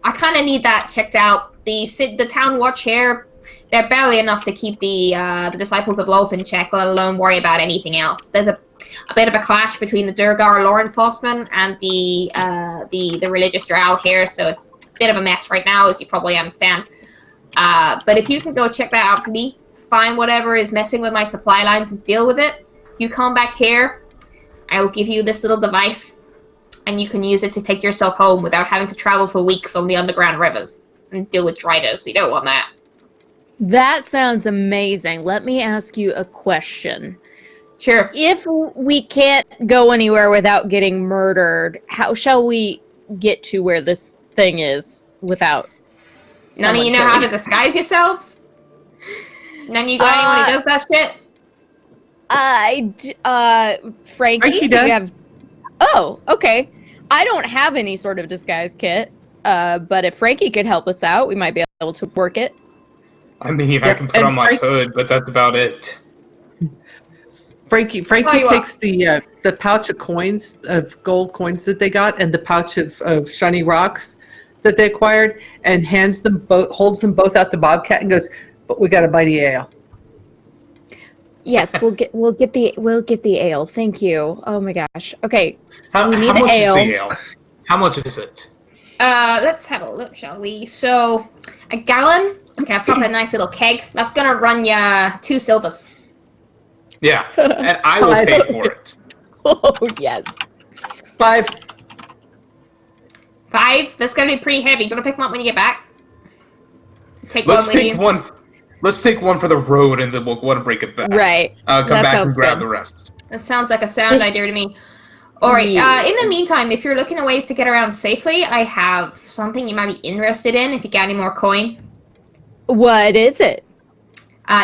I kind of need that checked out. The town watch here, they're barely enough to keep the disciples of Loth in check, let alone worry about anything else. There's a bit of a clash between the Durgar law enforcement and the religious drow here, so it's a bit of a mess right now, as you probably understand. But if you can go check that out for me, find whatever is messing with my supply lines and deal with it, you come back here, I will give you this little device, and you can use it to take yourself home without having to travel for weeks on the underground rivers and deal with Drydos. You don't want that. That sounds amazing. Let me ask you a question. Sure. If we can't go anywhere without getting murdered, how shall we get to where this thing is without None of you know how to disguise yourselves? None of you got anyone who does that shit? Frankie, Frankie do does. you have... Oh, okay. I don't have any sort of disguise kit, but if Frankie could help us out, we might be able to work it. I mean, I Yep, can put and on my Frank- hood, but that's about it. Frankie Tell you what. takes the pouch of coins, of gold coins that they got, and the pouch of shiny rocks that they acquired, and holds them both out to Bobcat and goes, "But we got to buy the ale." Yes, we'll get the ale. Thank you. Oh my gosh. Okay. How, We need how the much ale. is the ale? How much is it? Let's have a look, shall we? So, a gallon. Okay, I've got a nice little keg. That's gonna run ya 2 silvers. Yeah, and I will pay for it. Oh yes. 5. 5? That's gonna be pretty heavy. Do you wanna pick them up when you get back? Take Let's one with take you. one. Let's take one for the road, and then we'll go and break it back. Right. Come That back sounds and grab good. the rest. That sounds like a sound idea to me. Alright, in the meantime, if you're looking at ways to get around safely, I have something you might be interested in if you got any more coin. What is it?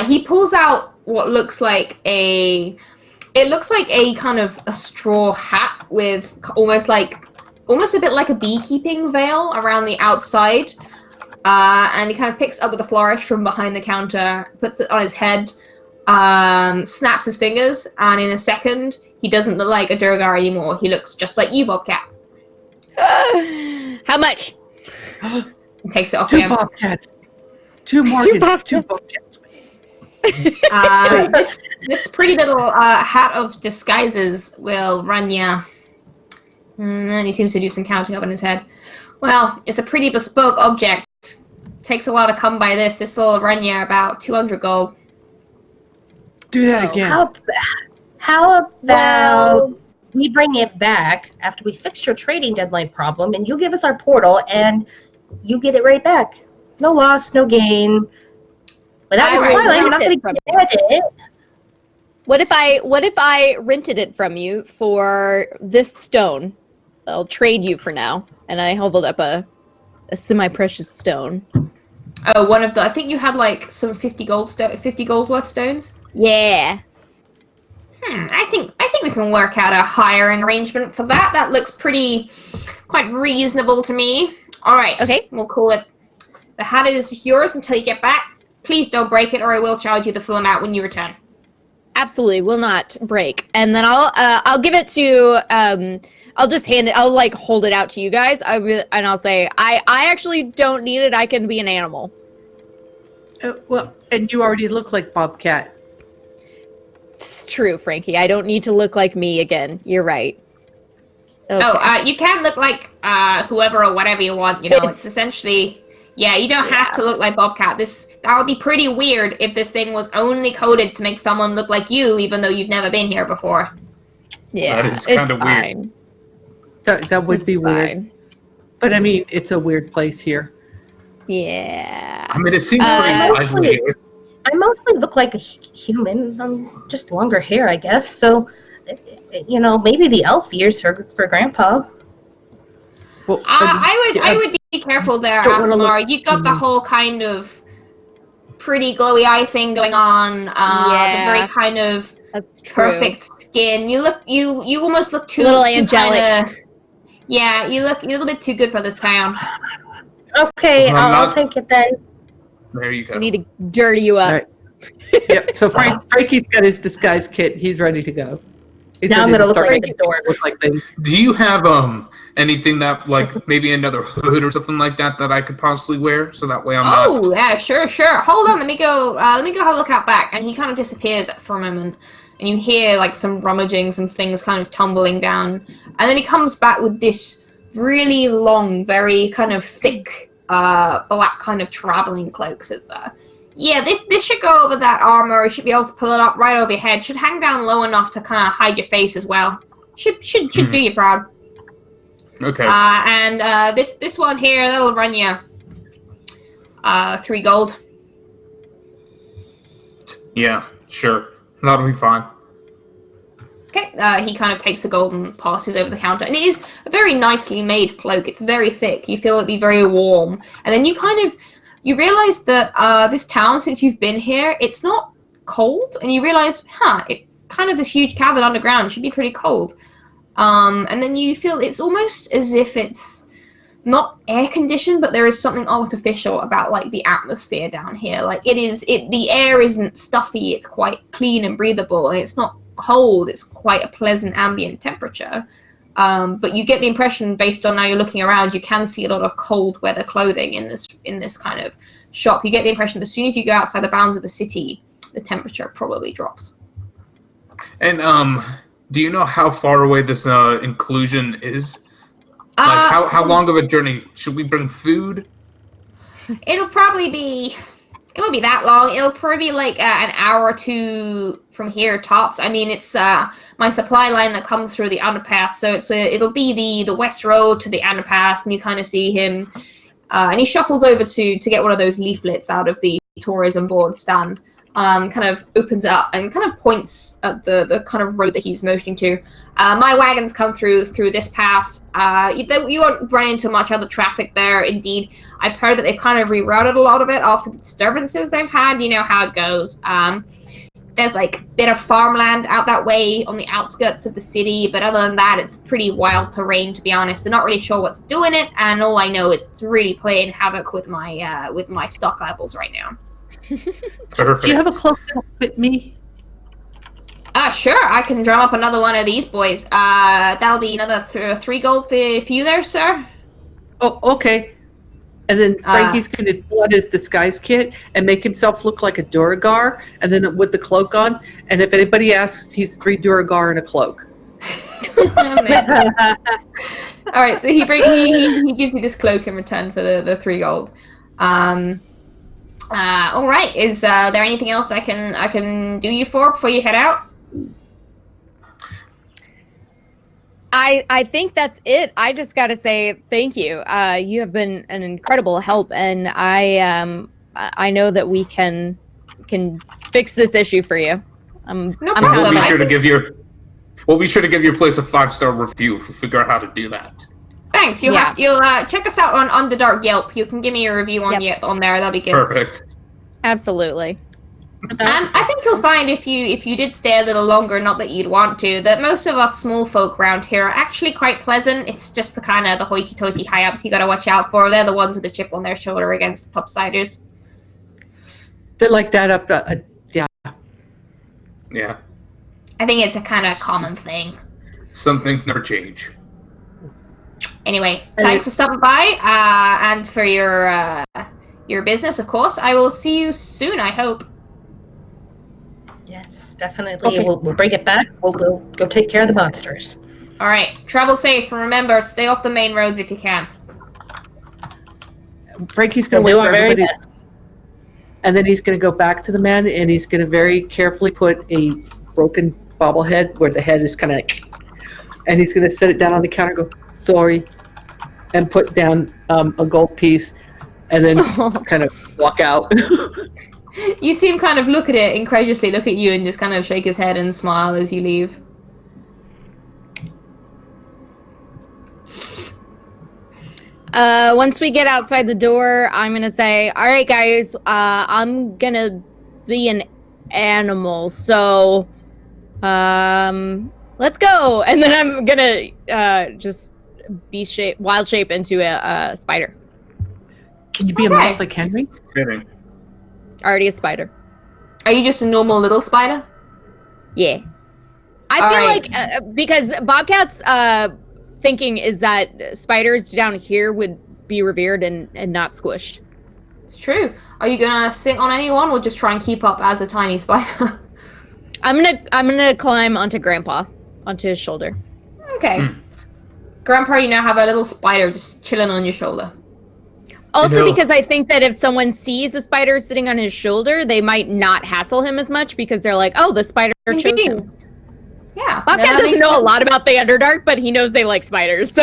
He pulls out what looks like a kind of a straw hat with almost a bit like a beekeeping veil around the outside. And he kind of picks up with a flourish from behind the counter, puts it on his head, snaps his fingers, and in a second, he doesn't look like a Durgar anymore. He looks just like you, Bobcat. How much? And takes it off 2 him. Bobcats. 2 Morgans. 2 Bobcats. This pretty little hat of disguises will run ya. And he seems to do some counting up in his head. Well, it's a pretty bespoke object. Takes a while to come by this. This will run you about 200 gold. Do that Oh. again. How about Well, we bring it back after we fix your trading deadline problem, and you give us our portal, and you get it right back. No loss, no gain. Without I your will spoiling, I'm not rent going it to from get it. what if I rented it from you for this stone? I'll trade you for now. And I hobbled up a semi-precious stone. Oh, one of the. I think you had like some 50 gold worth stones. Yeah. I think we can work out a hiring arrangement for that. That looks quite reasonable to me. All right. Okay. We'll call it. The hat is yours until you get back. Please don't break it, or I will charge you the full amount when you return. Absolutely will not break. And then I'll give it to I'll just hand it. I'll like hold it out to you guys. And I'll say I actually don't need it. I can be an animal. Well, and you already look like Bobcat. It's true, Frankie. I don't need to look like me again. You're right. Okay. Oh, you can look like whoever or whatever you want. You know, It's- it's essentially. Yeah, you don't have to look like Bobcat. That would be pretty weird if this thing was only coded to make someone look like you, even though you've never been here before. Yeah, That is it's kinda weird. fine. That would be It's weird. fine. But I mean, it's a weird place here. Yeah. I mean, it seems pretty lively mostly- here. I mostly look like a human. I'm just longer hair, I guess. So, maybe the elf years for Grandpa. Well, I would be careful there, Don't wanna Asmar. You got the whole kind of pretty glowy eye thing going on. The Yeah. very kind of That's true. perfect skin. You almost look too Little too angelic. kinda- yeah, you look a little bit too good for this town. Okay, I'm I'll not- take it then. There you go. We need to dirty you up. All right. Yep. So Frankie's got his disguise kit. He's ready to go. He's Now I'm ready gonna look start like making a dork. look like things. Do you have anything that like maybe another hood or something like that I could possibly wear so that way I'm not? Oh yeah, sure. Hold on, let me go have a look out back. And he kind of disappears for a moment, and you hear like some rummaging, some things kind of tumbling down, and then he comes back with this really long, very kind of thick, black kind of traveling cloak. Says, yeah, this should go over that armor. You should be able to pull it up right over your head. Should hang down low enough to kind of hide your face as well. Should do you proud. Okay. And this one here, that'll run you 3 gold. Yeah, sure. That'll be fine. Okay, he kind of takes the gold and passes over the counter. And it is a very nicely made cloak. It's very thick. You feel it'd be very warm. And then you realize that this town, since you've been here, it's not cold. And you realize, it kind of this huge cavern underground should be pretty cold. And then you feel it's almost as if it's not air conditioned, but there is something artificial about like the atmosphere down here. Like the air isn't stuffy. It's quite clean and breathable, and it's not cold. It's quite a pleasant ambient temperature. But you get the impression, based on now you're looking around, you can see a lot of cold weather clothing in this kind of shop. You get the impression that as soon as you go outside the bounds of the city, the temperature probably drops. And do you know how far away this inclusion is? Like how long of a journey? Should we bring food? It won't be that long. It'll probably be like an hour or two from here tops. I mean, it's my supply line that comes through the underpass, so it'll be the west road to the underpass, and you kind of see him, and he shuffles over to get one of those leaflets out of the tourism board stand. Kind of opens it up and kind of points at the kind of road that he's motioning to. My wagons come through this pass. You won't run into much other traffic there. Indeed, I've heard that they've kind of rerouted a lot of it after the disturbances they've had. You know how it goes. There's like a bit of farmland out that way on the outskirts of the city, but other than that, it's pretty wild terrain, to be honest. They're not really sure what's doing it, and all I know is it's really playing havoc with my stock levels right now. Perfect. Do you have a cloak that'll fit me? Sure, I can drum up another one of these boys. That'll be another 3 gold for you there, sir. Oh, okay. And then Frankie's going to pull out his disguise kit and make himself look like a Duragar, and then with the cloak on. And if anybody asks, he's 3 Duragar in a cloak. All right, so he gives you this cloak in return for the 3 gold. All right. Is there anything else I can do you for before you head out? I think that's it. I just got to say thank you. You have been an incredible help, and I know that we can fix this issue for you. I'm No I'm problem. We'll be I sure to think- give your place a 5-star review. Figure out how to do that. Thanks. You'll check us out on Underdark Yelp. You can give me a review on on there. That'll be good. Perfect. Absolutely. And I think you'll find if you did stay a little longer, not that you'd want to, that most of us small folk around here are actually quite pleasant. It's just the kind of the hoity-toity high-ups you gotta watch out for. They're the ones with the chip on their shoulder against the topsiders. They're like that up. Yeah. Yeah. I think it's a kind of common thing. Some things never change. Anyway, thanks for stopping by and for your business, of course. I will see you soon, I hope. Yes, definitely. Okay. We'll bring it back. We'll go take care of the monsters. All right, travel safe, and remember, stay off the main roads if you can. Frankie's going to We'll wait do for our very everybody, best. and then he's going to go back to the man, and he's going to very carefully put a broken bobblehead where the head is kind of, and he's going to set it down on the counter. Go, sorry, and put down a gold piece, and then kind of walk out. You see him kind of look at it incredulously, look at you, and just kind of shake his head and smile as you leave. Once we get outside the door, I'm gonna say, all right, guys, I'm gonna be an animal, so let's go. And then I'm gonna just wild shape into a spider. Can you be a Okay. mouse like Henry? Fitting. Already a spider. Are you just a normal little spider? Yeah. I All feel right. like because Bobcat's thinking is that spiders down here would be revered and not squished. It's true. Are you gonna sit on anyone, or just try and keep up as a tiny spider? I'm gonna climb onto Grandpa, onto his shoulder. Okay. Grandpa, you now have a little spider just chilling on your shoulder. Also, You know- because I think that if someone sees a spider sitting on his shoulder, they might not hassle him as much because they're like, "Oh, the spider chose Indeed. him." Yeah. Bobcat that doesn't makes know a sense. lot about the Underdark, but he knows they like spiders, so,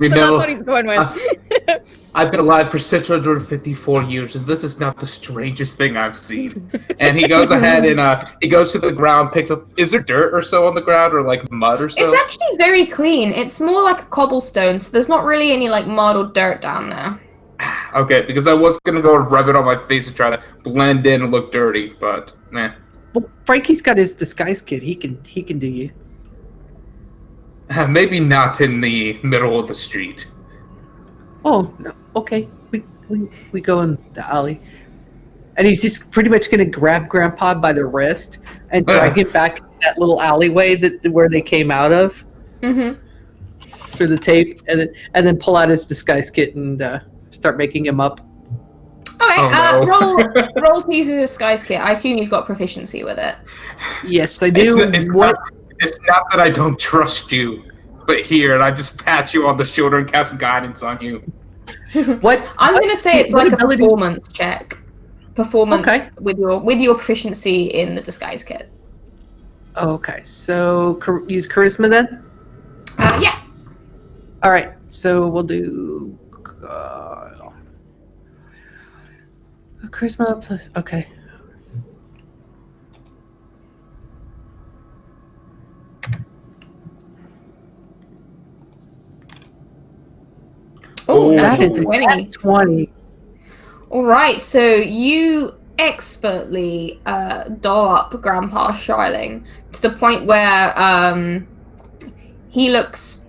You so know, that's what he's going with. I've been alive for 654 years, and this is not the strangest thing I've seen. And he goes ahead and he goes to the ground, picks up. Is there dirt or so on the ground, or like mud or so? It's actually very clean. It's more like a cobblestone, so there's not really any like mud or dirt down there. Okay, because I was gonna go and rub it on my face and try to blend in and look dirty, but meh. Well, Frankie's got his disguise kit. He can do you. Maybe not in the middle of the street. Oh, no. Okay. We go in the alley. And he's just pretty much going to grab Grandpa by the wrist and drag him back that little alleyway where they came out of Mm-hmm. through the tape, and then pull out his disguise kit and start making him up. Okay, Oh, no. roll to use your disguise kit. I assume you've got proficiency with it. Yes, I do. It's not that I don't trust you, but here, and I just pat you on the shoulder and cast guidance on you. What? I'm what going to say it's what like a ability- performance check. Performance Okay. with your proficiency in the disguise kit. Okay, so use charisma then. Yeah. All right, so we'll do charisma plus. Okay. Oh, That natural is a 20. nat 20. All right, so you expertly doll up Grandpa Sharling to the point where he looks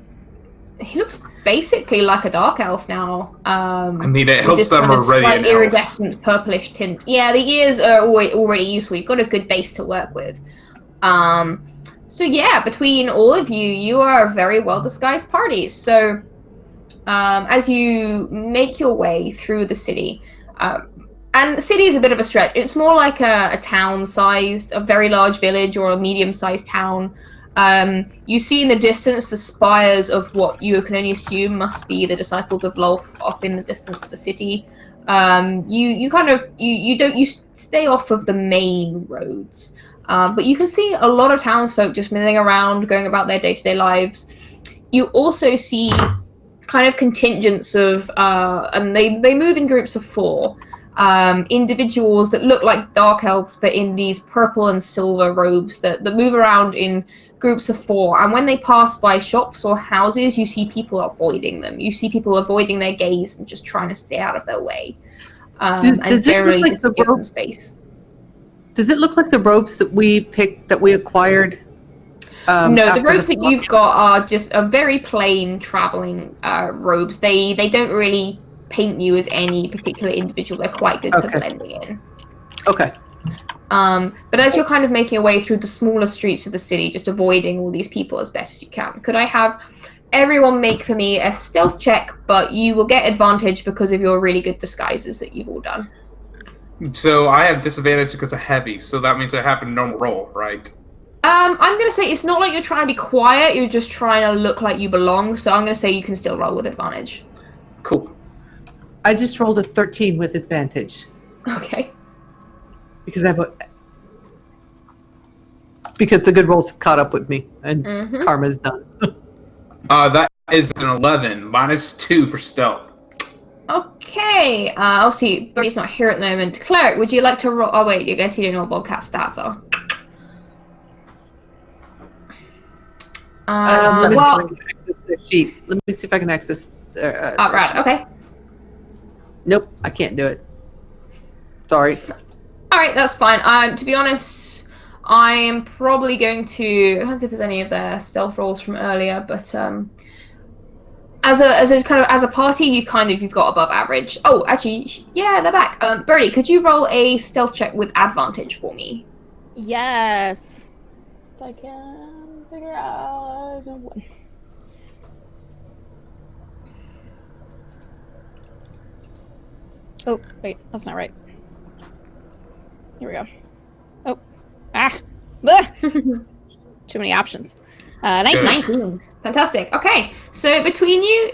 basically like a dark elf now. I mean, it with helps this that I'm kind of already slight an elf. iridescent purplish tint. Yeah, the ears are already useful. You've got a good base to work with. So yeah, between all of you, you are a very well disguised party. So as you make your way through the city, and the city is a bit of a stretch. It's more like a town-sized, a very large village or a medium-sized town. You see in the distance the spires of what you can only assume must be the disciples of Lolth off in the distance of the city. You stay off of the main roads, but you can see a lot of townsfolk just milling around, going about their day-to-day lives. You also see kind of contingents of, and they move in groups of 4. Individuals that look like dark elves, but in these purple and silver robes that move around in groups of 4. And when they pass by shops or houses, you see people avoiding them. You see people avoiding their gaze and just trying to stay out of their way. Does it look like the give them robes? space. Does it look like the robes that we acquired? No, the after robes that flood? you've got are just a very plain traveling robes. They don't really paint you as any particular individual. They're quite good for Okay. blending in. Okay. But as you're kind of making your way through the smaller streets of the city, just avoiding all these people as best as you can, could I have everyone make for me a stealth check, but you will get advantage because of your really good disguises that you've all done. So I have disadvantage because of heavy, so that means I have a normal roll, right? I'm going to say it's not like you're trying to be quiet, you're just trying to look like you belong, so I'm going to say you can still roll with advantage. Cool. I just rolled a 13 with advantage Okay. because because the good rolls have caught up with me and Mhm. karma's done. That is an 11, -2 for stealth. Okay, I'll see. But he's not here at the moment. Cleric, would you like to roll? Oh, wait, I guess you don't know what Bobcat's stats are. Let me see if Well, I can access their sheet. Let me see if I can access their. right, okay. Nope, I can't do it. Sorry. All right, that's fine. To be honest, I'm probably going to. I don't know if there's any of their stealth rolls from earlier, but as a party, you've got above average. Oh, actually, yeah, they're back. Birdie, could you roll a stealth check with advantage for me? Yes. If I can figure out one. Oh, wait, that's not right. Here we go. Oh. Ah. Blah. Too many options. 19. 19. Fantastic. Okay, so between you,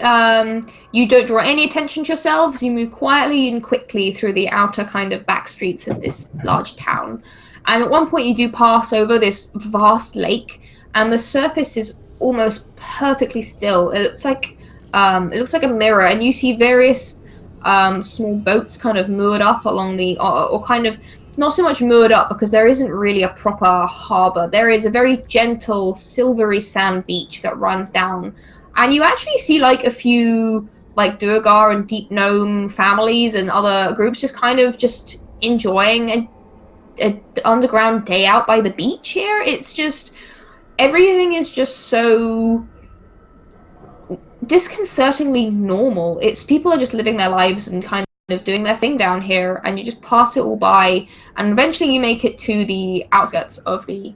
you don't draw any attention to yourselves. You move quietly and quickly through the outer kind of back streets of this large town. And at one point, you do pass over this vast lake, and the surface is almost perfectly still. It looks like a mirror, and you see various small boats kind of moored up along the, or kind of not so much moored up because there isn't really a proper harbor. There is a very gentle, silvery sand beach that runs down, and you actually see like a few like Durgar and Deep Gnome families and other groups just kind of just enjoying a underground day out by the beach here. It's just everything is just so disconcertingly normal. It's people are just living their lives and kind of doing their thing down here, and you just pass it all by, and eventually you make it to the outskirts of the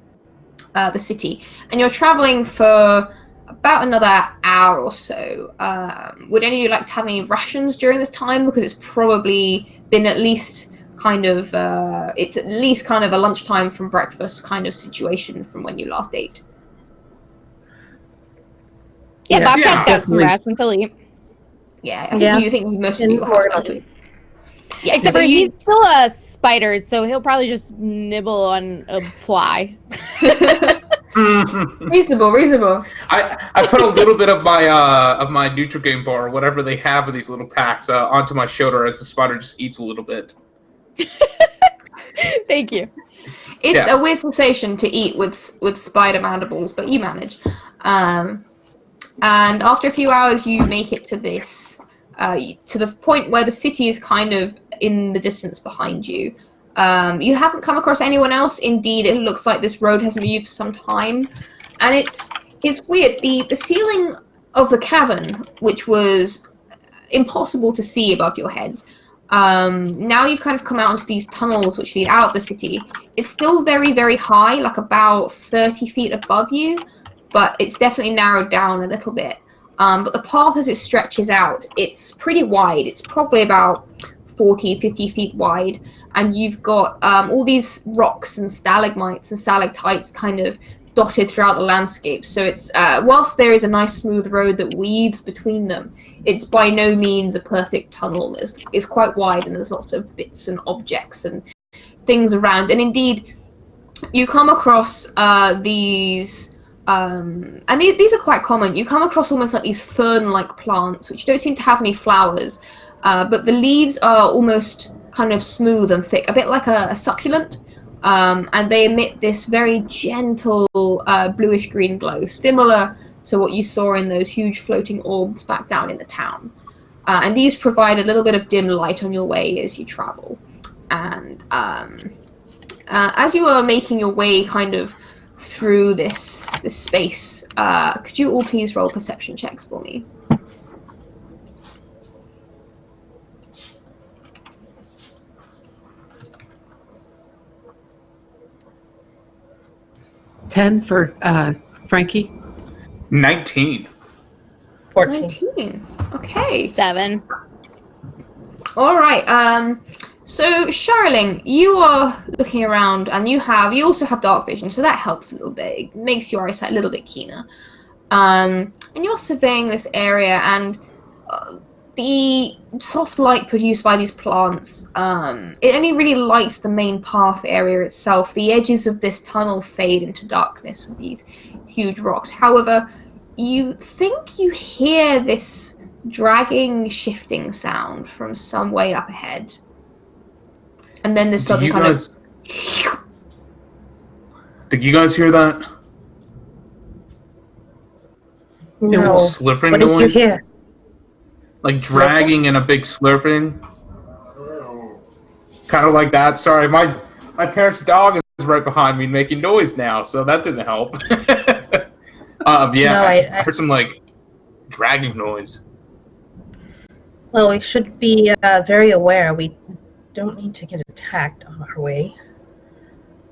city, and you're traveling for about another hour or so. Would any of you like to have any rations during this time, because it's probably been at least kind of it's at least kind of a lunchtime from breakfast kind of situation from when you last ate? Yeah, Yeah. Bobcat's Yeah, got some definitely. rations to eat. Yeah, I think Yeah. you think most of you will have stuff to eat. Yeah, Except so for you, he's still spiders, so he'll probably just nibble on a fly. reasonable. I put a little bit of my Nutrigrain bar or whatever they have in these little packs onto my shoulder as the spider just eats a little bit. Thank you. It's Yeah. a weird sensation to eat with spider mandibles, but you manage. And after a few hours, you make it to this, to the point where the city is kind of in the distance behind you. You haven't come across anyone else. Indeed, it looks like this road has moved for some time, and it's weird. The ceiling of the cavern, which was impossible to see above your heads, now you've kind of come out into these tunnels which lead out of the city. It's still very, very high, like about 30 feet above you, but it's definitely narrowed down a little bit. But the path as it stretches out, it's pretty wide. It's probably about 40, 50 feet wide. And you've got all these rocks and stalagmites and stalactites kind of dotted throughout the landscape. So it's whilst there is a nice smooth road that weaves between them, it's by no means a perfect tunnel. It's quite wide, and there's lots of bits and objects and things around. And indeed, you come across these. And these are quite common. You come across almost like these fern-like plants, which don't seem to have any flowers, but the leaves are almost kind of smooth and thick, a bit like a succulent, and they emit this very gentle bluish-green glow, similar to what you saw in those huge floating orbs back down in the town. And these provide a little bit of dim light on your way as you travel. And as you are making your way kind of through this space, could you all please roll perception checks for me? $10 for Frankie. 19. 14. 19. Okay. 7. All right. So Charling, you are looking around, and you also have dark vision, so that helps a little bit. It makes your eyesight a little bit keener. And you're surveying this area, and the soft light produced by these plants, it only really lights the main path area itself. The edges of this tunnel fade into darkness with these huge rocks. However, you think you hear this dragging, shifting sound from some way up ahead. And then this sudden kind of... Did you guys hear that? No. Slurping What did noise? you hear? Like dragging and a big slurping? Kind of like that. Sorry, my parents' dog is right behind me making noise now, so that didn't help. Yeah, No, I heard some, like, dragging noise. Well, we should be very aware. We don't need to get attacked on our way.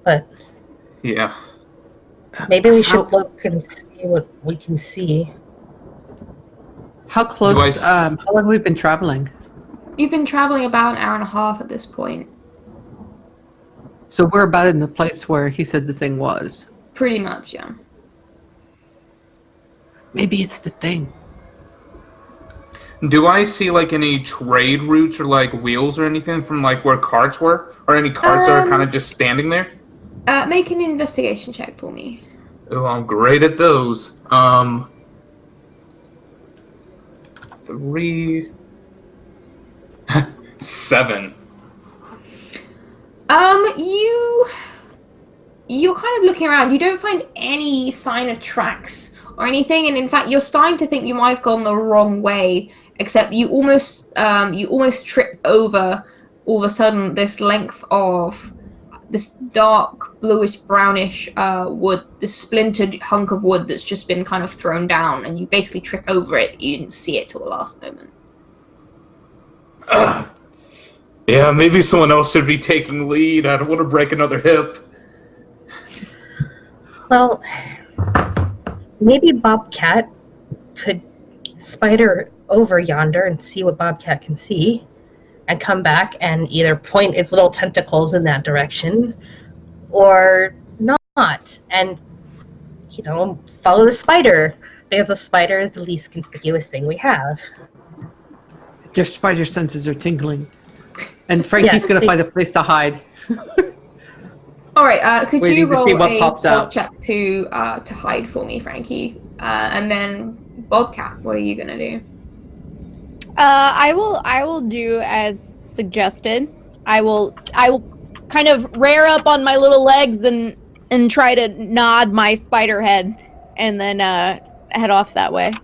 But Yeah. maybe we should look and see what we can see. How close, how long have we been traveling? You've been traveling about an hour and a half at this point. So we're about in the place where he said the thing was. Pretty much, yeah. Maybe it's the thing. Do I see, like, any trade routes or, like, wheels or anything from, like, where carts were? Or any carts that are kind of just standing there? Make an investigation check for me. Oh, I'm great at those. 3... 7. You're kind of looking around. You don't find any sign of tracks or anything, and in fact, you're starting to think you might have gone the wrong way. Except you almost trip over all of a sudden this length of this dark bluish brownish wood, this splintered hunk of wood that's just been kind of thrown down, and you basically trip over it. You didn't see it till the last moment. Yeah, maybe someone else should be taking lead. I don't want to break another hip. Well, maybe Bobcat could spider over yonder and see what Bobcat can see, and come back and either point its little tentacles in that direction, or not, and, you know, follow the spider. Because the spider is the least conspicuous thing we have. Your spider senses are tingling. And Frankie's going to find a place to hide. All right, could Waiting you to roll see what a pops stealth out. check to hide for me, Frankie? And then Bobcat, what are you gonna do? I will do as suggested. I will kind of rear up on my little legs and try to nod my spider head, and then head off that way.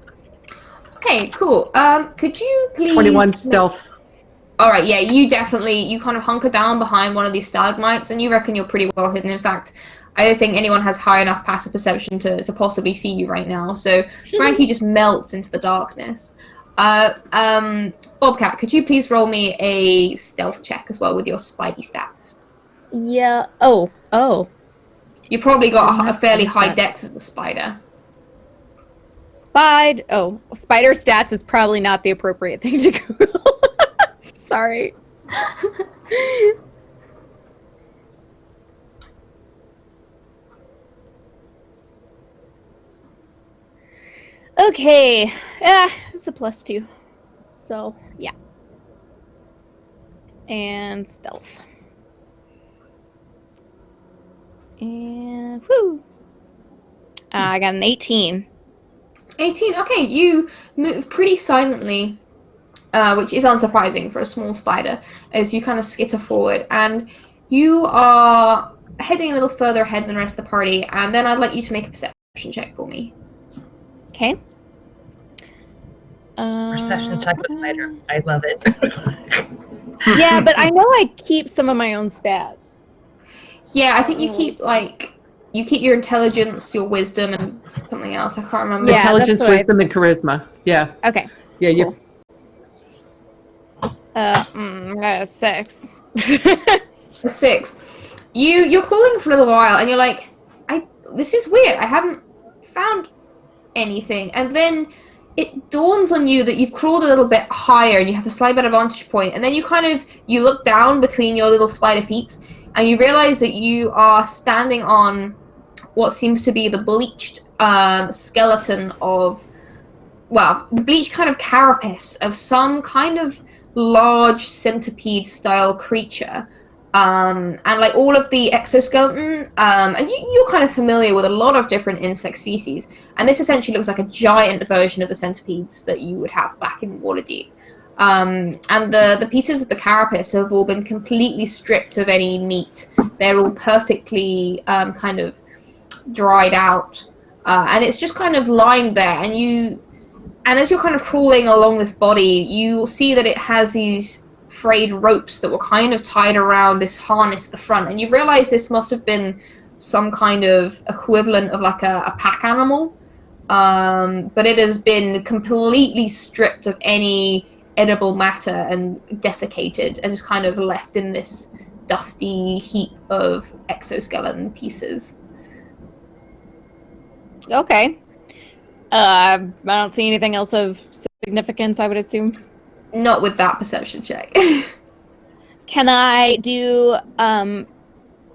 Okay, cool. Could you please 21 stealth. All right, yeah, you kind of hunker down behind one of these stalagmites, and you reckon you're pretty well hidden. In fact, I don't think anyone has high enough passive perception to possibly see you right now. So Frankie just melts into the darkness. Bobcat, could you please roll me a stealth check as well with your spidey stats? Yeah. Oh. You probably got a fairly high dex as the spider. Spider stats is probably not the appropriate thing to Google. Sorry. Okay. It's a +2. So, yeah. And stealth. And whoo. I got an 18. 18. Okay, you move pretty silently, which is unsurprising for a small spider, as you kind of skitter forward, and you are heading a little further ahead than the rest of the party, and then I'd like you to make a perception check for me. Okay. Perception check with spider. I love it. Yeah, but I know I keep some of my own stats. Yeah, I think you keep, you keep your intelligence, your wisdom, and something else. I can't remember. Yeah, Intelligence, that's what wisdom, and charisma. Yeah. Okay. Yeah, you. Got a 6. A 6. You're crawling for a little while, and you're like, this is weird. I haven't found anything. And then it dawns on you that you've crawled a little bit higher, and you have a slight better vantage point. And then you look down between your little spider feet, and you realize that you are standing on what seems to be the bleached skeleton of, the bleached kind of carapace of some kind of large centipede-style creature. And like all of the exoskeleton, and you're kind of familiar with a lot of different insect species, and this essentially looks like a giant version of the centipedes that you would have back in Waterdeep. And the pieces of the carapace have all been completely stripped of any meat. They're all perfectly kind of dried out, and it's just kind of lying there. And as you're kind of crawling along this body, you see that it has these frayed ropes that were kind of tied around this harness at the front, and you realize this must have been some kind of equivalent of like a pack animal, but it has been completely stripped of any edible matter and desiccated and just kind of left in this dusty heap of exoskeleton pieces. Okay. I don't see anything else of significance, I would assume. Not with that perception check. Can I do,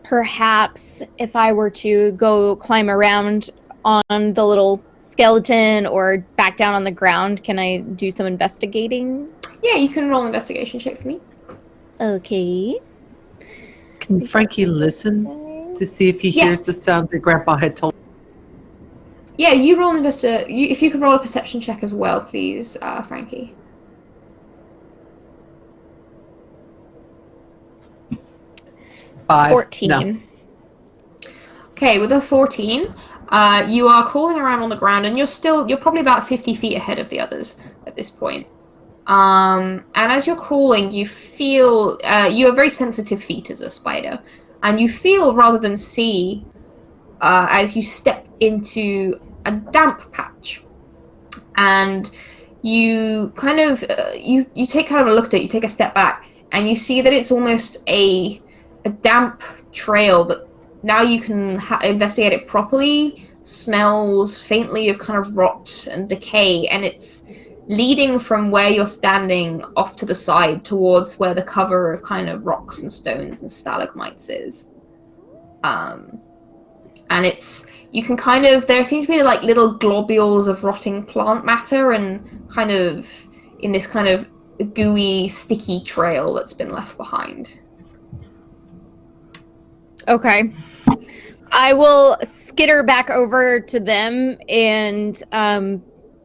perhaps if I were to go climb around on the little skeleton or back down on the ground, can I do some investigating? Yeah, you can roll an investigation check for me. Okay. Can Frankie listen to see if he hears the sound that Grandpa had told? Yeah, you roll an if you could roll a perception check as well, please, Frankie. Five. 14. No. Okay, with a 14, you are crawling around on the ground, and you're probably about 50 feet ahead of the others at this point. And as you're crawling, you feel you have very sensitive feet as a spider, and you feel rather than see as you step into a damp patch, and you kind of you take kind of a look at it. You take a step back, and you see that it's almost a damp trail that now you can investigate it properly. Smells faintly of kind of rot and decay, and it's leading from where you're standing off to the side towards where the cover of kind of rocks and stones and stalagmites is. And you can kind of, there seem to be like little globules of rotting plant matter and kind of in this kind of gooey, sticky trail that's been left behind. Okay. I will skitter back over to them and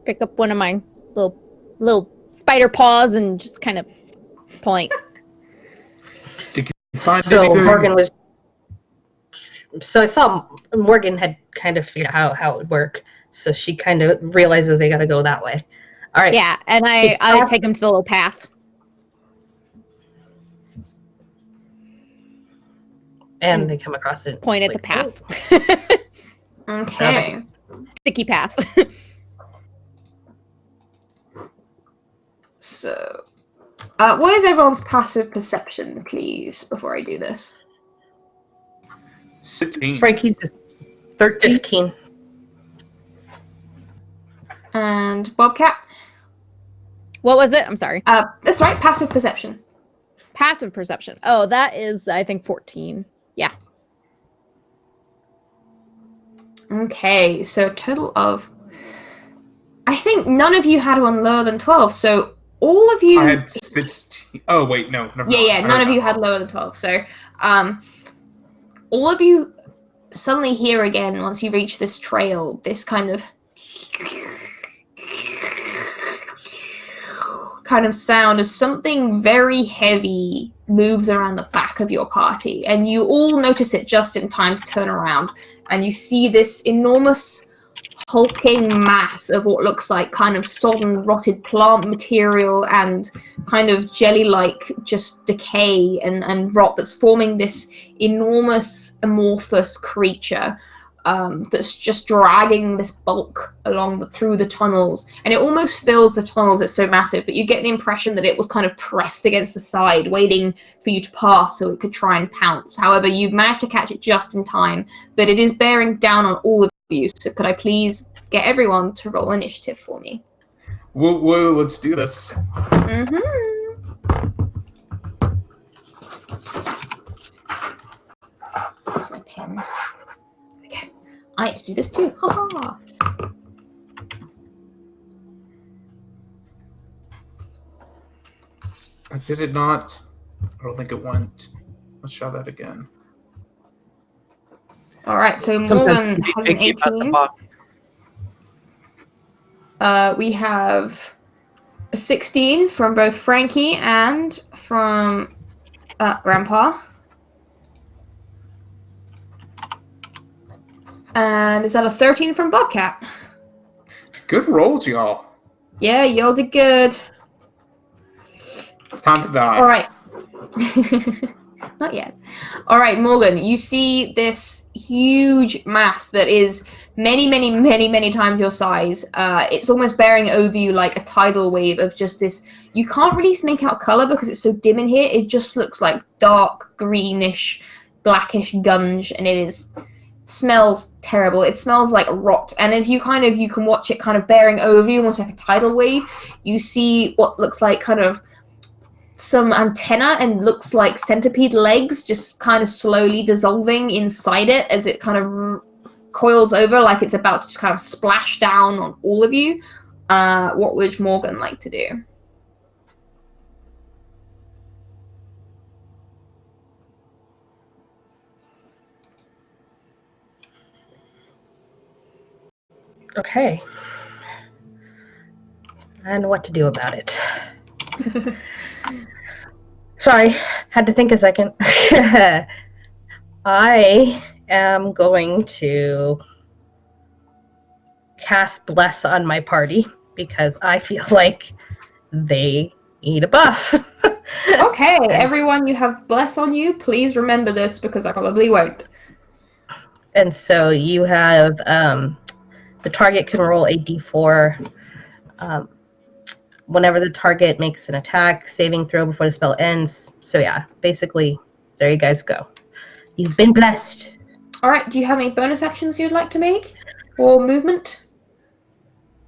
pick up one of my little spider paws and just kind of point. Did you find So anything? Morgan was. So I saw Morgan had kind of figured out how it would work. So she kind of realizes they got to go that way. All right. Yeah, and I take them to the little path. And they come across it. Point at like, the path. Okay. Sticky path. So, what is everyone's passive perception, please, before I do this? 16. Frankie's is 13. 15. And Bobcat? What was it? I'm sorry. That's right, passive perception. Passive perception. Oh, that is, I think, 14. Yeah. Okay, so a total of I think none of you had one lower than 12, so all of you... I had 16. Oh, wait, no. Never mind. Yeah, none of you had lower than 12, so all of you suddenly hear again, once you reach this trail, this kind of sound as something very heavy moves around the back of your party, and you all notice it just in time to turn around, and you see this enormous hulking mass of what looks like kind of sodden, rotted plant material and kind of jelly-like just decay and rot that's forming this enormous amorphous creature that's just dragging this bulk along through the tunnels, and it almost fills the tunnels. It's so massive, but you get the impression that it was kind of pressed against the side, waiting for you to pass so it could try and pounce. However, you managed to catch it just in time, but it is bearing down on all of you. So could I please get everyone to roll initiative for me? Whoa, let's do this. Mm-hmm. Where's my pen? Okay. I had to do this too. Ha Did it not? I don't think it went. Let's try that again. All right, so Morgan has an 18. We have a 16 from both Frankie and from Grandpa. And is that a 13 from Bobcat? Good rolls, y'all. Yeah, y'all did good. Time to die. All right. Not yet. All right, Morgan, you see this huge mass that is many, many, many, many times your size. It's almost bearing over you like a tidal wave of just this. You can't really make out color because it's so dim in here. It just looks like dark, greenish, blackish gunge, and it smells terrible. It smells like rot. And as you can watch it kind of bearing over you, almost like a tidal wave, you see what looks like kind of some antenna and looks like centipede legs just kind of slowly dissolving inside it as it kind of coils over like it's about to just kind of splash down on all of you. What would Morgan like to do? Okay. And what to do about it. Sorry, had to think a second. I am going to cast Bless on my party because I feel like they need a buff. Okay, everyone, you have Bless on you. Please remember this because I probably won't. And so you have the target can roll a d4 whenever the target makes an attack, saving throw before the spell ends. So yeah, basically, there you guys go. You've been blessed. All right, do you have any bonus actions you'd like to make? Or movement?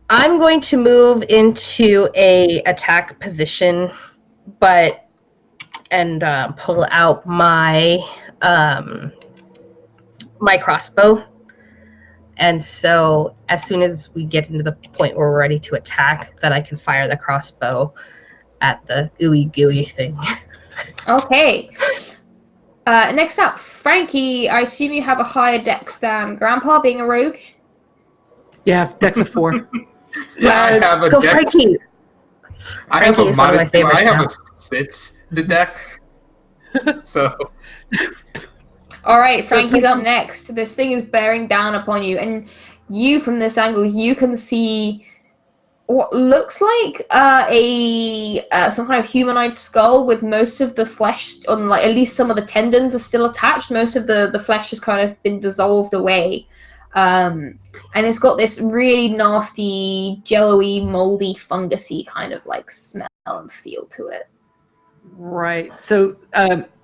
I'm going to move into a attack position, and pull out my my crossbow. And so as soon as we get into the point where we're ready to attack, that I can fire the crossbow at the ooey gooey thing. Okay. Next up, Frankie, I assume you have a higher dex than Grandpa, being a rogue? Yeah, dex of 4. Yeah, I have a Go dex. Frankie! I have Frankie a is one of my favorites I have now. a 6 to dex. So All right, Frankie's up next. This thing is bearing down upon you, and you, from this angle, you can see what looks like some kind of humanoid skull with most of the flesh on, like, at least some of the tendons are still attached. Most of the flesh has kind of been dissolved away. And it's got this really nasty, jello-y, moldy, fungusy kind of like smell and feel to it. Right. So,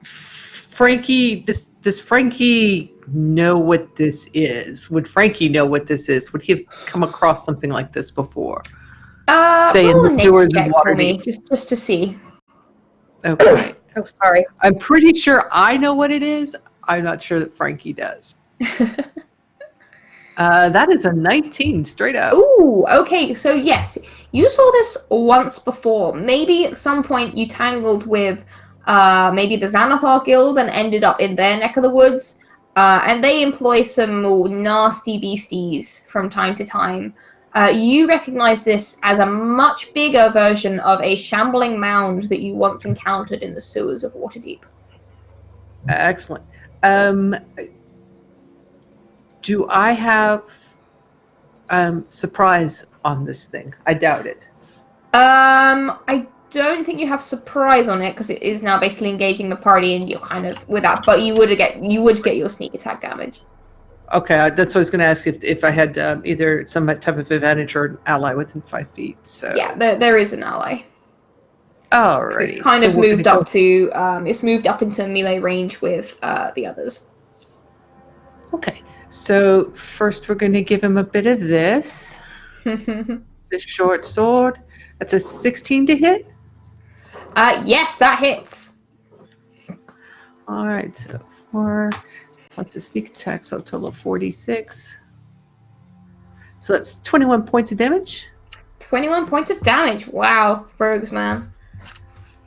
Frankie, does Frankie know what this is? Would Frankie know what this is? Would he have come across something like this before? Say in roll the a sewers nature of check for me, Waterdeep. just to see. Okay. Oh, sorry. I'm pretty sure I know what it is. I'm not sure that Frankie does. That is a 19 straight up. Ooh, okay, so yes, you saw this once before. Maybe at some point you tangled with maybe the Xanathar Guild and ended up in their neck of the woods. And they employ some more nasty beasties from time to time. You recognize this as a much bigger version of a shambling mound that you once encountered in the sewers of Waterdeep. Excellent. Do I have surprise on this thing? I doubt it. I don't think you have surprise on it because it is now basically engaging the party and you're kind of with that, but you would get your sneak attack damage. Okay, that's what I was going to ask if I had either some type of advantage or an ally within 5 feet. So Yeah, there is an ally. Alrighty. It's kind of moved up to it's moved up into melee range with the others. Okay, so first we're going to give him a bit of this. The short sword. That's a 16 to hit. Yes, that hits. All right, so 4 plus the sneak attack, so a total of 46. So that's 21 points of damage. 21 points of damage. Wow, rogues, man.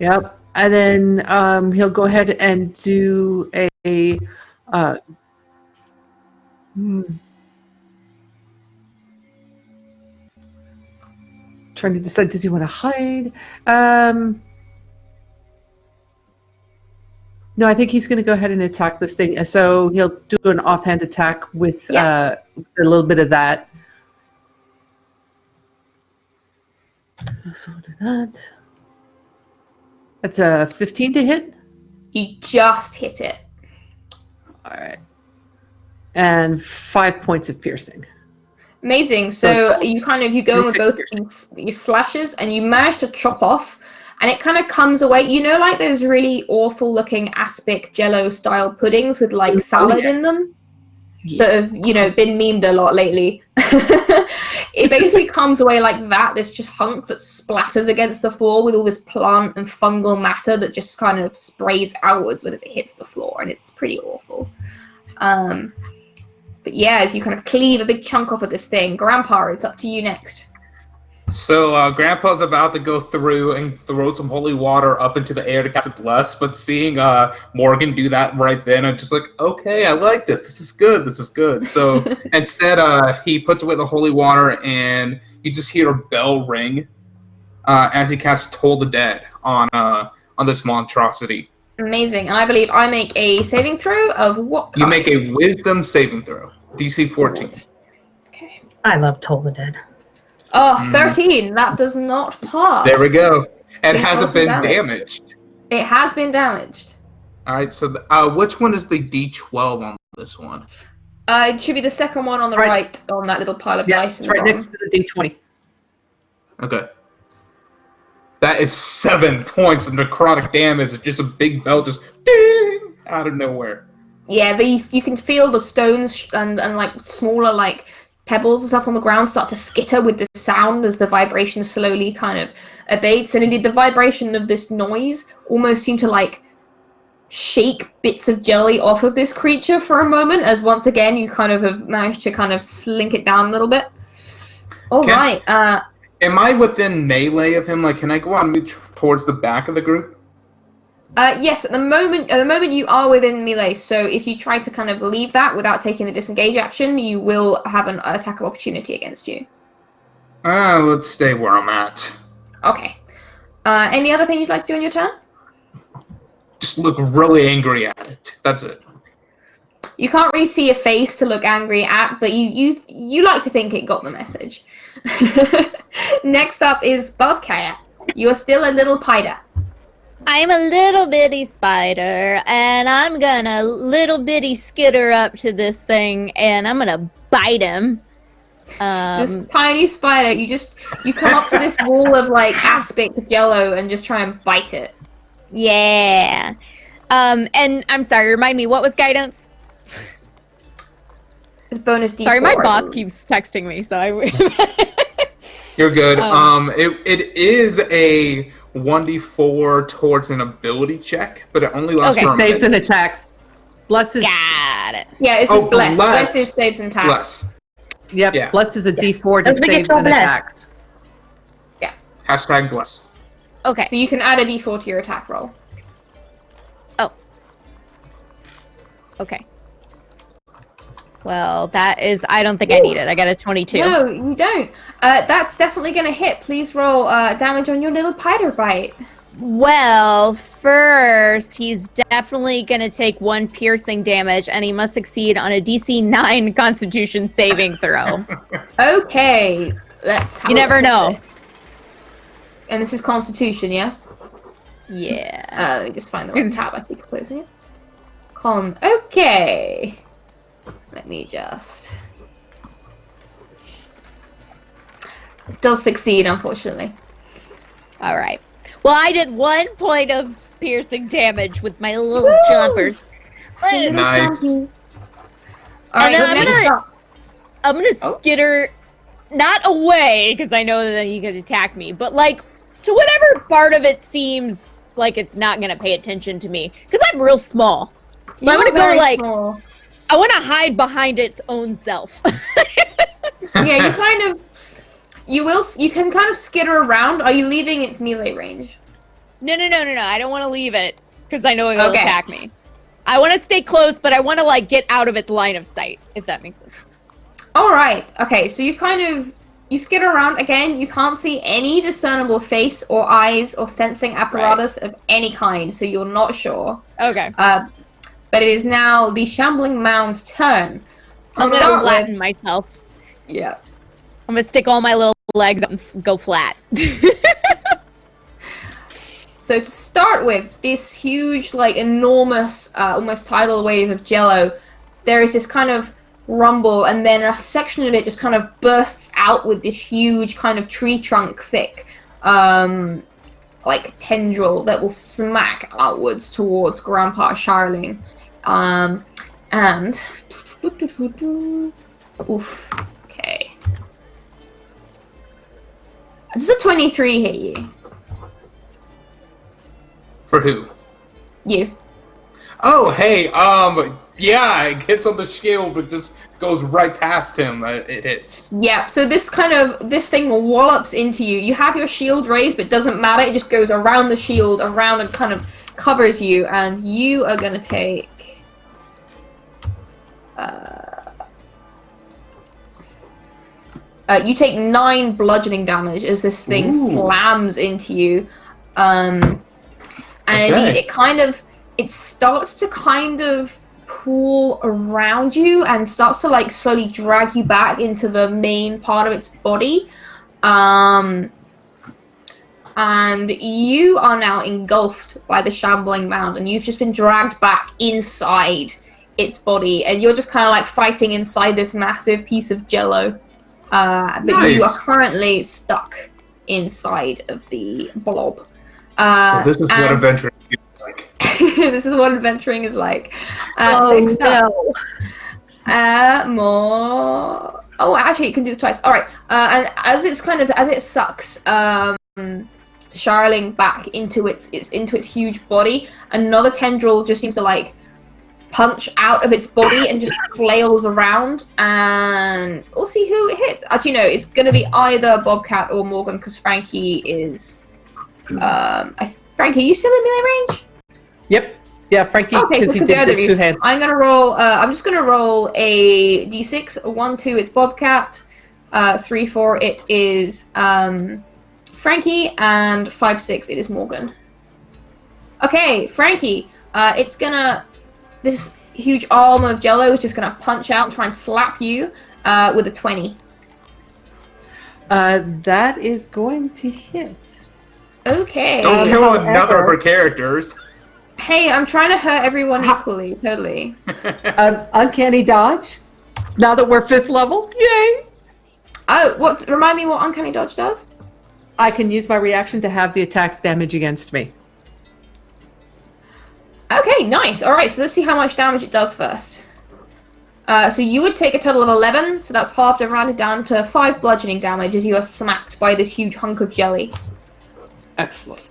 Yep. And then he'll go ahead and do a trying to decide, does he want to hide? No, I think he's going to go ahead and attack this thing. So he'll do an offhand attack with a little bit of that. So we'll do that. That's a 15 to hit. You just hit it. All right. And 5 points of piercing. Amazing. So you go in with both these slashes and you manage to chop off and it kind of comes away. You know, like those really awful looking aspic jello style puddings with like salad in them that have, been memed a lot lately. It basically comes away like that. This just hunk that splatters against the floor with all this plant and fungal matter that just kind of sprays outwards as it hits the floor. And it's pretty awful. But yeah, as you kind of cleave a big chunk off of this thing, Grandpa, it's up to you next. So Grandpa's about to go through and throw some holy water up into the air to cast a bless, but seeing Morgan do that right then, I'm just like, okay, I like this. This is good. This is good. So instead, he puts away the holy water, and you just hear a bell ring as he casts Toll the Dead on this monstrosity. Amazing. And I believe I make a saving throw of what kind? You make a wisdom saving throw. DC 14. Okay. I love Toll the Dead. Oh, 13. That does not pass. There we go. It It hasn't has been been damaged. It has been damaged. All right, so which one is the D12 on this one? It should be the second one on the right on that little pile of Yeah, dice. it's right next to the D20. Okay. That is 7 points of necrotic damage. It's just a big bell just ding out of nowhere. Yeah, you can feel the stones and like smaller like pebbles and stuff on the ground start to skitter with this sound as the vibration slowly kind of abates. And indeed, the vibration of this noise almost seemed to like shake bits of jelly off of this creature for a moment, as once again you kind of have managed to kind of slink it down a little bit. All right. Am I within melee of him? Like, can I go on move towards the back of the group? Yes, at the moment you are within melee, so if you try to kind of leave that without taking the disengage action, you will have an attack of opportunity against you. Let's stay where I'm at. Okay. Any other thing you'd like to do on your turn? Just look really angry at it. That's it. You can't really see a face to look angry at, but you like to think it got the message. Next up is Bobcat. You are still a little Pida. I'm a little bitty spider, and I'm gonna little bitty skitter up to this thing, and I'm gonna bite him. This tiny spider, you come up to this wall of like aspic yellow and just try and bite it. Yeah. And I'm sorry, remind me, what was guidance? It's bonus D4. Sorry, my boss keeps texting me, so You're good. It is a 1d4 towards an ability check, but it only lasts for a Saves minute. and attacks. Blesses. got it. Yeah, this is bless. Bless Bless is saves and attacks. Bless. Yep. Yeah. Bless is a D4 to Don't forget saves your and bless. attacks. Hashtag bless. Okay. So you can add a d4 to your attack roll. Okay. Well, that is. I don't think I need it. I got a 22. No, you don't. That's definitely going to hit. Please roll damage on your little piter bite. Well, first, he's definitely going to take 1 piercing damage, and he must succeed on a DC 9 Constitution saving throw. Okay, let's have You a never look at know. it. And this is Constitution, yes? Yeah. Let me just find the right tab I keep closing it. Okay. Let me just... It does succeed, unfortunately. All right. Well, I did 1 point of piercing damage with my little Woo! jumpers. Nice. All right, then I'm next gonna- up. I'm gonna Oh. skitter, not away, because I know that he could attack me, but like to whatever part of it seems like it's not gonna pay attention to me, because I'm real small. So I'm You're gonna go very like, small. I want to hide behind its own self. Yeah, you kind of... You can kind of skitter around. Are you leaving its melee range? No. I don't want to leave it because I know it will Okay. attack me. I want to stay close, but I want to like get out of its line of sight, if that makes sense. All right. Okay, so you skitter around again. You can't see any discernible face or eyes or sensing apparatus of any kind, so you're not sure. Okay. But it is now the Shambling Mound's turn. To I'm gonna start flatten myself. yeah. I'm gonna stick all my little legs up and go flat. So to start with, this huge, like, enormous, almost tidal wave of jello, there is this kind of rumble, and then a section of it just kind of bursts out with this huge kind of tree trunk thick, like, tendril that will smack outwards towards Grandpa Sharling. And... Oof. Okay. Does a 23 hit you? For who? You. Oh, hey, yeah, it hits on the shield, but just goes right past him. It hits. Yeah, so this thing wallops into you. You have your shield raised, but it doesn't matter. It just goes around the shield, around and kind of covers you, and you are gonna take... you take 9 bludgeoning damage as this thing Ooh. slams into you. And Okay. it starts to kind of pull around you and starts to like slowly drag you back into the main part of its body. And you are now engulfed by the Shambling Mound, and you've just been dragged back inside its body, and you're just kind of like fighting inside this massive piece of jello. But you are Nice. currently stuck inside of the blob. So this is what and- adventure feels like. this is what adventuring is like. Oh Next up, no. more. Oh, actually, you can do this twice. All right. And as it sucks, Sharling back into its huge body, another tendril just seems to like punch out of its body and just flails around, and we'll see who it hits. Actually, no, it's gonna be either Bobcat or Morgan because Frankie is. Frankie, are you still in melee range? Yep. Yeah, Frankie, Okay, because so he could did the other of the you. two hands. I'm gonna roll. I'm just gonna roll a d6. 1, 2, it's Bobcat. 3, 4, it is Frankie, and 5, 6, it is Morgan. Okay, Frankie. It's gonna. This huge arm of jello is just gonna punch out and try and slap you with a 20. That is going to hit. Okay. Don't kill however- another of her characters. Hey, I'm trying to hurt everyone equally. Totally. Uncanny dodge. Now that we're 5th level, yay! Oh, what? Remind me what Uncanny Dodge does? I can use my reaction to have the attack's damage against me. Okay, nice. All right, so let's see how much damage it does first. So you would take a total of 11, so that's halved and rounded down to 5 bludgeoning damage as you are smacked by this huge hunk of jelly. Excellent.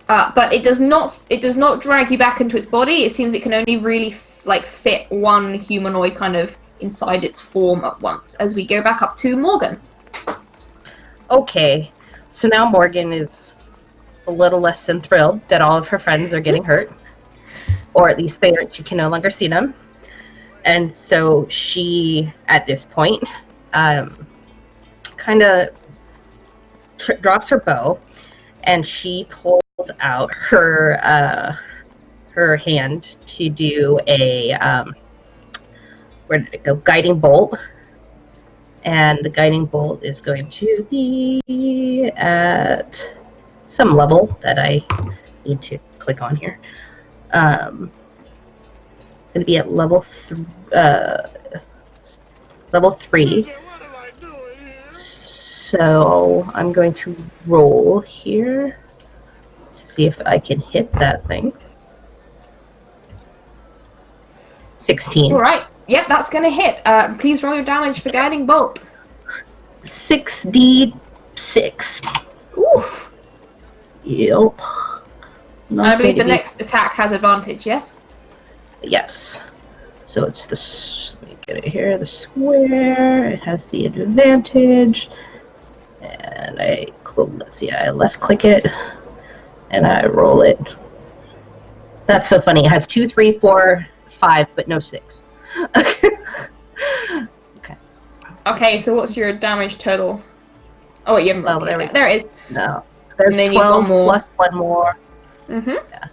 But it does not drag you back into its body. It seems it can only really fit one humanoid kind of inside its form at once. As we go back up to Morgan. Okay, so now Morgan is a little less than thrilled that all of her friends are getting hurt, or at least she can no longer see them. And so she, at this point, kind of drops her bow, and she pulls out her hand to do a where did it go? Guiding bolt. And the guiding bolt is going to be at some level that I need to click on here. It's going to be at level 3. So I'm going to roll here to see if I can hit that thing. 16. All right. Yep, that's going to hit. Please roll your damage for guiding bolt. 6d6. Oof. Yep. And I believe the next attack has advantage, yes? Yes. So it's this. Let me get it here. The square. It has the advantage. And let's see. I left click it, and I roll it. That's so funny. It has 2, 3, 4, 5, but no 6. Okay, so what's your damage total? Oh, wait, you haven't rolled it. There it is. No. There's And then 12 1 more. plus 1 more. Mm-hmm. Yeah.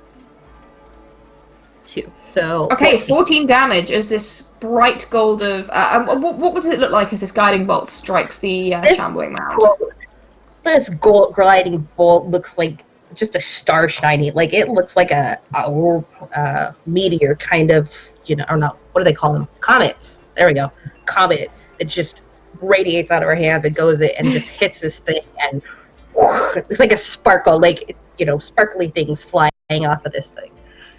2. So. Okay, 14 damage as this bright gold of... what does it look like as this guiding bolt strikes the shambling mound? This gold gliding bolt looks like just a star shining. Like, it looks like a meteor kind of, or not, what do they call them? Comets. There we go. Comet. It just radiates out of her hands and goes and just hits this thing, and it's like a sparkle, like, sparkly things flying off of this thing.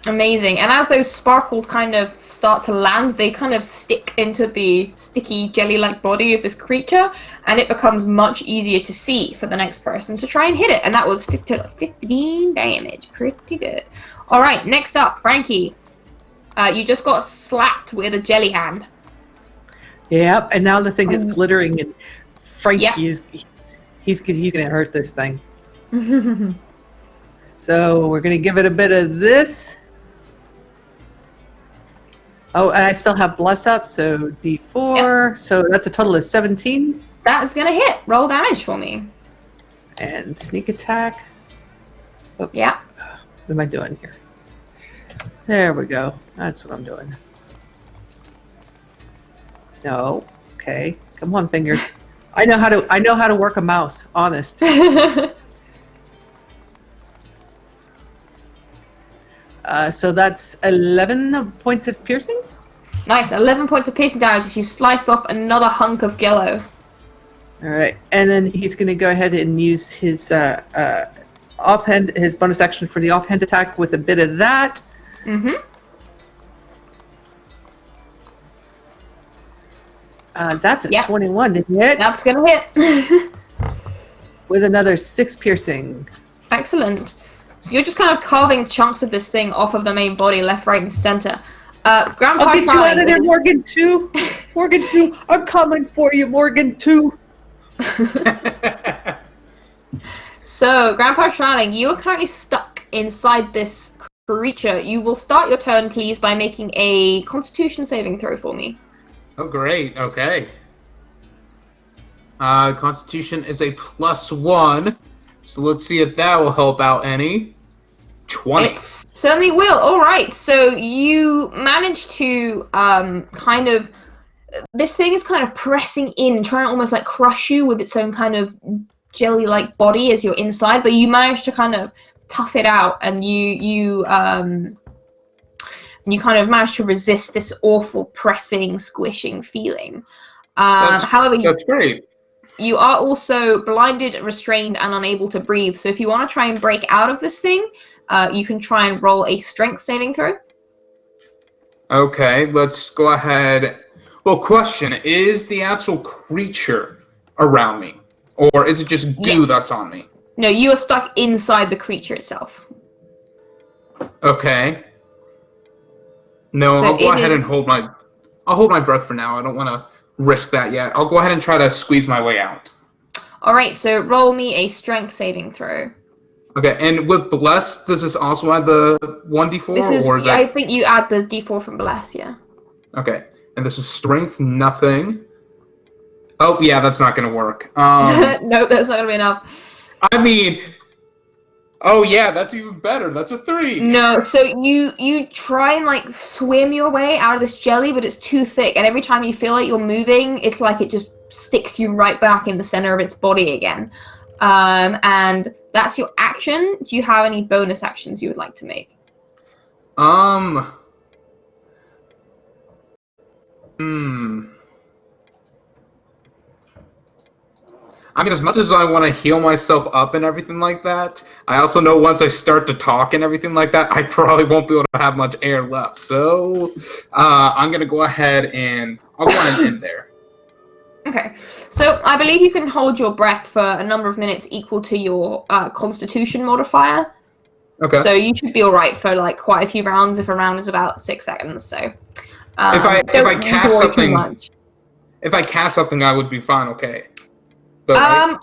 Amazing. And as those sparkles kind of start to land, they kind of stick into the sticky jelly-like body of this creature, and it becomes much easier to see for the next person to try and hit it. And that was 15 damage. Pretty good. All right, next up, Frankie. You just got slapped with a jelly hand. Yep, and now the thing is glittering, and Frankie is he's gonna hurt this thing. So we're gonna give it a bit of this. Oh, and I still have bless up, so D4. Yep. So that's a total of 17. That's gonna hit. Roll damage for me. And sneak attack. Oops. Yeah. What am I doing here? There we go. That's what I'm doing. No. Okay. Come on, fingers. I know how to work a mouse. Honest. So that's 11 points of piercing. Nice. 11 points of piercing damage as you slice off another hunk of jello. All right, and then he's going to go ahead and use his offhand, his bonus action for the offhand attack with a bit of that. Mm-hmm. That's a 21 to hit. That's going to hit. With another 6 piercing. Excellent. So you're just kind of carving chunks of this thing off of the main body, left, right, and center. Grandpa I'll get you out of there, Morgan 2. Morgan 2, I'm coming for you, Morgan 2. So, Grandpa Shriling, you are currently stuck inside this creature. You will start your turn, please, by making a Constitution saving throw for me. Oh, great. Okay. Constitution is a +1. So let's see if that will help out any. 20. It certainly will. All right. So you manage to kind of... This thing is kind of pressing in, trying to almost like crush you with its own kind of jelly-like body as you're inside, but you manage to kind of tough it out, and you kind of manage to resist this awful pressing, squishing feeling. However, that's great. You are also blinded, restrained, and unable to breathe. So if you want to try and break out of this thing, you can try and roll a strength saving throw. Okay, let's go ahead. Well, question, is the actual creature around me? Or is it just goo that's on me? No, you are stuck inside the creature itself. Okay. No, So I'll go ahead and hold my I'll hold my breath for now. I don't want to risk that yet. I'll go ahead and try to squeeze my way out. All right, so roll me a strength saving throw. Okay, and with Bless, does this also add the 1d4? This is, or is that... I think you add the d4 from Bless, yeah. Okay, and this is strength, nothing. Oh, yeah, that's not going to work. No, that's not going to be enough. I mean... Oh, yeah, that's even better. That's a 3. No, so you try and, like, swim your way out of this jelly, but it's too thick, and every time you feel like you're moving, it's like it just sticks you right back in the center of its body again. And that's your action. Do you have any bonus actions you would like to make? I mean, as much as I want to heal myself up and everything like that, I also know once I start to talk and everything like that, I probably won't be able to have much air left. So I'm going to go ahead and I'll go ahead and end there. Okay, so I believe you can hold your breath for a number of minutes equal to your Constitution modifier. Okay. So you should be all right for like quite a few rounds. If a round is about 6 seconds, so if I cast something, much. If I cast something, I would be fine. Okay. But, right?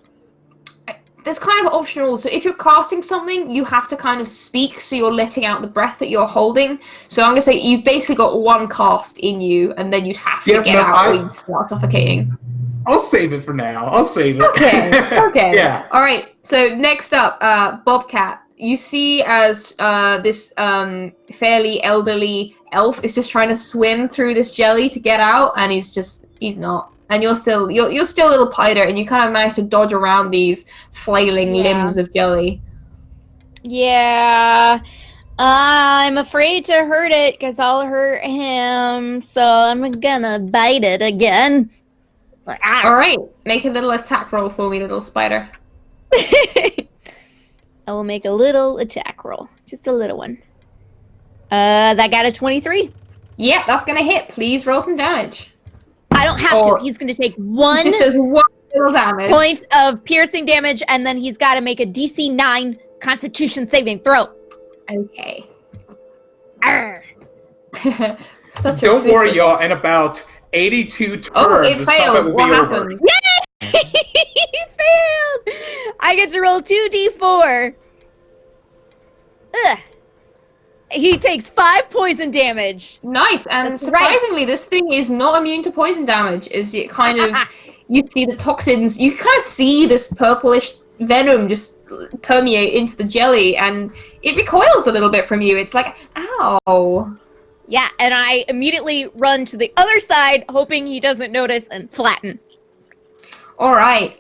There's kind of optional. So if you're casting something, you have to kind of speak, so you're letting out the breath that you're holding. So I'm gonna say you've basically got one cast in you, and then you'd have to get out or you'd start suffocating. I'll save it for now. I'll save it. Okay. Okay. Yeah. All right. So next up, Bobcat. You see as this fairly elderly elf is just trying to swim through this jelly to get out, and he's not. And you're still a little Piter, and you kind of manage to dodge around these flailing limbs of jelly. Yeah. I'm afraid to hurt it because I'll hurt him, so I'm gonna bite it again. All right, make a little attack roll for me, little spider. I will make a little attack roll, just a little one. That got a 23. Yep, that's gonna hit. Please roll some damage. I don't have to. He's gonna take one. Just does one little damage. Point of piercing damage, and then he's got to make a DC 9 Constitution saving throw. Okay. Don't worry, y'all. In about 82 turns, it failed. What happens? Yay! He failed. I get to roll 2d4. Ugh. He takes 5 poison damage. Nice, and That's surprisingly, this thing is not immune to poison damage. Is it kind of you see the toxins? You kind of see this purplish venom just permeate into the jelly, and it recoils a little bit from you. It's like, ow. Yeah, and I immediately run to the other side, hoping he doesn't notice, and flatten. All right.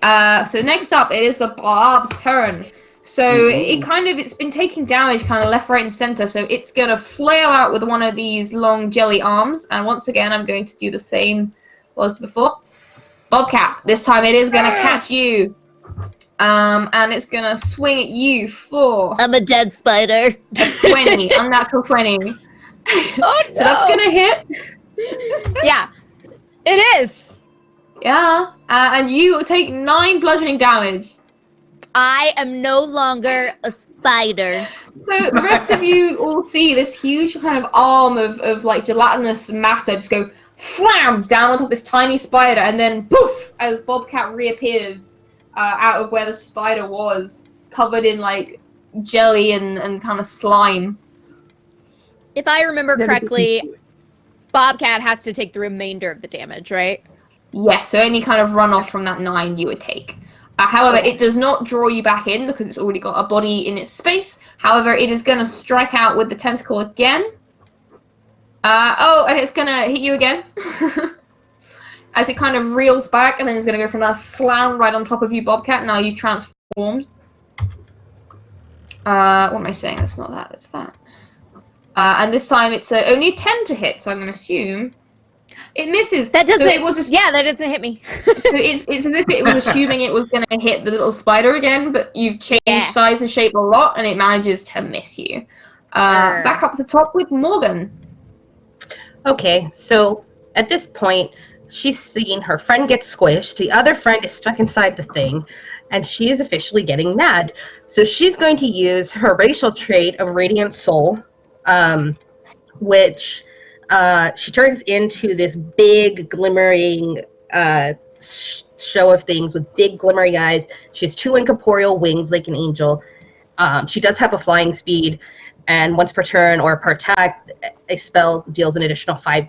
So next up, it is the Barb's turn. So it's been taking damage kind of left, right, and center. So it's going to flail out with one of these long jelly arms. And once again, I'm going to do the same as before. Bobcat, this time it is going to catch you. And it's going to swing at you for... I'm a dead spider. 20, unnatural 20. Oh, no. So that's going to hit. Yeah, it is. Yeah. And you take 9 bludgeoning damage. I am no longer a spider. So the rest of you all see this huge kind of arm of like gelatinous matter just go flam down on top of this tiny spider, and then poof as Bobcat reappears out of where the spider was, covered in like jelly and kind of slime. If I remember correctly, Bobcat has to take the remainder of the damage, right? Yes, so any kind of runoff from that 9 you would take. However, it does not draw you back in because it's already got a body in its space. However, it is going to strike out with the tentacle again. And it's going to hit you again. As it kind of reels back, and then it's going to go for another slam right on top of you, Bobcat. Now you've transformed. What am I saying? That's not that, it's that. And this time it's only a 10 to hit, so I'm going to assume... It misses. That doesn't. So it was that doesn't hit me. So it's as if it was assuming it was going to hit the little spider again, but you've changed size and shape a lot, and it manages to miss you. Back up to the top with Morgan. Okay, so at this point, she's seen her friend get squished. The other friend is stuck inside the thing, and she is officially getting mad. So she's going to use her racial trait of Radiant Soul, which she turns into this big glimmering show of things with big glimmering eyes. She has 2 incorporeal wings like an angel. She does have a flying speed, and once per turn or per attack, a spell deals an additional 5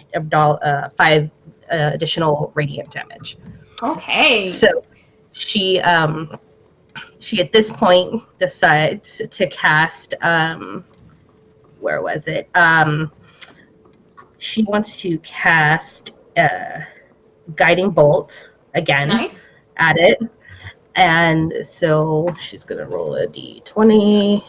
additional radiant damage. Okay. So she at this point decides to cast where was it? She wants to cast Guiding Bolt again. Nice. At it. And so she's gonna roll a d20.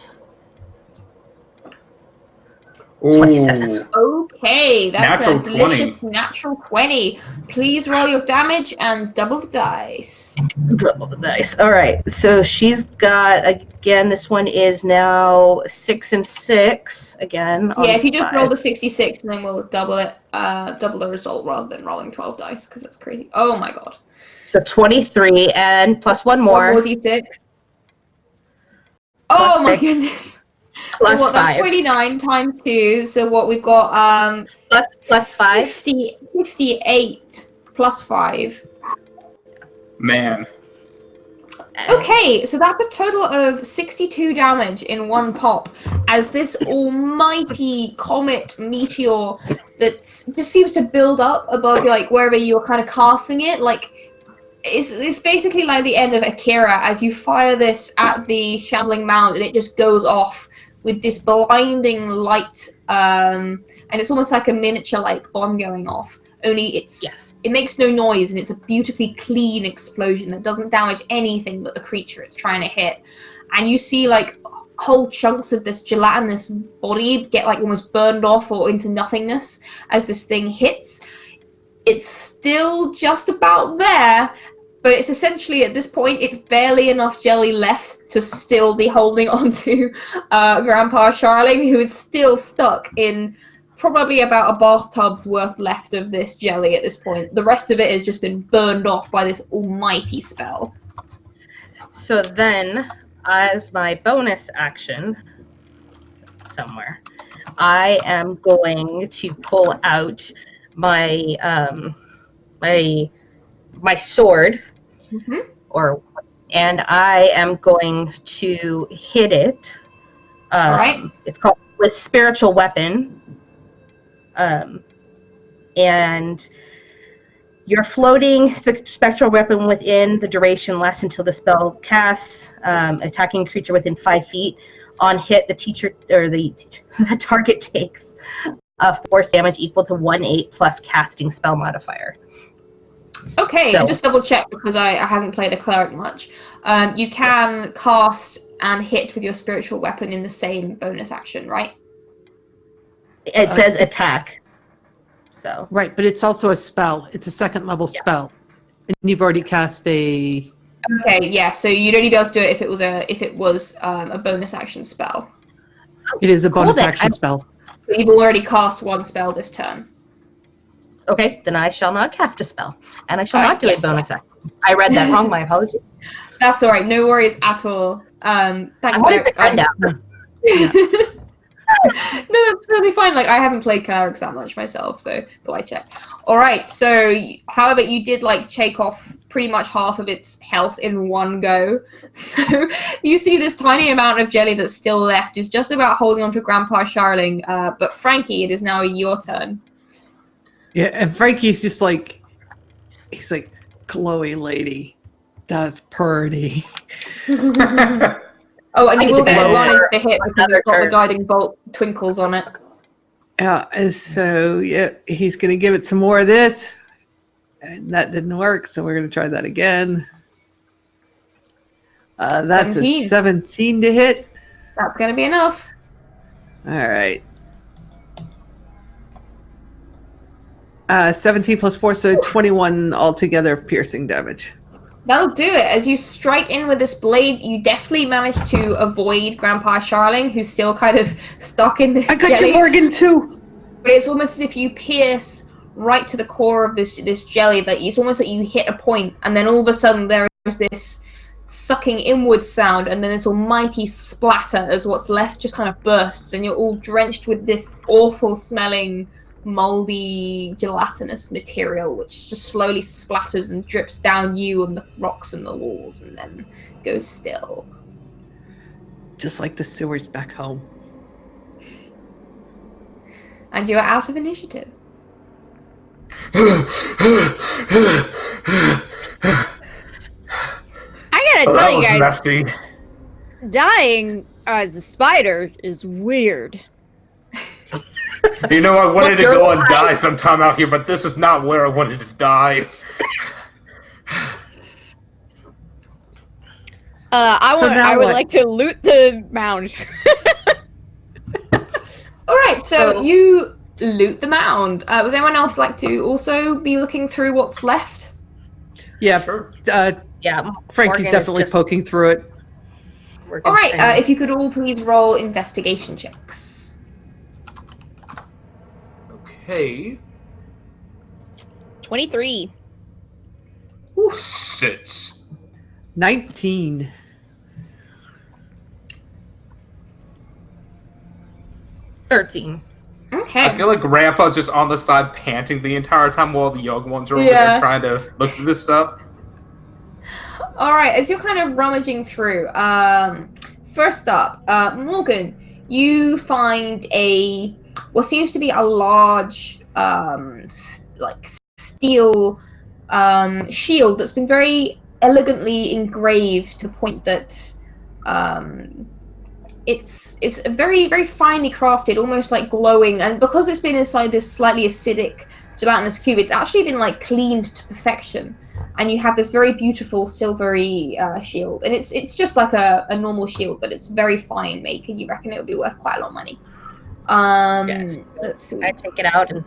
27. Okay, that's Natural a delicious 20. natural 20. Please roll your damage and double the dice. Double the dice. All right. So she's got, again, this one is now 6 and 6 again. So yeah, if you just 5. roll the 66 and then we'll double it, double the result rather than rolling 12 dice because that's crazy. Oh my god. So 23 and plus 1 more. 1 more d6. Oh my 6. goodness. Plus So what, that's 5. 29 times 2, so what we've got, Plus 5. 58 plus 5. Man. Okay, so that's a total of 62 damage in one pop as this almighty comet meteor that just seems to build up above like wherever you're kind of casting it. Like it's basically like the end of Akira as you fire this at the Shambling Mound and it just goes off with this blinding light, and it's almost like a miniature like bomb going off. Only it makes no noise and it's a beautifully clean explosion that doesn't damage anything but the creature it's trying to hit. And you see like whole chunks of this gelatinous body get like almost burned off or into nothingness as this thing hits. It's still just about there, but it's essentially at this point it's barely enough jelly left to still be holding onto Grandpa Sharling, who is still stuck in probably about a bathtub's worth left of this jelly at this point. The rest of it has just been burned off by this almighty spell. So then, as my bonus action, somewhere, I am going to pull out my my sword, and I am going to hit it. All right. It's called with spiritual weapon. And your floating spectral weapon within the duration lasts until the spell casts, attacking a creature within 5 feet. On hit, the target takes force damage equal to 1/8 plus casting spell modifier. Okay, So- and just double check because I haven't played a cleric much. You can cast and hit with your spiritual weapon in the same bonus action, right? It says it's- attack. So Right, but it's also a spell. It's a second level spell. And you've already cast a... Okay, yeah. So you'd only be able to do it if it was a bonus action spell. It is a bonus then. action spell. But you've already cast one spell this turn. okay, then I shall not cast a spell, and I shall Alright, not do yeah. a bonus action. I read that wrong. My apologies. That's all right. No worries at all. Thanks, I'm holding Derek. my friend out. No, that's totally fine. Like, I haven't played clerics that much myself, so thought I'd check. All right, so, however, you did, like, shake off pretty much half of its health in one go. So, you see this tiny amount of jelly that's still left is just about holding on to Grandpa Sharling. But, Frankie, it is now your turn. Yeah, and Frankie's just like... He's like, Chloe lady, that's pretty. Oh, and you will get think advantage to hit because another it's got the turn. guiding bolt twinkles on it. Yeah, and so, yeah, he's going to give it some more of this. And that didn't work, so we're going to try that again. That's 17. a 17 to hit. That's going to be enough. All right. 17 plus 4, so 21 altogether of piercing damage. That'll do it. As you strike in with this blade, you definitely manage to avoid Grandpa Sharling, who's still kind of stuck in this I got jelly. you, Morgan, too. But it's almost as if you pierce right to the core of this jelly. That it's almost like you hit a point, and then all of a sudden there is this sucking inward sound, and then this almighty splatter as what's left just kind of bursts, and you're all drenched with this awful smelling moldy, gelatinous material, which just slowly splatters and drips down you and the rocks and the walls, and then goes still. Just like the sewers back home. And you're out of initiative. I gotta Oh, tell that you was guys, messy. dying as a spider is weird. You know, I wanted to you're go and alive. die sometime out here, but this is not where I wanted to die. I would what? like to loot the mound. All right, so Oh. you loot the mound. Was anyone else like to also be looking through what's left? Yeah, Sure. Yeah. Frankie's Morgan is definitely just poking through it. working All right, things. if you could all please roll investigation checks. Okay. 23. Ooh. 6. 19. $13. Okay. I feel like Grandpa's just on the side panting the entire time while the young ones are over Yeah. there trying to look for this stuff. All right, as you're kind of rummaging through, first up, Morgan, you find what seems to be a large, steel shield that's been very elegantly engraved to the point that it's very, very finely crafted, almost like glowing, and because it's been inside this slightly acidic gelatinous cube, it's actually been like cleaned to perfection. And you have this very beautiful silvery shield, and it's just like a normal shield, but it's very fine make, and you reckon it would be worth quite a lot of money. Yes. Let's see. I take it out and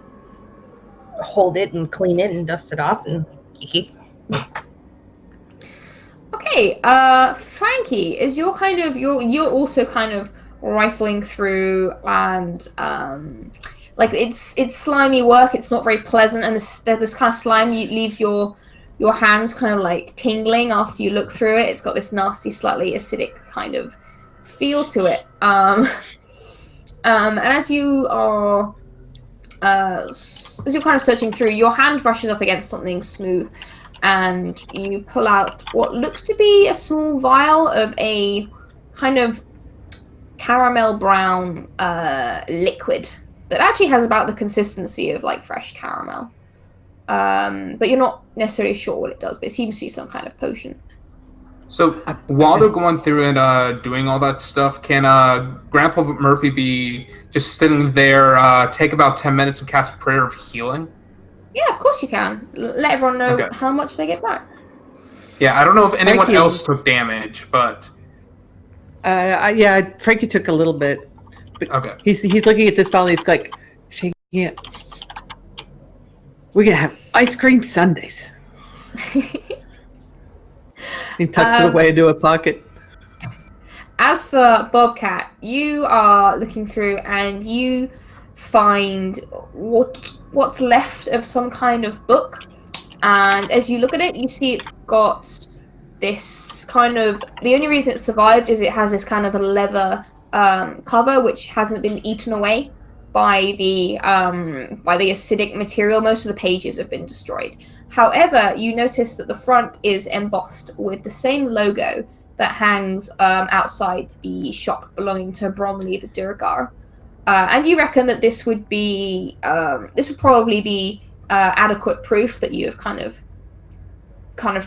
hold it and clean it and dust it off and kiki. Okay, Frankie, is you're also kind of rifling through, and like it's slimy work. It's not very pleasant, and this kind of slime leaves your hands kind of like tingling after you look through it. It's got this nasty, slightly acidic kind of feel to it. And as you are, as you're kind of searching through, your hand brushes up against something smooth, and you pull out what looks to be a small vial of a kind of caramel brown liquid that actually has about the consistency of like fresh caramel. But you're not necessarily sure what it does, but it seems to be some kind of potion. So while they're going through and doing all that stuff, can Grandpa Murphy be just sitting there, take about 10 minutes and cast Prayer of Healing? Yeah, of course you can. Let everyone know Okay. how much they get back. Yeah, I don't know if anyone Thank you. else took damage, but Yeah, Frankie took a little bit. okay. He's looking at this bottle. He's like shaking it. We're gonna have ice cream sundaes. He tucks it away into a pocket. As for Bobcat, you are looking through and you find what's left of some kind of book. And as you look at it, you see it's got this kind of... The only reason it survived is it has this kind of leather cover, which hasn't been eaten away by the acidic material. Most of the pages have been destroyed. However, you notice that the front is embossed with the same logo that hangs outside the shop belonging to Bromley the Durgar. And you reckon that this would probably be adequate proof that you have kind of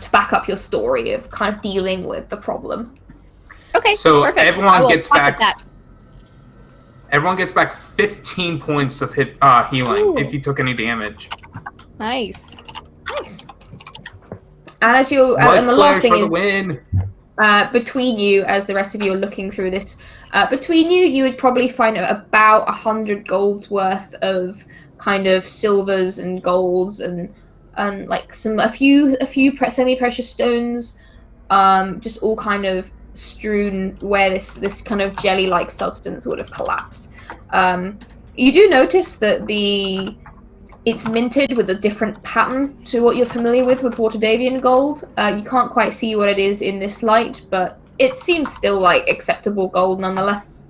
to back up your story of kind of dealing with the problem. Okay, So perfect. I everyone will gets pocket back. that. Everyone gets back 15 points of healing Ooh. if you took any damage. Nice. Nice. And as you Much and the last thing for the is win. between you, as the rest of you are looking through this, between you would probably find about 100 golds worth of kind of silvers and golds and like a few semi-precious stones, just all kind of strewn where this kind of jelly-like substance would have collapsed. You do notice that it's minted with a different pattern to what you're familiar with Waterdavian gold. You can't quite see what it is in this light, but it seems still like acceptable gold nonetheless.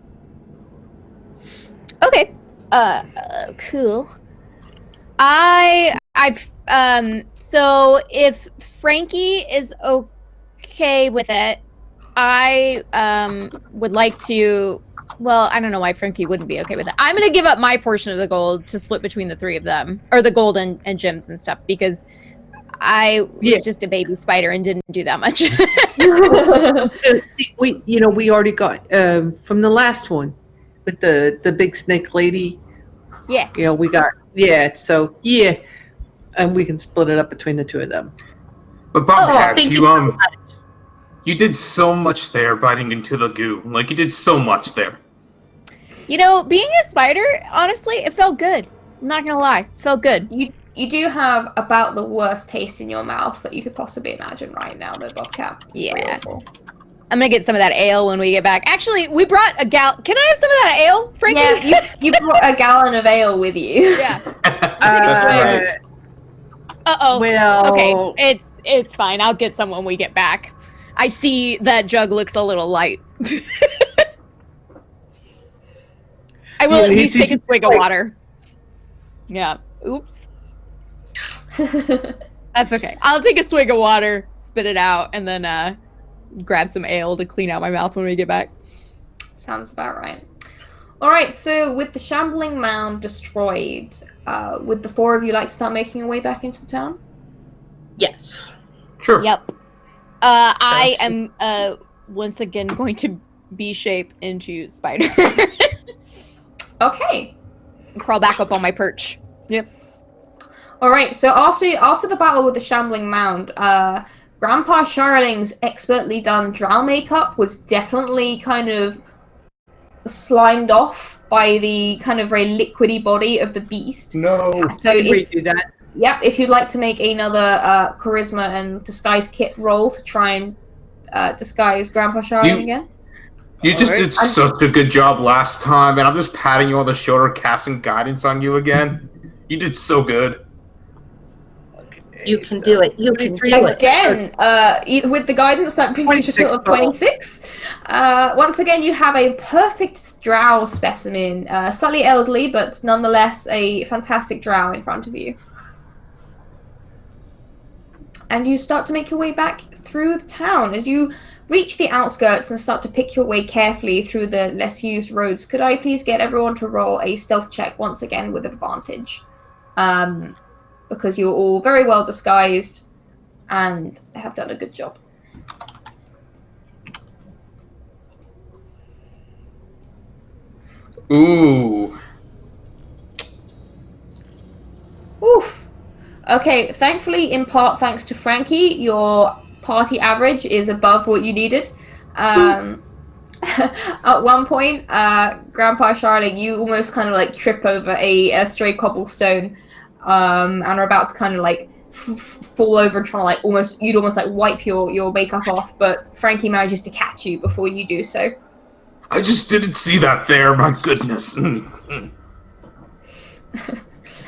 Okay. Cool. So if Frankie is okay with it, I would like to. Well, I don't know why Frankie wouldn't be okay with it. I'm gonna give up my portion of the gold to split between the three of them, or the gold and gems and stuff, because I was just a baby spider and didn't do that much. See, we already got from the last one with the big snake lady. Yeah. We got and we can split it up between the two of them. But Bobcat, thank you so much. you did so much there biting into the goo. Like, you did so much there. Being a spider, honestly, it felt good. I'm not gonna lie, it felt good. You do have about the worst taste in your mouth that you could possibly imagine right now, though, Bobcat. It's pretty awful. I'm gonna get some of that ale when we get back. Actually, we brought a gal. Can I have some of that ale, Frankie? Yeah, you brought a gallon of ale with you. Yeah. That's right. Uh-oh. Well, okay, it's fine. I'll get some when we get back. I see that jug looks a little light. I will at least take a swig of water. Yeah. Oops. That's okay. I'll take a swig of water, spit it out, and then grab some ale to clean out my mouth when we get back. Sounds about right. Alright, so with the shambling mound destroyed, would the four of you like to start making your way back into the town? Yes. Sure. Yep. I am once again going to B-shape into spider. Okay. Crawl back up on my perch. Yep. Alright, so after the battle with the shambling mound, Grandpa Sharling's expertly done drow makeup was definitely kind of slimed off by the kind of very liquidy body of the beast. No. So redo that. Yep, if you'd like to make another charisma and disguise kit roll to try and disguise Grandpa Sharling again. You just did such a good job last time, and I'm just patting you on the shoulder, casting guidance on you again. You did so good. You can do it. You can do it. Again, with the guidance, that brings you to a total of 26. Once again, you have a perfect drow specimen. Slightly elderly, but nonetheless a fantastic drow in front of you. And you start to make your way back through the town. As you reach the outskirts and start to pick your way carefully through the less used roads, could I please get everyone to roll a stealth check once again with advantage? Because you're all very well disguised and have done a good job. Ooh. Oof. Okay, thankfully, in part thanks to Frankie, your party average is above what you needed. At one point, Grandpa Sharling, you almost kind of like trip over a stray cobblestone and are about to kind of like fall over, trying to like almost like wipe your makeup off, but Frankie manages to catch you before you do so. I just didn't see that there, my goodness.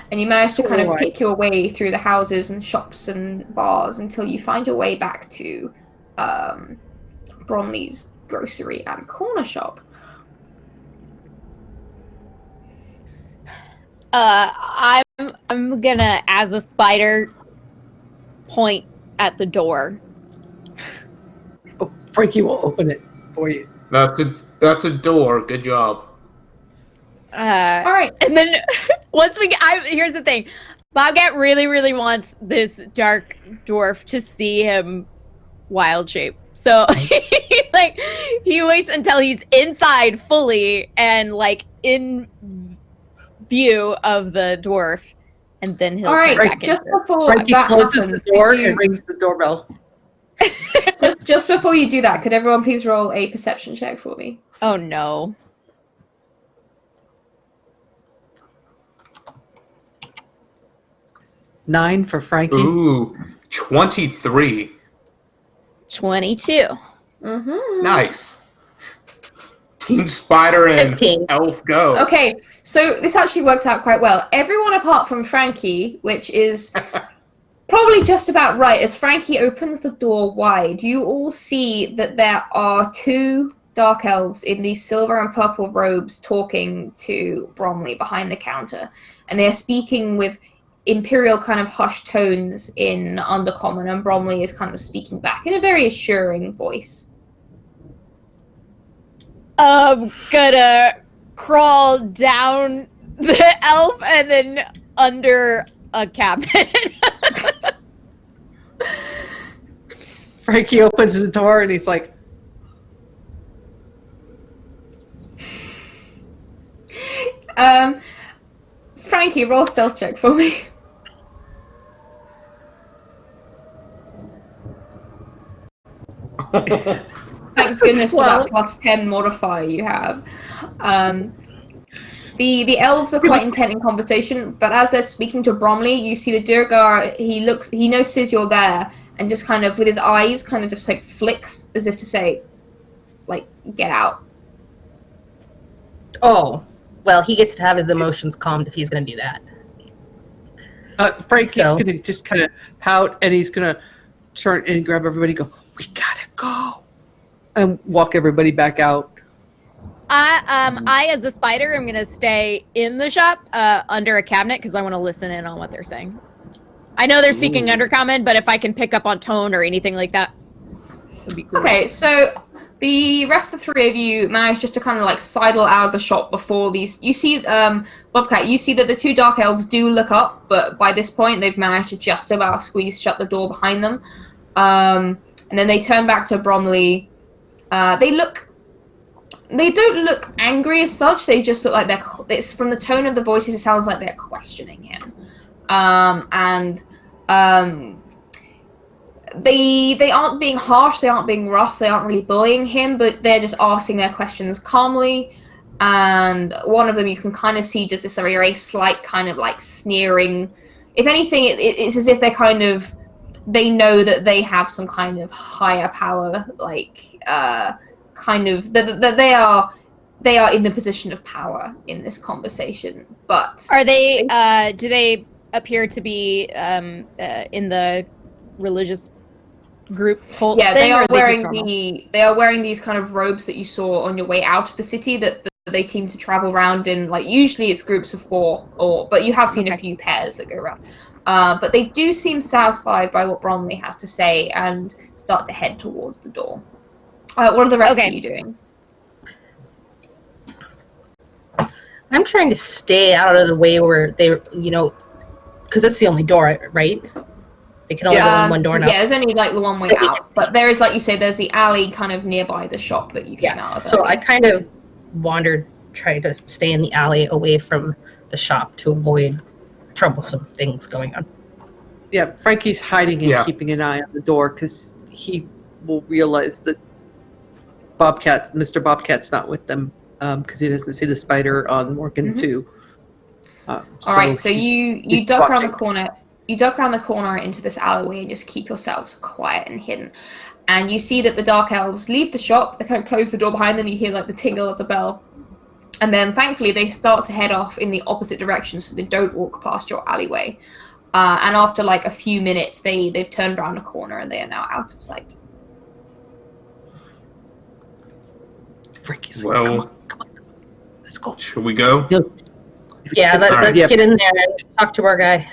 And you manage to kind of pick your way through the houses and shops and bars until you find your way back to Bromley's grocery and corner shop. I'm gonna, as a spider, point at the door. Oh, Frankie will open it for you. That's a door. Good job. All right. And then once here's the thing. Bobcat really, really wants this dark dwarf to see him wild shape. So he waits until he's inside fully and like in view of the dwarf, and then he'll turn back just into before Frankie that closes happens, the door and rings the doorbell. just before you do that, could everyone please roll a perception check for me? Oh no. Nine for Frankie. Ooh, 23. 22. Mm-hmm. Nice. Team Spider and 15. Elf go. Okay, so this actually works out quite well. Everyone apart from Frankie, which is probably just about right, as Frankie opens the door wide, you all see that there are two dark elves in these silver and purple robes talking to Bromley behind the counter. And they're speaking with imperial kind of hushed tones in Undercommon, and Bromley is kind of speaking back in a very assuring voice. Gonna crawl down the elf and then under a cabinet. Frankie opens the door and he's like, Frankie, roll stealth check for me. Thank goodness for that plus 10 modifier you have. The elves are quite intent in conversation, but as they're speaking to Bromley, you see the Durgar, he notices you're there, and just kind of, with his eyes, kind of just like flicks, as if to say, like, get out. Oh, well, he gets to have his emotions calmed if he's going to do that. Frankie's going to just kind of pout, and he's going to turn and grab everybody and go, we gotta go, and walk everybody back out. I as a spider am gonna stay in the shop under a cabinet because I want to listen in on what they're saying. I know they're speaking Undercommon, but if I can pick up on tone or anything like that, would be cool. Okay, so the rest of the three of you manage just to kind of like sidle out of the shop before these. You see, Bobcat, you see that the two dark elves do look up, but by this point they've managed to just about squeeze shut the door behind them. And then they turn back to Bromley. They don't look angry as such. They just look like it's from the tone of the voices, it sounds like they're questioning him. They aren't being harsh, they aren't being rough, they aren't really bullying him, but they're just asking their questions calmly. And one of them, you can kind of see just this very slight kind of like sneering. If anything, it's as if they're kind of, they know that they have some kind of higher power, like kind of that they are in the position of power in this conversation. But are they? Do they appear to be in the religious group cult? Yeah, thing, they are wearing normal? they are wearing these kind of robes that you saw on your way out of the city that they seem to travel around in. Like usually it's groups of 4, but you have seen a few pairs that go around. But they do seem satisfied by what Bromley has to say and start to head towards the door. What are the rest of you doing? I'm trying to stay out of the way where they, because that's the only door, right? They can only go in one door now. Yeah, there's only like the one way out. But there is, like you say, there's the alley kind of nearby the shop that you came out of. So I kind of wandered, tried to stay in the alley away from the shop to avoid troublesome things going on. Yeah, Frankie's hiding and keeping an eye on the door because he will realize that Mr. Bobcat's not with them because he doesn't see the spider on Morgan too. All right, so you duck around the corner. You duck around the corner into this alleyway and just keep yourselves quiet and hidden. And you see that the dark elves leave the shop. They kind of close the door behind them. You hear like the tingle of the bell. And then thankfully they start to head off in the opposite direction so they don't walk past your alleyway. And after like a few minutes, they've turned around a corner and they are now out of sight. Frankie's like, come on. Let's go. Should we go? Yeah, let's get in there and talk to our guy.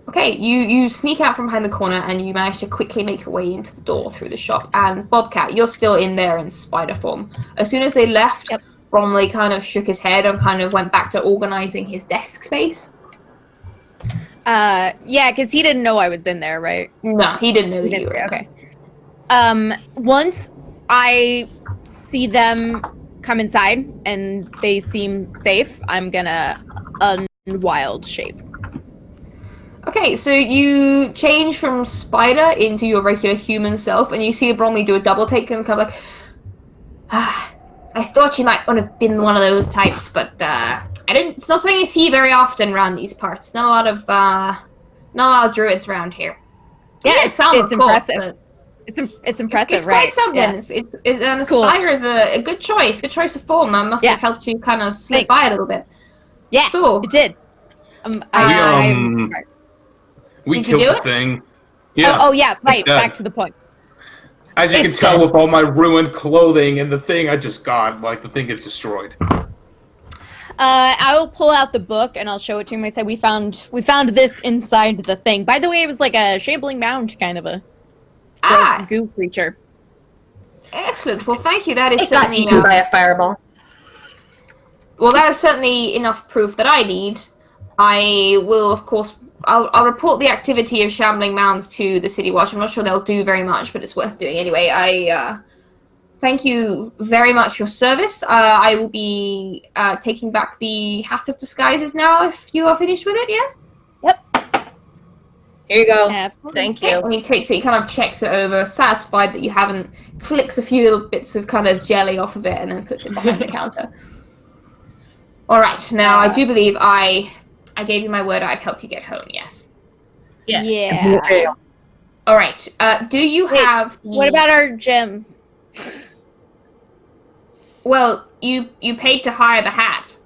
Okay, you sneak out from behind the corner and you manage to quickly make your way into the door through the shop. And Bobcat, you're still in there in spider form. As soon as they left, Bromley kind of shook his head and kind of went back to organizing his desk space. Yeah, because he didn't know I was in there, right? No, he didn't know that you were. Okay. Once I see them come inside and they seem safe, I'm gonna unwild shape. Okay, so you change from spider into your regular human self, and you see Bromley do a double take and kind of like, I thought you might have been one of those types, but it's not something I see very often around these parts. Not a lot of druids around here. Yeah, it's impressive. Course, it's impressive, it's right? Quite something. Yeah. And a spider is a good choice of form. That must have helped you kind of slip by a little bit. Yeah, so it did. We killed the thing. Yeah. Oh yeah, right. Back to the point. As you can tell with all my ruined clothing and the thing I just got, like the thing gets destroyed. I will pull out the book and I'll show it to him. I say, we found this inside the thing. By the way, it was like a shambling mound, kind of a gross goo creature. Excellent. Well, thank you. That is It got certainly eaten by a fireball. well. That is certainly enough proof that I need. I will, of course. I'll report the activity of shambling mounds to the City Watch. I'm not sure they'll do very much, but it's worth doing anyway. I thank you very much for your service. I will be taking back the Hat of Disguises now if you are finished with it, yes? Here you go. Absolutely. Thank Yeah, you. when he takes it, he kind of checks it over, satisfied that you haven't, flicks a few little bits of kind of jelly off of it, and then puts it behind the counter. Alright, now I do believe I gave you my word I'd help you get home, yes. Yeah. Yeah. Alright, do you Wait, have... What about our gems? Well, you paid to hire the hat.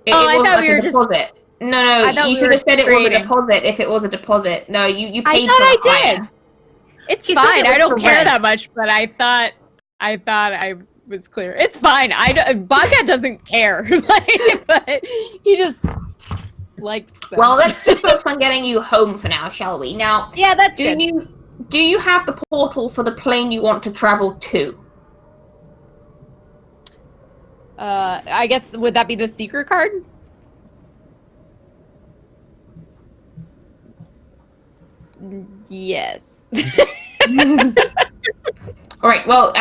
It I wasn't thought like we a were just- deposit. No, I thought you we should were have said it was a trading. deposit if it was a deposit. No, you I paid thought for I the hire. did. It's He said fine. it was I don't for care rent. that much, but I thought I was clear. It's fine. Bobcat doesn't care, but he just likes them. Well, let's just focus on getting you home for now, shall we? Now, yeah, that's do good. you have the portal for the plane you want to travel to? I guess would that be the secret card? Yes. All right. Well,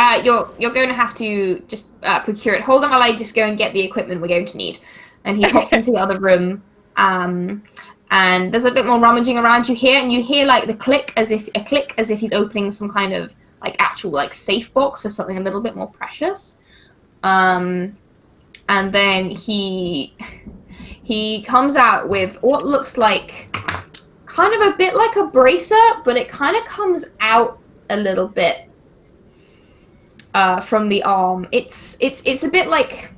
you're going to have to just procure it. Hold on while I just go and get the equipment we're going to need. And he hops into the other room. And there's a bit more rummaging around you here, and you hear like a click as if he's opening some kind of like actual like safe box for something a little bit more precious. And then he comes out with what looks like kind of a bit like a bracer, but it kind of comes out a little bit from the arm. It's a bit like,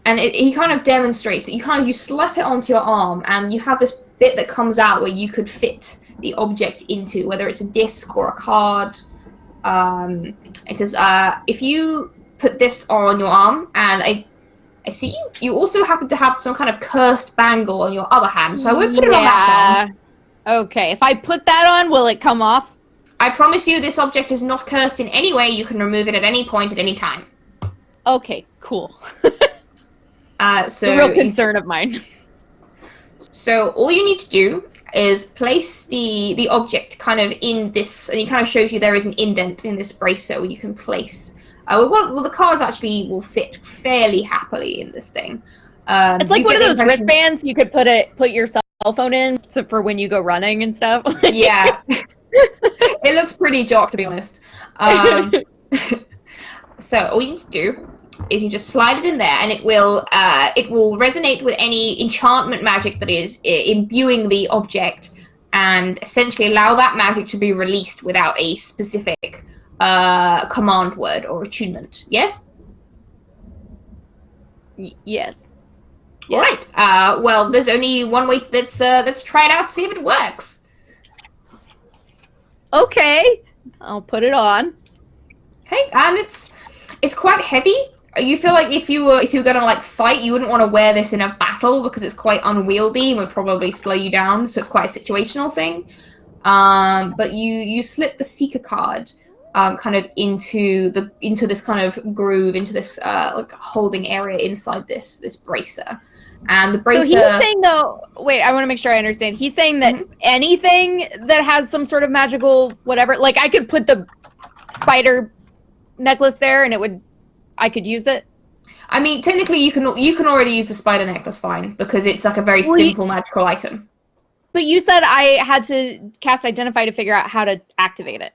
and he kind of demonstrates that you slap it onto your arm, and you have this bit that comes out where you could fit the object into, whether it's a disc or a card. It says, if you put this on your arm, and I see you also happen to have some kind of cursed bangle on your other hand, so I won't put it on that arm. Okay, if I put that on, will it come off? I promise you this object is not cursed in any way. You can remove it at any point at any time. Okay, cool. It's It's a real concern of mine. So all you need to do is place the object kind of in this, and he kind of shows you there is an indent in this bracer where you can place. Well, the cards actually will fit fairly happily in this thing. It's like you one of get the those impression- wristbands you could put your cell phone in so for when you go running and stuff. Yeah. It looks pretty jock, to be honest. So all you need to do is you just slide it in there, and it will resonate with any enchantment magic that is imbuing the object, and essentially allow that magic to be released without a specific command word or attunement. Yes? Yes. All right. Well, there's only one way. Let's try it out to see if it works. Okay. I'll put it on. Okay, and it's quite heavy. You feel like if you were gonna like fight, you wouldn't want to wear this in a battle because it's quite unwieldy and would probably slow you down. So it's quite a situational thing. But you slip the seeker card kind of into this kind of groove, into this like holding area inside this bracer. And the bracer. So he's saying though, wait, I want to make sure I understand. He's saying that anything that has some sort of magical whatever, like I could put the spider necklace there and I could use it. I mean, technically, you can already use the spider necklace fine because it's like a very simple magical item. But you said I had to cast Identify to figure out how to activate it.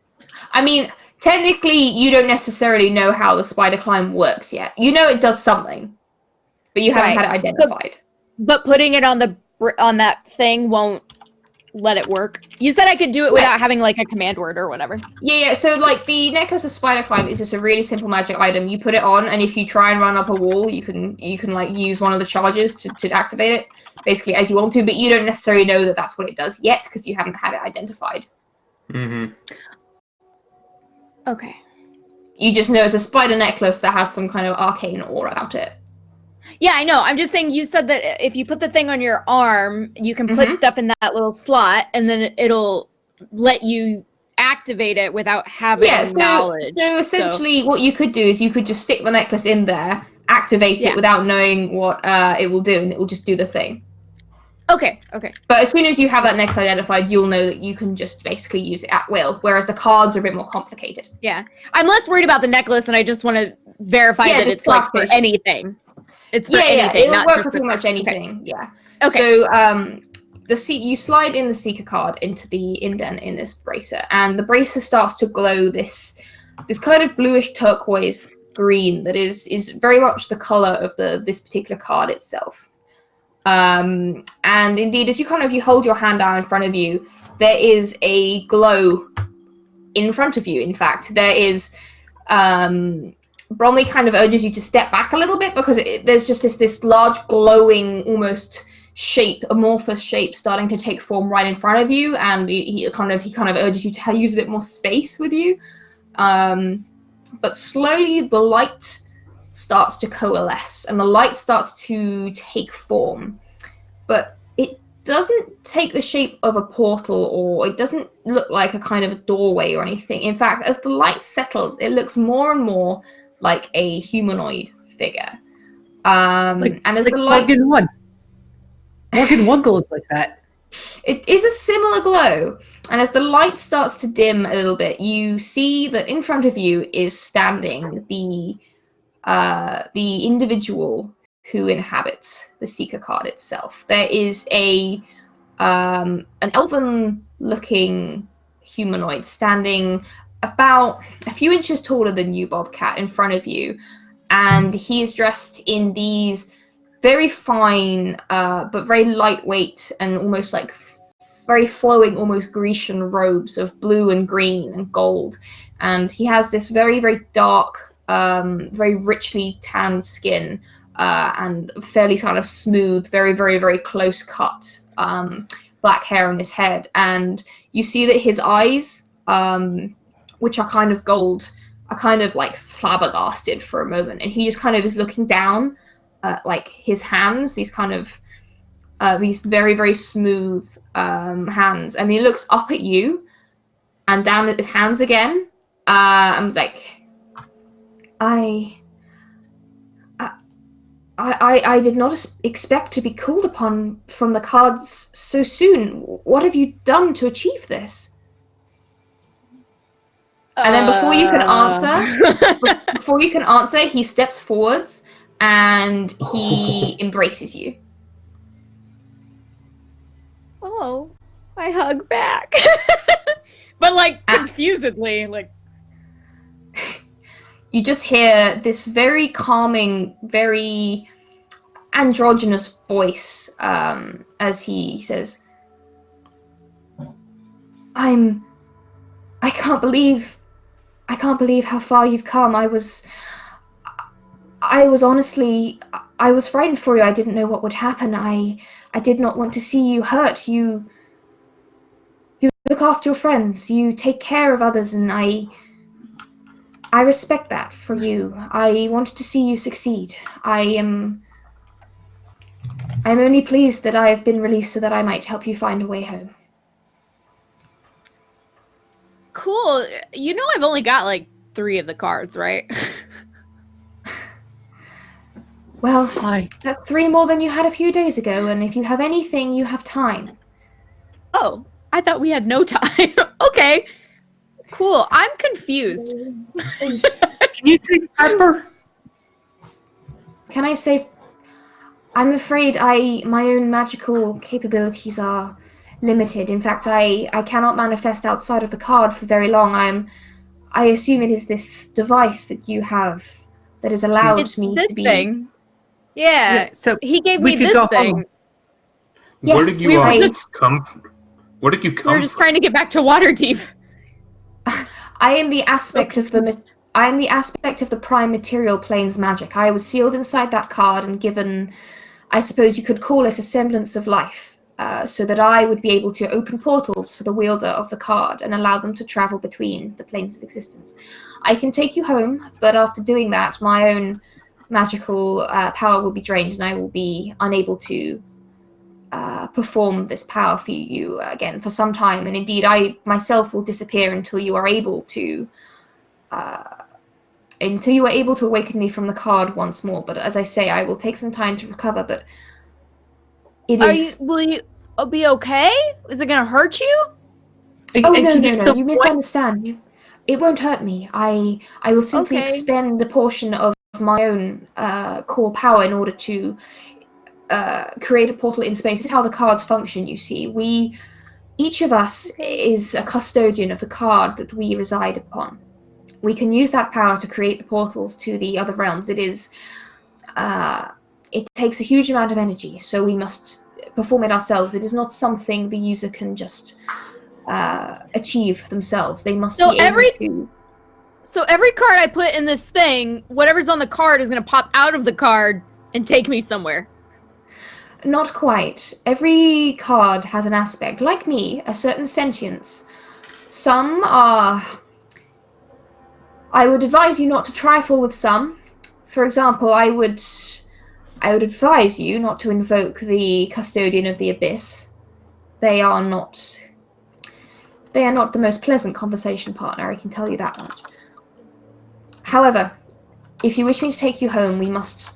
I mean, technically, you don't necessarily know how the spider climb works yet. You know it does something, but you haven't had it identified. But putting it on that thing won't let it work. You said I could do it without having like a command word or whatever. Yeah. So like the necklace of spider climb is just a really simple magic item. You put it on, and if you try and run up a wall, you can like use one of the charges to activate it, basically as you want to. But you don't necessarily know that that's what it does yet because you haven't had it identified. Mm-hmm. Okay. You just know it's a spider necklace that has some kind of arcane aura about it. Yeah, I know. I'm just saying you said that if you put the thing on your arm, you can put stuff in that little slot and then it'll let you activate it without having knowledge. So essentially what you could do is you could just stick the necklace in there, activate it without knowing what it will do, and it will just do the thing. Okay. But as soon as you have that necklace identified, you'll know that you can just basically use it at will, whereas the cards are a bit more complicated. Yeah. I'm less worried about the necklace, and I just want to verify that it's like for anything. It's for anything. It'll work for pretty much anything. Okay. Yeah. Okay. So you slide in the Seeker card into the indent in this bracer, and the bracer starts to glow this kind of bluish turquoise green that is very much the color of this particular card itself. And indeed, as you hold your hand out in front of you, there is a glow in front of you. In fact, there is Bromley kind of urges you to step back a little bit because there's just this large glowing almost amorphous shape starting to take form right in front of you, and he kind of urges you to use a bit more space with you. But slowly the light starts to coalesce and the light starts to take form, but it doesn't take the shape of a portal, or it doesn't look like a kind of a doorway or anything. In fact, as the light settles, it looks more and more like a humanoid figure. And as the light Morgan Wuggle is like that. It is a similar glow, and as the light starts to dim a little bit, you see that in front of you is standing the individual who inhabits the Seeker card itself. There is an elven-looking humanoid standing about a few inches taller than you, Bobcat, in front of you, and he is dressed in these very fine but very lightweight and almost like very flowing, almost Grecian robes of blue and green and gold, and he has this very, very dark, very richly tanned skin, and fairly kind of smooth, very, very, very close cut black hair on his head. And you see that his eyes, which are kind of gold, are kind of like flabbergasted for a moment, and he just kind of is looking down like his hands, these kind of these very, very smooth hands, and he looks up at you and down at his hands again, and was like, I did not expect to be called upon from the cards so soon. What have you done to achieve this? And then before you can answer, he steps forwards and he embraces you. Oh, I hug back. But like confusedly, like you just hear this very calming, very androgynous voice as he says, I can't believe how far you've come. I was honestly, I was frightened for you. I didn't know what would happen. I did not want to see you hurt. You look after your friends. You take care of others, and I respect that for you. I wanted to see you succeed. I'm only pleased that I have been released so that I might help you find a way home. Cool. You know, I've only got like 3 of the cards, right? Well, that's 3 more than you had a few days ago, and if you have anything, you have time. Oh, I thought we had no time. Okay. Cool. I'm confused. Can you say Pepper? Can I say... I'm afraid my own magical capabilities are limited. In fact, I cannot manifest outside of the card for very long. I assume it is this device that you have that has allowed me to be... thing. Yeah, so he gave me this thing. Yes, Where did you come from? Where did you come from? We were just trying to get back to Waterdeep. I am the aspect of the prime material plane's magic. I was sealed inside that card and given, I suppose you could call it, a semblance of life, so that I would be able to open portals for the wielder of the card and allow them to travel between the planes of existence. I can take you home, but after doing that, my own magical power will be drained, and I will be unable to perform this power for you again for some time. And indeed, I myself will disappear until you are able to awaken me from the card once more. But as I say, I will take some time to recover. But will you be okay? Is it gonna hurt you? No, you misunderstand. It won't hurt me. I will simply expend a portion of my own core power in order to create a portal in space. This is how the cards function, you see. Each of us is a custodian of the card that we reside upon. We can use that power to create the portals to the other realms. It takes a huge amount of energy, so we must perform it ourselves. It is not something the user can just achieve themselves. They must be able to. So every card I put in this thing, whatever's on the card is going to pop out of the card and take me somewhere. Not quite. Every card has an aspect, like me, a certain sentience. Some are... I would advise you not to trifle with some. For example, I would advise you not to invoke the Custodian of the Abyss. They are not the most pleasant conversation partner, I can tell you that much. However, if you wish me to take you home, you must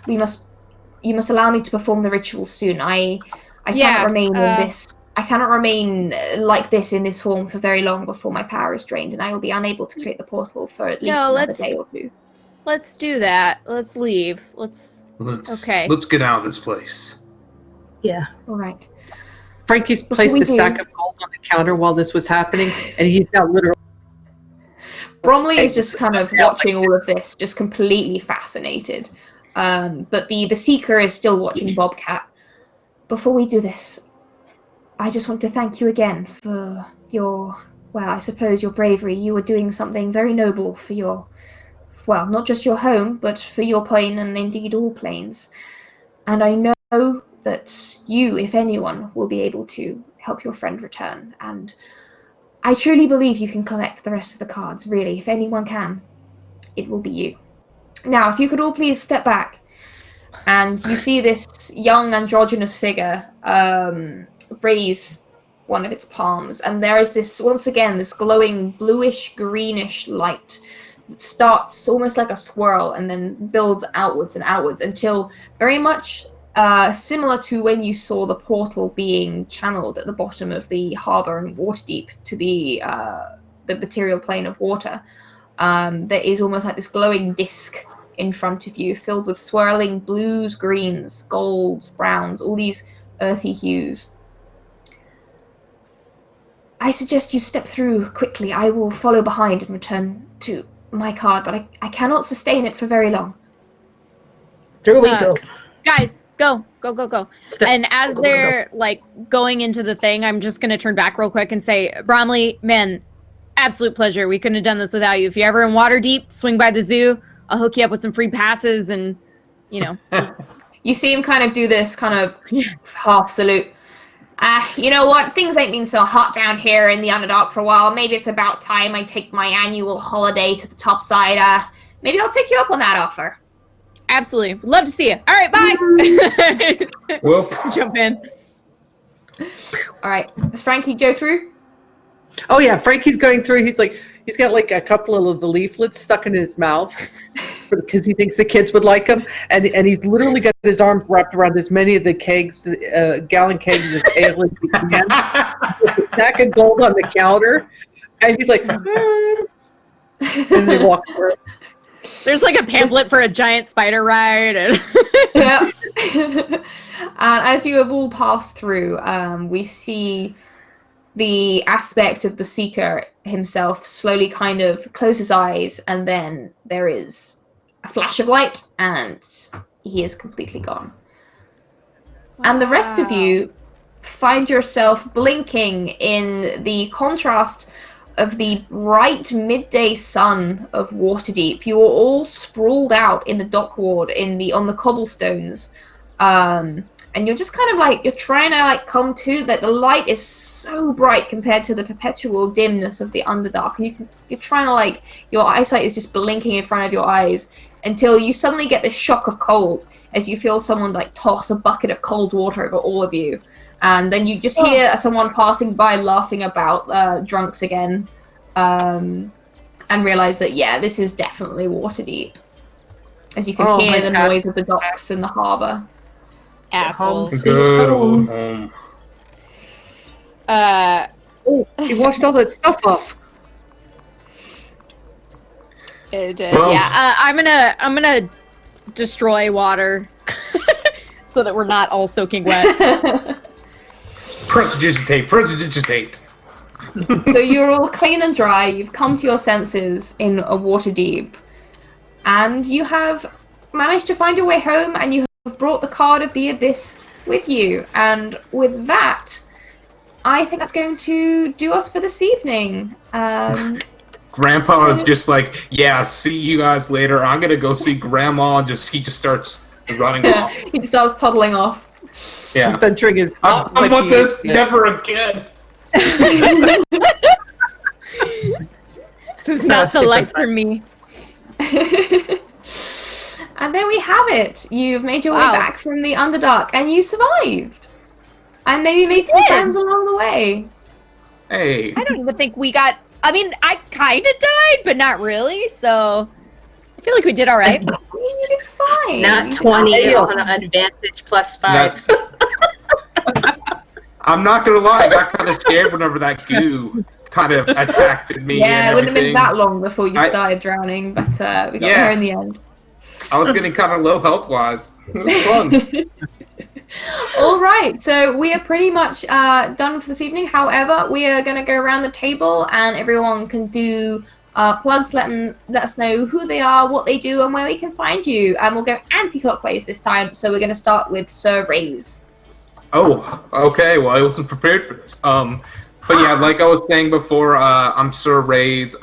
allow me to perform the rituals soon. I cannot remain in this. I cannot remain like this in this form for very long before my power is drained, and I will be unable to create the portal for at least another day or two. Let's do that. Let's leave. Let's get out of this place. Yeah. All right. Frankie's placed a stack of gold on the counter while this was happening, and he's now literally... Bromley is just kind of watching all of this, just completely fascinated. But the Seeker is still watching Bobcat. Before we do this, I just want to thank you again for your, I suppose your bravery. You were doing something very noble for your, not just your home, but for your plane and indeed all planes. And I know that you, if anyone, will be able to help your friend return. And I truly believe you can collect the rest of the cards, really. If anyone can, it will be you. Now, if you could all please step back. And you see this young androgynous figure raise one of its palms. And there is this, once again, this glowing bluish-greenish light that starts almost like a swirl and then builds outwards and outwards until very much similar to when you saw the portal being channeled at the bottom of the harbour in Waterdeep to the material plane of water. There is almost like this glowing disc in front of you, filled with swirling blues, greens, golds, browns, all these earthy hues. I suggest you step through quickly. I will follow behind and return to my card, but I cannot sustain it for very long. Through we go. Guys, go. And as they're like going into the thing, I'm just going to turn back real quick and say, Bromley, man, absolute pleasure. We couldn't have done this without you. If you're ever in Waterdeep, swing by the zoo. I'll hook you up with some free passes and, You see him kind of do this kind of half salute. You know what? Things ain't been so hot down here in the Underdark for a while. Maybe it's about time I take my annual holiday to the top side. Maybe I'll take you up on that offer. Absolutely. Would love to see you. All right, bye. Well, jump in. All right. Does Frankie go through? Oh, yeah. Frankie's going through. He's got like a couple of the leaflets stuck in his mouth because he thinks the kids would like them. And he's literally got his arms wrapped around as many of the kegs, gallon kegs of ale as he can. There's a stack of gold on the counter. And he's like, and they walk through. There's like a pamphlet for a giant spider ride. And yeah. And as you have all passed through, we see the aspect of the Seeker himself slowly kind of close his eyes, and then there is a flash of light, and he is completely gone. Wow. And the rest of you find yourself blinking in the contrast of the bright midday sun of Waterdeep. You are all sprawled out in the dock ward on the cobblestones, and you're just kind of like, you're trying to like come to that. The light is so bright compared to the perpetual dimness of the Underdark, and you're trying to like, your eyesight is just blinking in front of your eyes until you suddenly get this shock of cold as you feel someone like toss a bucket of cold water over all of you, and then you just hear someone passing by laughing about drunks again, and realize that this is definitely Waterdeep, as you can hear the noise of the docks in the harbour. Assholes. Good old home. He washed all that stuff off. It did. Well- I'm gonna destroy water so that we're not all soaking wet. Prestidigitate. So you're all clean and dry, you've come to your senses in a Waterdeep, and you have managed to find your way home, and you have brought the Card of the Abyss with you. And with that, I think that's going to do us for this evening. Grandpa is just like, yeah, see you guys later. I'm gonna go see Grandma. And he just starts running off. He starts toddling off. Yeah. Venturing is I want this never again. This is not the super life fun. for me. And there we have it. You've made your way Wow. back from the Underdark, and you survived. And maybe made some did. friends along the way. Hey. I don't even think we got. I mean, I kind of died, but not really. So I feel like we did all right. I mean, you did fine. Not You did 20 fine. on an advantage plus 5. I'm not gonna lie, I got kind of scared whenever that goo kind of attacked me. Yeah, it and wouldn't have been everything. that long before you I- started drowning, but we got Yeah. there in the end. I was getting kind of low health wise. It was fun. All right, so we are pretty much done for this evening. However, we are going to go around the table, and everyone can do plugs, let us know who they are, what they do, and where we can find you. And we'll go anti-clockwise this time, so we're going to start with Sir Raze. Oh, okay. Well, I wasn't prepared for this. But yeah, like I was saying before, I'm Sir Raze.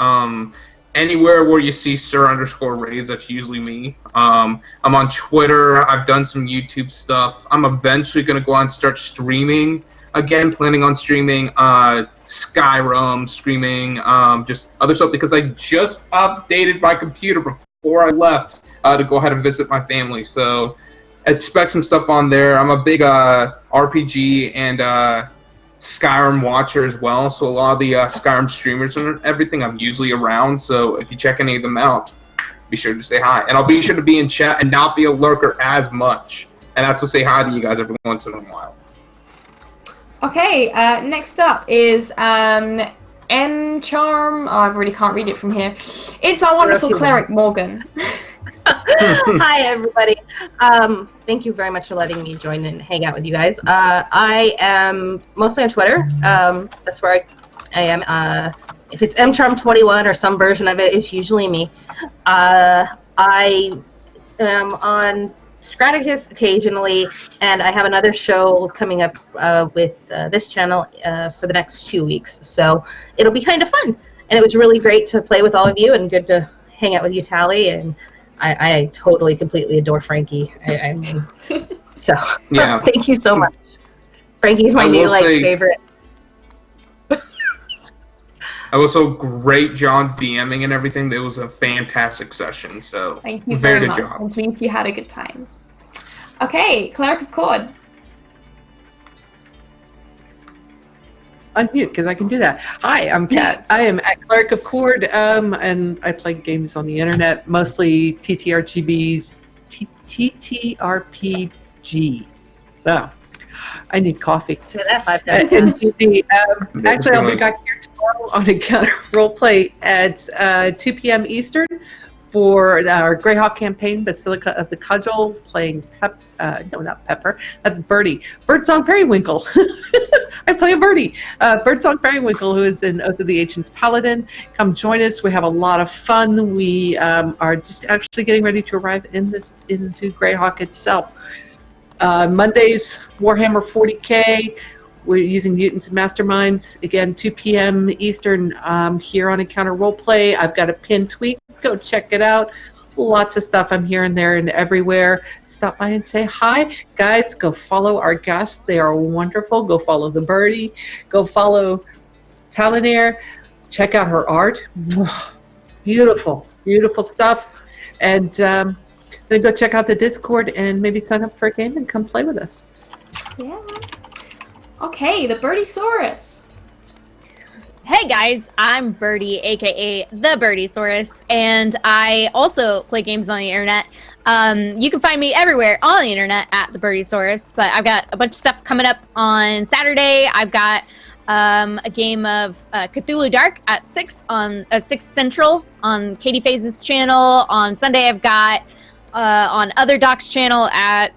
Anywhere where you see Sir_Raze, that's usually me. I'm on Twitter. I've done some YouTube stuff. I'm eventually gonna go on and start streaming again. Planning on streaming Skyrim, streaming just other stuff because I just updated my computer before I left to go ahead and visit my family. So expect some stuff on there. I'm a big RPG and Skyrim watcher as well, so a lot of the Skyrim streamers and everything, I'm usually around, so if you check any of them out, be sure to say hi. And I'll be sure to be in chat and not be a lurker as much, and that's to say hi to you guys every once in a while. Okay, next up is M-Charm. Oh, I really can't read it from here. It's our wonderful you cleric, Morgan. Hi, everybody. Thank you very much for letting me join and hang out with you guys. I am mostly on Twitter. That's where I am. If it's mcharm21 or some version of it, it's usually me. I am on Scraticus occasionally, and I have another show coming up with this channel for the next 2 weeks. So it'll be kind of fun. And it was really great to play with all of you and good to hang out with you, Tally. And I totally, completely adore Frankie. I mean, so Yeah. thank you so much. Frankie's my I new will say- favorite. I was so great John DMing and everything. It was a fantastic session, so Thank you very very good much. job. I'm pleased you had a good time. Okay, Cleric of Cord. Unmute because I can do that. Hi, I'm Kat. I am at Cleric of Cord, and I play games on the internet, mostly TTRPGs. TTRPG. Wow, I need coffee. Say that 5 times. And actually, I'll be Good. back here tomorrow on Encounter Roleplay at 2 p.m. Eastern for our Greyhawk campaign, Basilica of the Cudgel, playing no, not Pepper. That's Birdie. Birdsong Periwinkle. I play a birdie. Birdsong Periwinkle, who is in Oath of the Ancients Paladin. Come join us. We have a lot of fun. We are just actually getting ready to arrive into Greyhawk itself. Mondays, Warhammer 40K. We're using Mutants and Masterminds. Again, 2 p.m. Eastern here on Encounter Roleplay. I've got a pinned tweet. Go check it out. lots of stuff. I'm here and there and everywhere. Stop by and say hi. Guys, go follow our guests. They are wonderful. Go follow the birdie. Go follow Talanair. Check out her art. Beautiful, beautiful stuff. And then go check out the Discord and maybe sign up for a game and come play with us. Yeah. Okay, the Birdiesaurus. Hey guys, I'm Birdie, aka the Birdiesaurus, and I also play games on the internet. You can find me everywhere on the internet at the Birdiesaurus, but I've got a bunch of stuff coming up on Saturday. I've got a game of Cthulhu Dark at 6 Central on Katie Faze's channel. On Sunday, I've got on Other Doc's channel at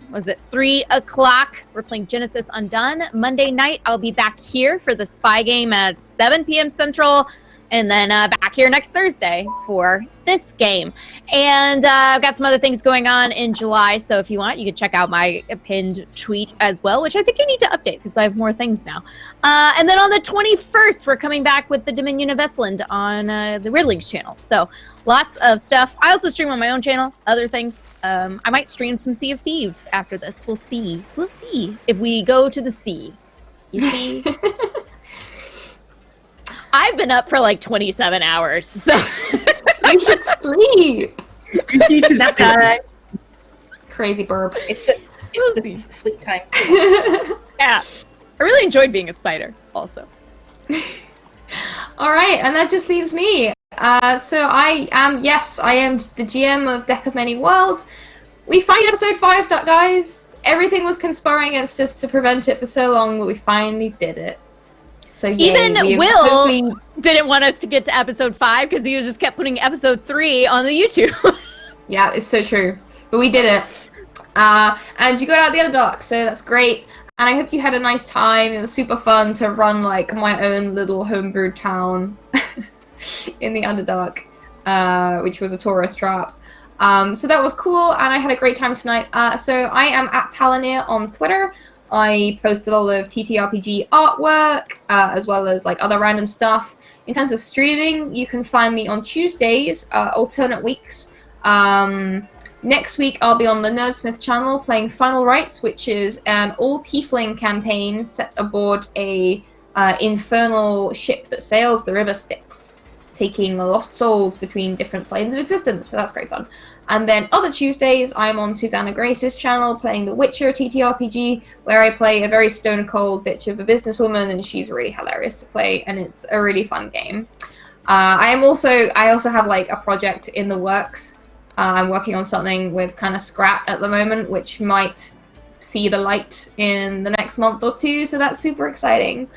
3 o'clock. We're playing Genesis Undone. Monday night, I'll be back here for the Spy game at 7 p.m. Central, and then back here next Thursday for this game. And I've got some other things going on in July, so if you want, you can check out my pinned tweet as well, which I think I need to update because I have more things now. And then on the 21st, we're coming back with the Dominion of Estland on the Riddlings channel. So lots of stuff. I also stream on my own channel, other things. I might stream some Sea of Thieves after this. We'll see. We'll see if we go to the sea. You see? I've been up for like 27 hours, so You should sleep. You need to Nap sleep. time. Crazy burp. It's the sleep time. yeah. I really enjoyed being a spider, also. All right, and that just leaves me. So I am the GM of Deck of Many Worlds. We find episode 5, guys. Everything was conspiring against us to prevent it for so long, but we finally did it. So yay, Even Will didn't want us to get to episode 5 because he was just kept putting episode 3 on the YouTube. Yeah, it's so true. But we did it. And you got out the Underdark, so that's great. And I hope you had a nice time. It was super fun to run like my own little homebrewed town in the Underdark, which was a tourist trap. So that was cool, and I had a great time tonight. So I am at Talanair on Twitter. I post a lot of TTRPG artwork, as well as like other random stuff. In terms of streaming, you can find me on Tuesdays, alternate weeks. Next week, I'll be on the Nerdsmith channel playing Final Rites, which is an all-tiefling campaign set aboard a infernal ship that sails the river Styx, taking lost souls between different planes of existence. So that's great fun. And then other Tuesdays, I'm on Susanna Grace's channel playing The Witcher TTRPG, where I play a very stone-cold bitch of a businesswoman, and she's really hilarious to play, and it's a really fun game. I also have like a project in the works. I'm working on something with kind of Scrap at the moment, which might see the light in the next month or two, so that's super exciting.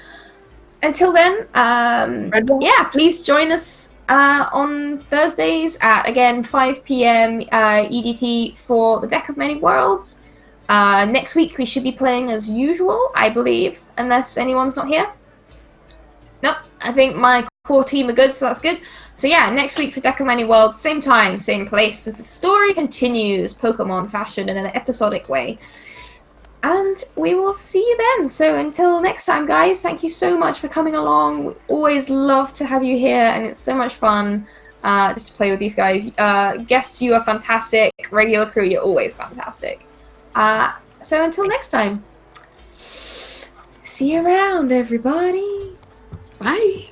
Until then, yeah, please join us on Thursdays at, again, 5 p.m. EDT for the Deck of Many Worlds. Next week we should be playing as usual, I believe, unless anyone's not here. Nope, I think my core team are good, so that's good. So yeah, next week for Deck of Many Worlds, same time, same place, as the story continues, Pokemon fashion in an episodic way. And we will see you then. So until next time, guys, thank you so much for coming along. We always love to have you here, and it's so much fun just to play with these guys. Guests, you are fantastic. Regular crew, you're always fantastic. So until next time, see you around, everybody. Bye.